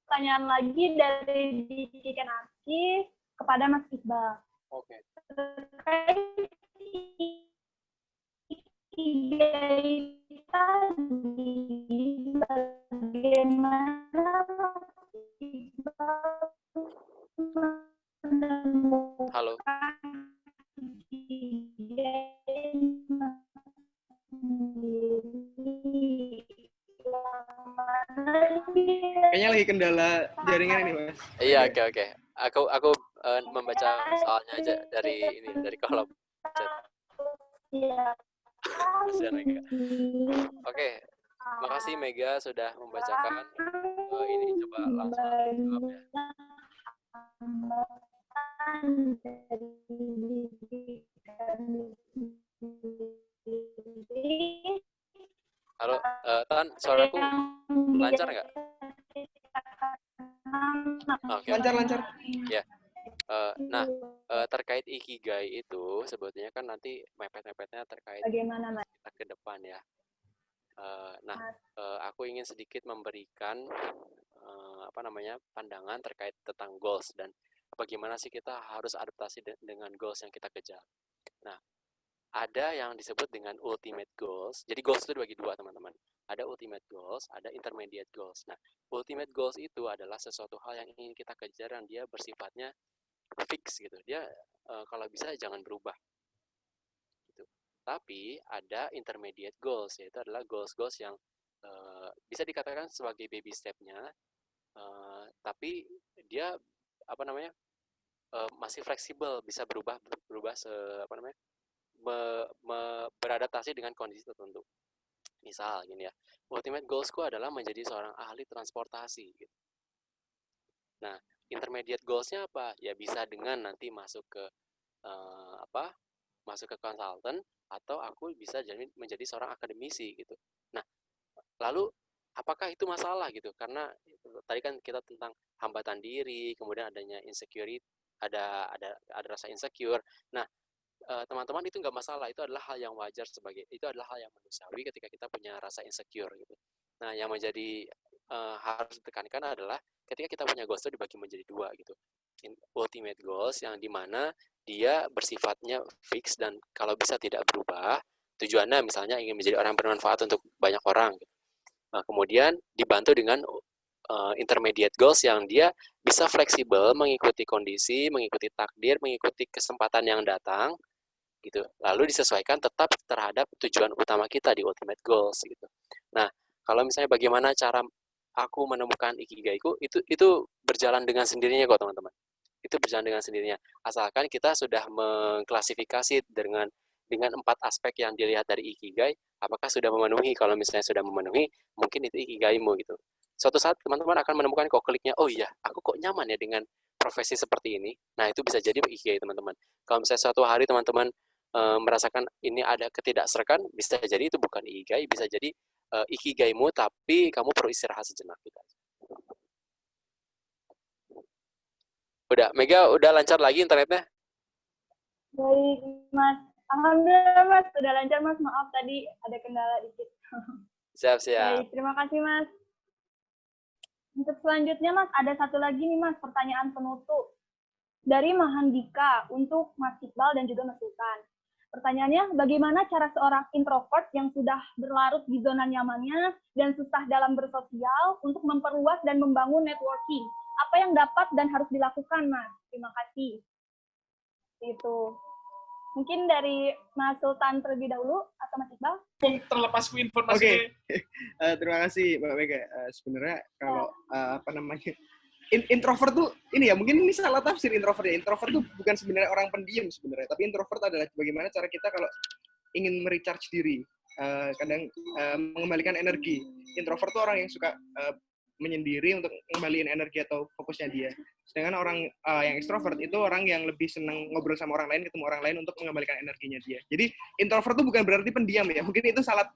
pertanyaan lagi dari Diki Kenarki kepada Mas Iqbal. Oke. Terkait tadi, bagaimana Mas Iqbal Halo. Kayaknya lagi kendala jaringan ini, Mas. Iya, oke. Aku membaca soalnya aja dari kolom chat. Oke. Makasih Mega sudah membacakan. Ini coba langsung jawab ya. Halo, Tan, suaraku lancar nggak? Okay. Lancar. Ya. Nah, terkait ikigai itu sebetulnya kan nanti mepet-mepetnya terkait bagaimana kita ke depan ya. Aku ingin sedikit memberikan pandangan terkait tentang goals dan bagaimana sih kita harus adaptasi dengan goals yang kita kejar. Nah, ada yang disebut dengan ultimate goals. Jadi goals itu dibagi dua, teman-teman. Ada ultimate goals, ada intermediate goals. Nah, ultimate goals itu adalah sesuatu hal yang ingin kita kejar yang dia bersifatnya fix gitu. Dia kalau bisa jangan berubah. Gitu. Tapi ada intermediate goals, yaitu adalah goals-goals yang bisa dikatakan sebagai baby step-nya, tapi dia masih fleksibel, bisa berubah beradaptasi dengan kondisi tertentu. Misal gini ya, ultimate goalsku adalah menjadi seorang ahli transportasi gitu. Nah, intermediate goalsnya apa? Ya bisa dengan nanti masuk ke konsultan, atau aku bisa menjadi seorang akademisi gitu. Nah, lalu apakah itu masalah gitu? Karena tadi kan kita tentang hambatan diri, kemudian adanya insecurity, ada rasa insecure. Nah, teman-teman, itu nggak masalah, itu adalah hal yang wajar, itu adalah hal yang manusiawi ketika kita punya rasa insecure gitu. Nah, yang menjadi harus ditekankan adalah ketika kita punya goals itu dibagi menjadi dua gitu. Ultimate goals yang dimana dia bersifatnya fix dan kalau bisa tidak berubah, tujuannya misalnya ingin menjadi orang bermanfaat untuk banyak orang gitu. Nah, kemudian dibantu dengan intermediate goals yang dia bisa fleksibel, mengikuti kondisi, mengikuti takdir, mengikuti kesempatan yang datang gitu. Lalu disesuaikan tetap terhadap tujuan utama kita di ultimate goals gitu. Nah, kalau misalnya bagaimana cara aku menemukan ikigaiku, itu berjalan dengan sendirinya kok, teman-teman. Itu berjalan dengan sendirinya. Asalkan kita sudah mengklasifikasi dengan 4 aspek yang dilihat dari ikigai, apakah sudah memenuhi. Kalau misalnya sudah memenuhi, mungkin itu ikigaimu gitu. Suatu saat teman-teman akan menemukan kok kliknya, oh iya, aku kok nyaman ya dengan profesi seperti ini. Nah, itu bisa jadi ikigai, teman-teman. Kalau misalnya suatu hari teman-teman merasakan ini ada ketidakserekan, bisa jadi itu bukan ikigai, bisa jadi ikigaimu, tapi kamu perlu istirahat sejenak gitu. Udah, Mega udah lancar lagi internetnya? Baik, Mas. Alhamdulillah, Mas. Udah lancar, Mas. Maaf, tadi ada kendala dikit. Siap. Baik, terima kasih, Mas. Untuk selanjutnya, Mas, ada satu lagi nih, Mas, pertanyaan penutup. Dari Mahandika untuk Mas Iqbal dan juga Mas Sultan. Pertanyaannya, bagaimana cara seorang introvert yang sudah berlarut di zona nyamannya dan susah dalam bersosial untuk memperluas dan membangun networking? Apa yang dapat dan harus dilakukan, Mas? Terima kasih. Itu. Mungkin dari Mas Sultan terlebih dahulu, atau Mas Iqbal? Terlepasku informasi. Oke. Terima kasih, Mbak Mega. Sebenarnya kalau introvert tuh ini ya, mungkin ini salah tafsir introvert ya. Introvert tuh bukan sebenarnya orang pendiam sebenarnya, tapi introvert adalah bagaimana cara kita kalau ingin merecharge diri, kadang mengembalikan energi. Introvert tuh orang yang suka menyendiri untuk ngembaliin energi atau fokusnya dia. Sedangkan orang yang extrovert itu orang yang lebih senang ngobrol sama orang lain, ketemu orang lain untuk mengembalikan energinya dia. Jadi introvert itu bukan berarti pendiam ya. Mungkin itu salah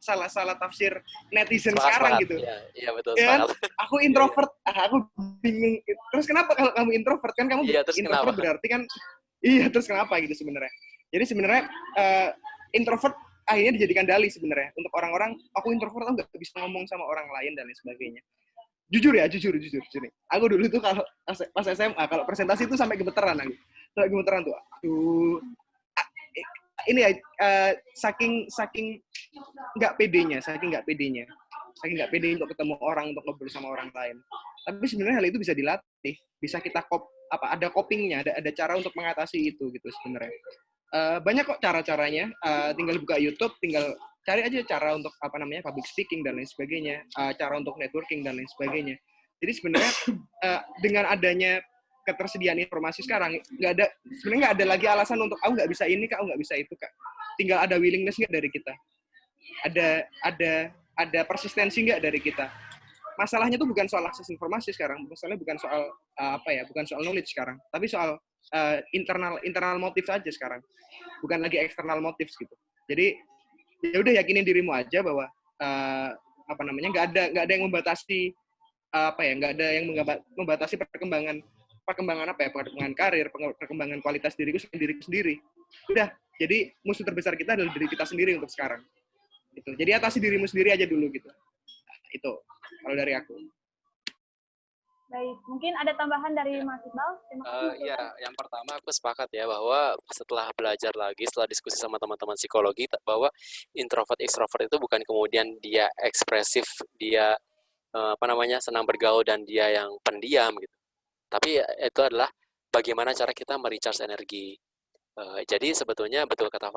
tafsir netizen sekarang gitu. Iya betul. Ya, aku introvert, aku bingung. Terus kenapa kalau kamu introvert? Kan kamu introvert kenapa? Berarti kan terus kenapa gitu sebenarnya. Jadi sebenarnya introvert akhirnya dijadikan dalih sebenarnya untuk orang-orang, aku introvert, aku nggak bisa ngomong sama orang lain dan lain sebagainya. Jujur nih. Aku dulu tuh kalau pas SMA, kalau presentasi itu sampai gemeteran aku. Sampai gemeteran tuh. Aduh. Ini ya, saking nggak pedenya untuk ketemu orang, untuk ngobrol sama orang lain. Tapi sebenarnya hal itu bisa dilatih, bisa kita ada copingnya, ada cara untuk mengatasi itu gitu sebenarnya. Banyak kok cara-caranya, tinggal buka YouTube, tinggal cari aja cara untuk public speaking dan lain sebagainya, cara untuk networking dan lain sebagainya. Jadi sebenarnya dengan adanya ketersediaan informasi sekarang, sebenarnya nggak ada lagi alasan untuk aku nggak bisa ini kak, aku nggak bisa itu kak. Tinggal ada willingness nggak dari kita, ada persistensi nggak dari kita. Masalahnya tuh bukan soal akses informasi sekarang, masalahnya bukan soal bukan soal knowledge sekarang, tapi soal internal motif saja sekarang, bukan lagi eksternal motif gitu. Jadi ya udah yakinin dirimu aja bahwa nggak ada yang membatasi nggak ada yang membatasi perkembangan karir, perkembangan kualitas diriku sendiri. Udah, jadi musuh terbesar kita adalah diri kita sendiri untuk sekarang. Gitu. Jadi atasi dirimu sendiri aja dulu gitu. Itu kalau dari aku. Baik, mungkin ada tambahan dari Mas Iqbal? Terima kasih, Mas Ya, Sultan. yang pertama aku sepakat ya bahwa setelah belajar lagi, setelah diskusi sama teman-teman psikologi, bahwa introvert extrovert itu bukan kemudian dia ekspresif, dia senang bergaul dan dia yang pendiam gitu. Tapi itu adalah bagaimana cara kita merecharge energi. Jadi sebetulnya betul kata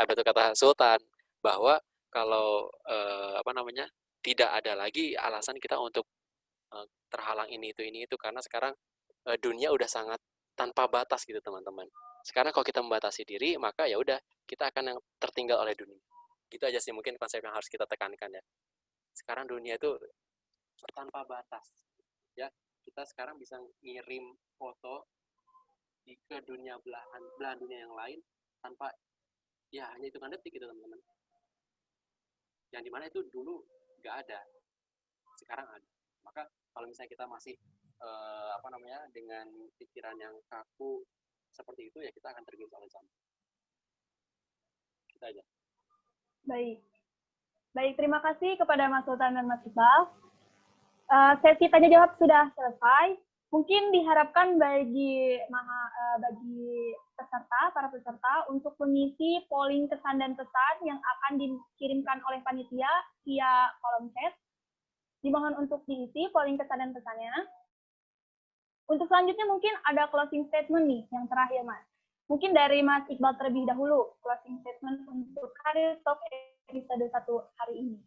betul kata Sultan bahwa kalau tidak ada lagi alasan kita untuk terhalang ini itu karena sekarang dunia udah sangat tanpa batas gitu teman-teman. Sekarang kalau kita membatasi diri maka ya udah kita akan yang tertinggal oleh dunia. Gitu aja sih mungkin konsep yang harus kita tekankan ya. Sekarang dunia itu tanpa batas. Ya, kita sekarang bisa ngirim foto ke dunia belahan dunia yang lain tanpa ya hanya hitungan detik gitu teman-teman. Yang dimana itu dulu nggak ada, sekarang ada. Maka kalau misalnya kita masih dengan pikiran yang kaku seperti itu ya kita akan tergerus oleh zaman. Kita aja. Baik, terima kasih kepada Mas Sultan dan Mas Iqbal. Sesi tanya jawab sudah selesai. Mungkin diharapkan bagi para peserta untuk mengisi polling kesan dan pesan yang akan dikirimkan oleh panitia via kolom chat. Dimohon untuk diisi polling kesan dan pesannya. Untuk selanjutnya mungkin ada closing statement nih, yang terakhir Mas. Mungkin dari Mas Iqbal terlebih dahulu, closing statement untuk Career Talk episode 1 hari ini.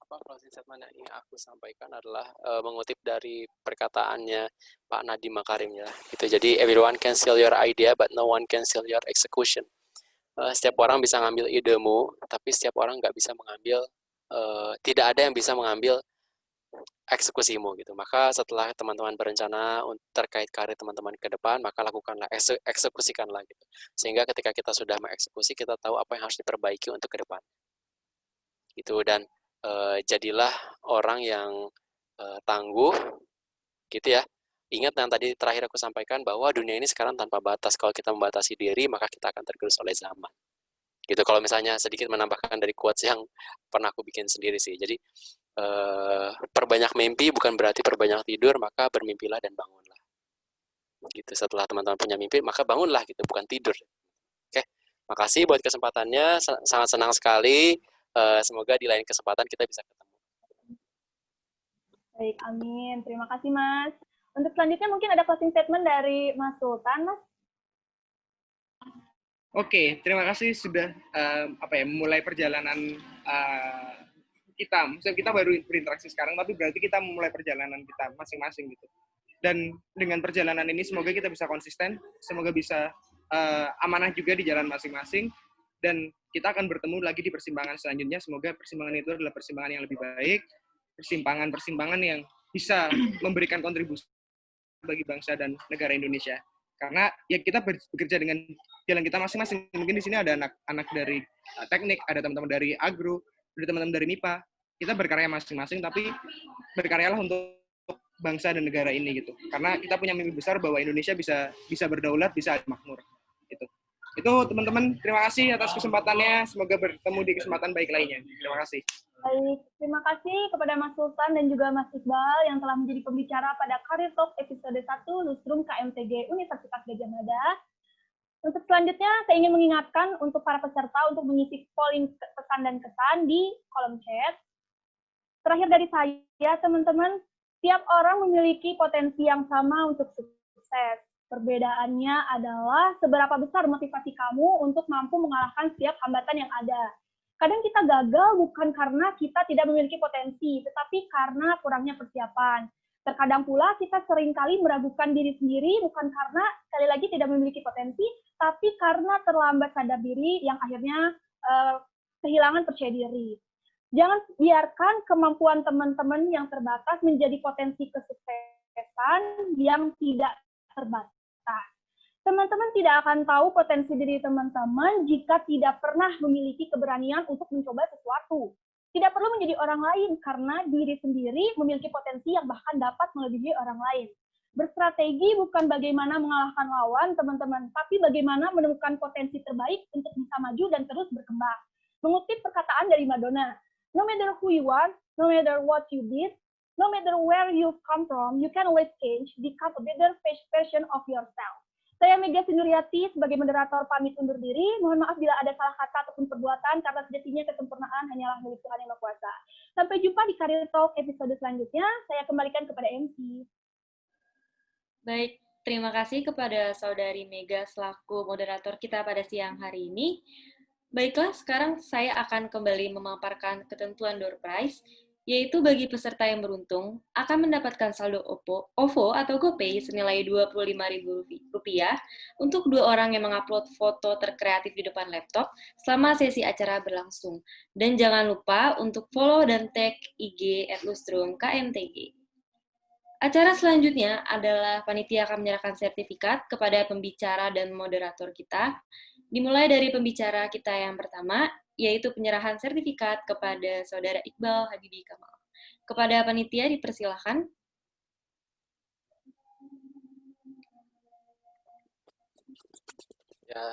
Closing statement yang ingin aku sampaikan adalah mengutip dari perkataannya Pak Nadiem Makarim ya. Gitu. Jadi everyone can sell your idea, but no one can sell your execution. Setiap orang bisa ngambil idemu, tapi setiap orang nggak bisa mengambil, tidak ada yang bisa mengambil eksekusimu gitu. Maka setelah teman-teman berencana terkait karir teman-teman ke depan, maka lakukanlah, eksekusikanlah gitu. Sehingga ketika kita sudah mengeksekusi, kita tahu apa yang harus diperbaiki untuk ke depan. Gitu, dan jadilah orang yang tangguh gitu ya. Ingat yang tadi terakhir aku sampaikan bahwa dunia ini sekarang tanpa batas. Kalau kita membatasi diri, maka kita akan tergerus oleh zaman. Gitu. Kalau misalnya sedikit menambahkan dari quotes yang pernah aku bikin sendiri sih. Jadi perbanyak mimpi bukan berarti perbanyak tidur, maka bermimpilah dan bangunlah. Gitu. Setelah teman-teman punya mimpi, maka bangunlah gitu, bukan tidur. Oke, makasih buat kesempatannya. Sangat senang sekali. Semoga di lain kesempatan kita bisa ketemu. Baik, amin. Terima kasih, Mas. Untuk selanjutnya mungkin ada closing statement dari Mas Sultan, Mas. Oke, terima kasih sudah memulai perjalanan kita. Maksudnya kita baru berinteraksi sekarang, tapi berarti kita memulai perjalanan kita masing-masing gitu. Dan dengan perjalanan ini semoga kita bisa konsisten, semoga bisa amanah juga di jalan masing-masing, dan kita akan bertemu lagi di persimpangan selanjutnya. Semoga persimpangan itu adalah persimpangan yang lebih baik, persimpangan yang bisa memberikan kontribusi bagi bangsa dan negara Indonesia. Karena ya kita bekerja dengan jalan kita masing-masing. Mungkin di sini ada anak-anak dari teknik, ada teman-teman dari agro, ada teman-teman dari MIPA. Kita berkarya masing-masing, tapi berkaryalah untuk bangsa dan negara ini gitu. Karena kita punya mimpi besar bahwa Indonesia bisa berdaulat, bisa makmur. Gitu. Itu teman-teman, terima kasih atas kesempatannya. Semoga bertemu di kesempatan baik lainnya. Terima kasih. Baik, terima kasih kepada Mas Sultan dan juga Mas Iqbal yang telah menjadi pembicara pada Career Talk episode 1 Lustrum KMTG Universitas Gadjah Mada. Untuk selanjutnya, saya ingin mengingatkan untuk para peserta untuk mengisi polling pesan dan kesan di kolom chat. Terakhir dari saya, teman-teman, tiap orang memiliki potensi yang sama untuk sukses. Perbedaannya adalah seberapa besar motivasi kamu untuk mampu mengalahkan setiap hambatan yang ada. Kadang kita gagal bukan karena kita tidak memiliki potensi, tetapi karena kurangnya persiapan. Terkadang pula kita seringkali meragukan diri sendiri bukan karena sekali lagi tidak memiliki potensi, tapi karena terlambat sadar diri yang akhirnya kehilangan percaya diri. Jangan biarkan kemampuan teman-teman yang terbatas menjadi potensi kesuksesan yang tidak terbatas. Teman-teman tidak akan tahu potensi diri teman-teman jika tidak pernah memiliki keberanian untuk mencoba sesuatu. Tidak perlu menjadi orang lain karena diri sendiri memiliki potensi yang bahkan dapat melebihi orang lain. Berstrategi bukan bagaimana mengalahkan lawan, teman-teman, tapi bagaimana menemukan potensi terbaik untuk bisa maju dan terus berkembang. Mengutip perkataan dari Madonna, no matter who you are, no matter what you did, No matter where you come from, you can always change, become a better version of yourself. Saya Mega Sinuriati sebagai moderator pamit undur diri. Mohon maaf bila ada salah kata ataupun perbuatan karena sejatinya kesempurnaan hanyalah milik Tuhan Yang Maha Kuasa. Sampai jumpa di Career Talk episode selanjutnya. Saya kembalikan kepada MC. Baik, terima kasih kepada Saudari Mega selaku moderator kita pada siang hari ini. Baiklah, sekarang saya akan kembali memaparkan ketentuan door prize, yaitu bagi peserta yang beruntung akan mendapatkan saldo OVO atau GoPay senilai Rp25.000 untuk 2 orang yang mengupload foto terkreatif di depan laptop selama sesi acara berlangsung. Dan jangan lupa untuk follow dan tag IG @lustrum_kmtg. Acara selanjutnya adalah panitia akan menyerahkan sertifikat kepada pembicara dan moderator kita. Dimulai dari pembicara kita yang pertama, yaitu penyerahan sertifikat kepada Saudara Iqbal Habibi Kamal. Kepada panitia dipersilahkan. Ya,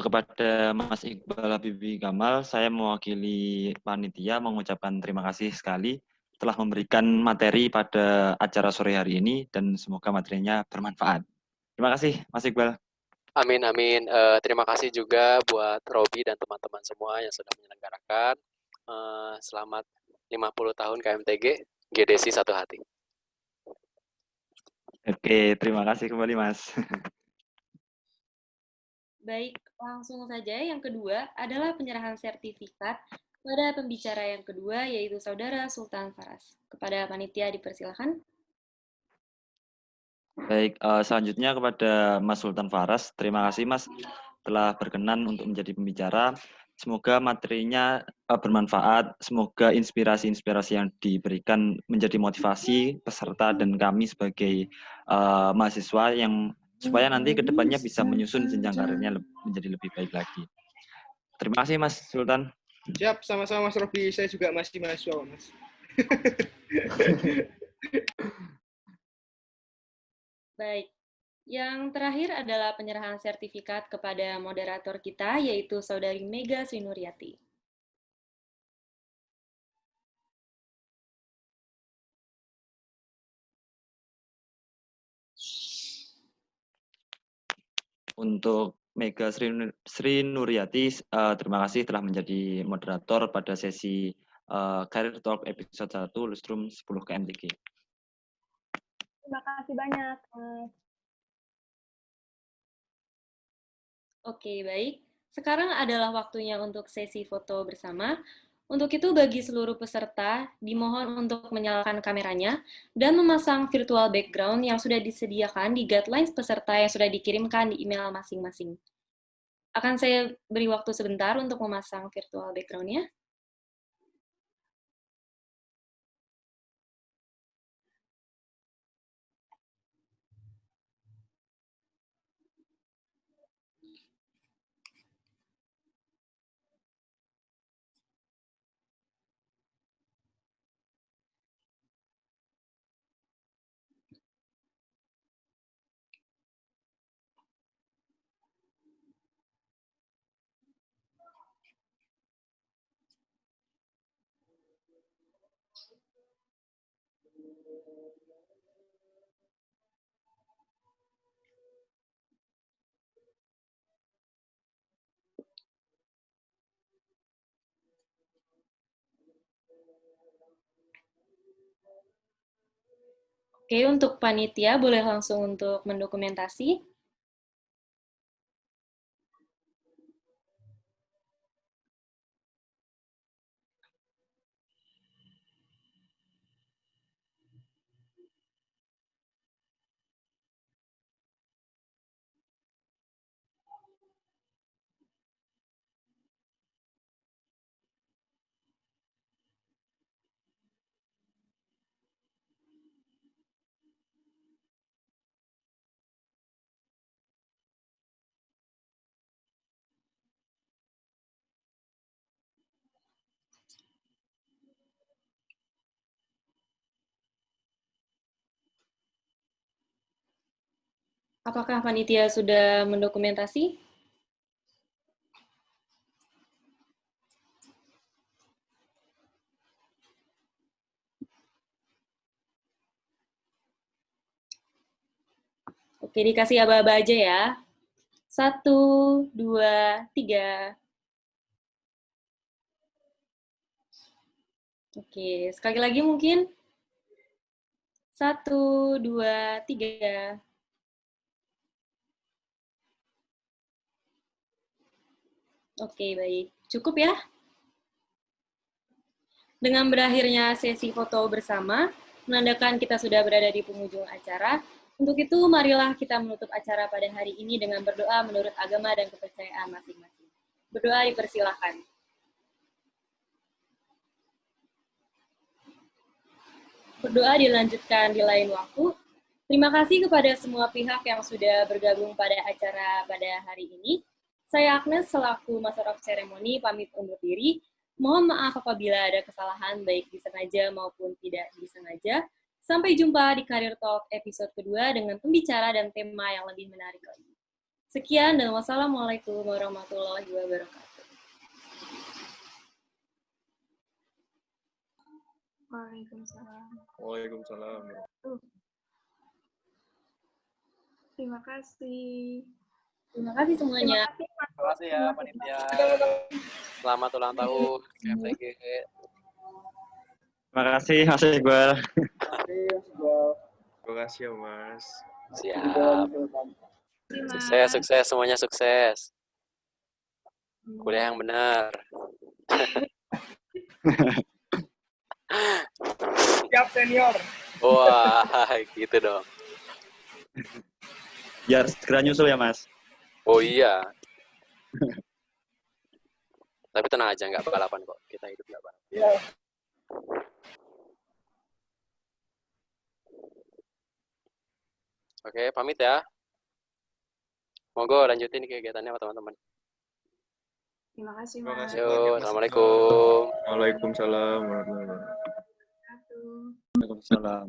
Kepada Mas Iqbal Habibi Kamal, saya mewakili panitia mengucapkan terima kasih sekali telah memberikan materi pada acara sore hari ini dan semoga materinya bermanfaat. Terima kasih, Mas Iqbal. amin, amin. Terima kasih juga buat Robi dan teman-teman semua yang sudah menyelenggarakan. Selamat 50 tahun KMTG, GDC satu hati. Oke, terima kasih kembali, Mas. Baik, langsung saja yang kedua adalah penyerahan sertifikat pada pembicara yang kedua, yaitu Saudara Sultan Faras. Kepada panitia dipersilahkan. Baik, selanjutnya kepada Mas Sultan Faras. Terima kasih, Mas, telah berkenan untuk menjadi pembicara. Semoga materinya bermanfaat, semoga inspirasi-inspirasi yang diberikan menjadi motivasi peserta dan kami sebagai mahasiswa yang supaya nanti ke depannya bisa menyusun jenjang karirnya menjadi lebih baik lagi. Terima kasih, Mas Sultan. Siap, sama-sama Mas Robi. Saya juga masih mahasiswa, Mas. Baik, yang terakhir adalah penyerahan sertifikat kepada moderator kita, yaitu Saudari Mega Sinuriati. Untuk Mega Sri Nuryati, terima kasih telah menjadi moderator pada sesi Career Talk episode 1 Lustrum 10 KMTG. Terima kasih banyak. Oke, baik. Sekarang adalah waktunya untuk sesi foto bersama. Untuk itu, bagi seluruh peserta, dimohon untuk menyalakan kameranya dan memasang virtual background yang sudah disediakan di guidelines peserta yang sudah dikirimkan di email masing-masing. Akan saya beri waktu sebentar untuk memasang virtual background-nya. Oke, untuk panitia boleh langsung untuk mendokumentasi. Apakah panitia sudah mendokumentasi? Oke, dikasih aba-aba aja ya. 1, 2, 3. Oke, sekali lagi mungkin. 1, 2, 3. Oke, baik. Cukup ya? Dengan berakhirnya sesi foto bersama, menandakan kita sudah berada di penghujung acara. Untuk itu, marilah kita menutup acara pada hari ini dengan berdoa menurut agama dan kepercayaan masing-masing. Berdoa dipersilahkan. Berdoa dilanjutkan di lain waktu. Terima kasih kepada semua pihak yang sudah bergabung pada acara pada hari ini. Saya Agnes selaku Master of Ceremony pamit undur diri. Mohon maaf apabila ada kesalahan baik disengaja maupun tidak disengaja. Sampai jumpa di Career Talk episode kedua dengan pembicara dan tema yang lebih menarik lagi. Sekian dan wassalamualaikum warahmatullahi wabarakatuh. Waalaikumsalam. Waalaikumsalam. Terima kasih. Terima kasih semuanya. Terima kasih ya panitia. Selamat ulang tahun KMTG. Terima kasih Mas Iqbal. Terima kasih ya Mas. Siap. Sukses semuanya sukses. Kuliah yang benar. Siap senior. Wah, gitu dong. Biar segera nyusul ya Mas. Oh iya. Tapi tenang aja, nggak balapan kok. Kita hidup nggak balapan. Iya. Oke, pamit ya. Monggo lanjutin kegiatannya sama teman-teman. Terima kasih, Terima Mas. kasih. Yo, assalamualaikum. Waalaikumsalam warahmatullahi wabarakatuh. Waalaikumsalam.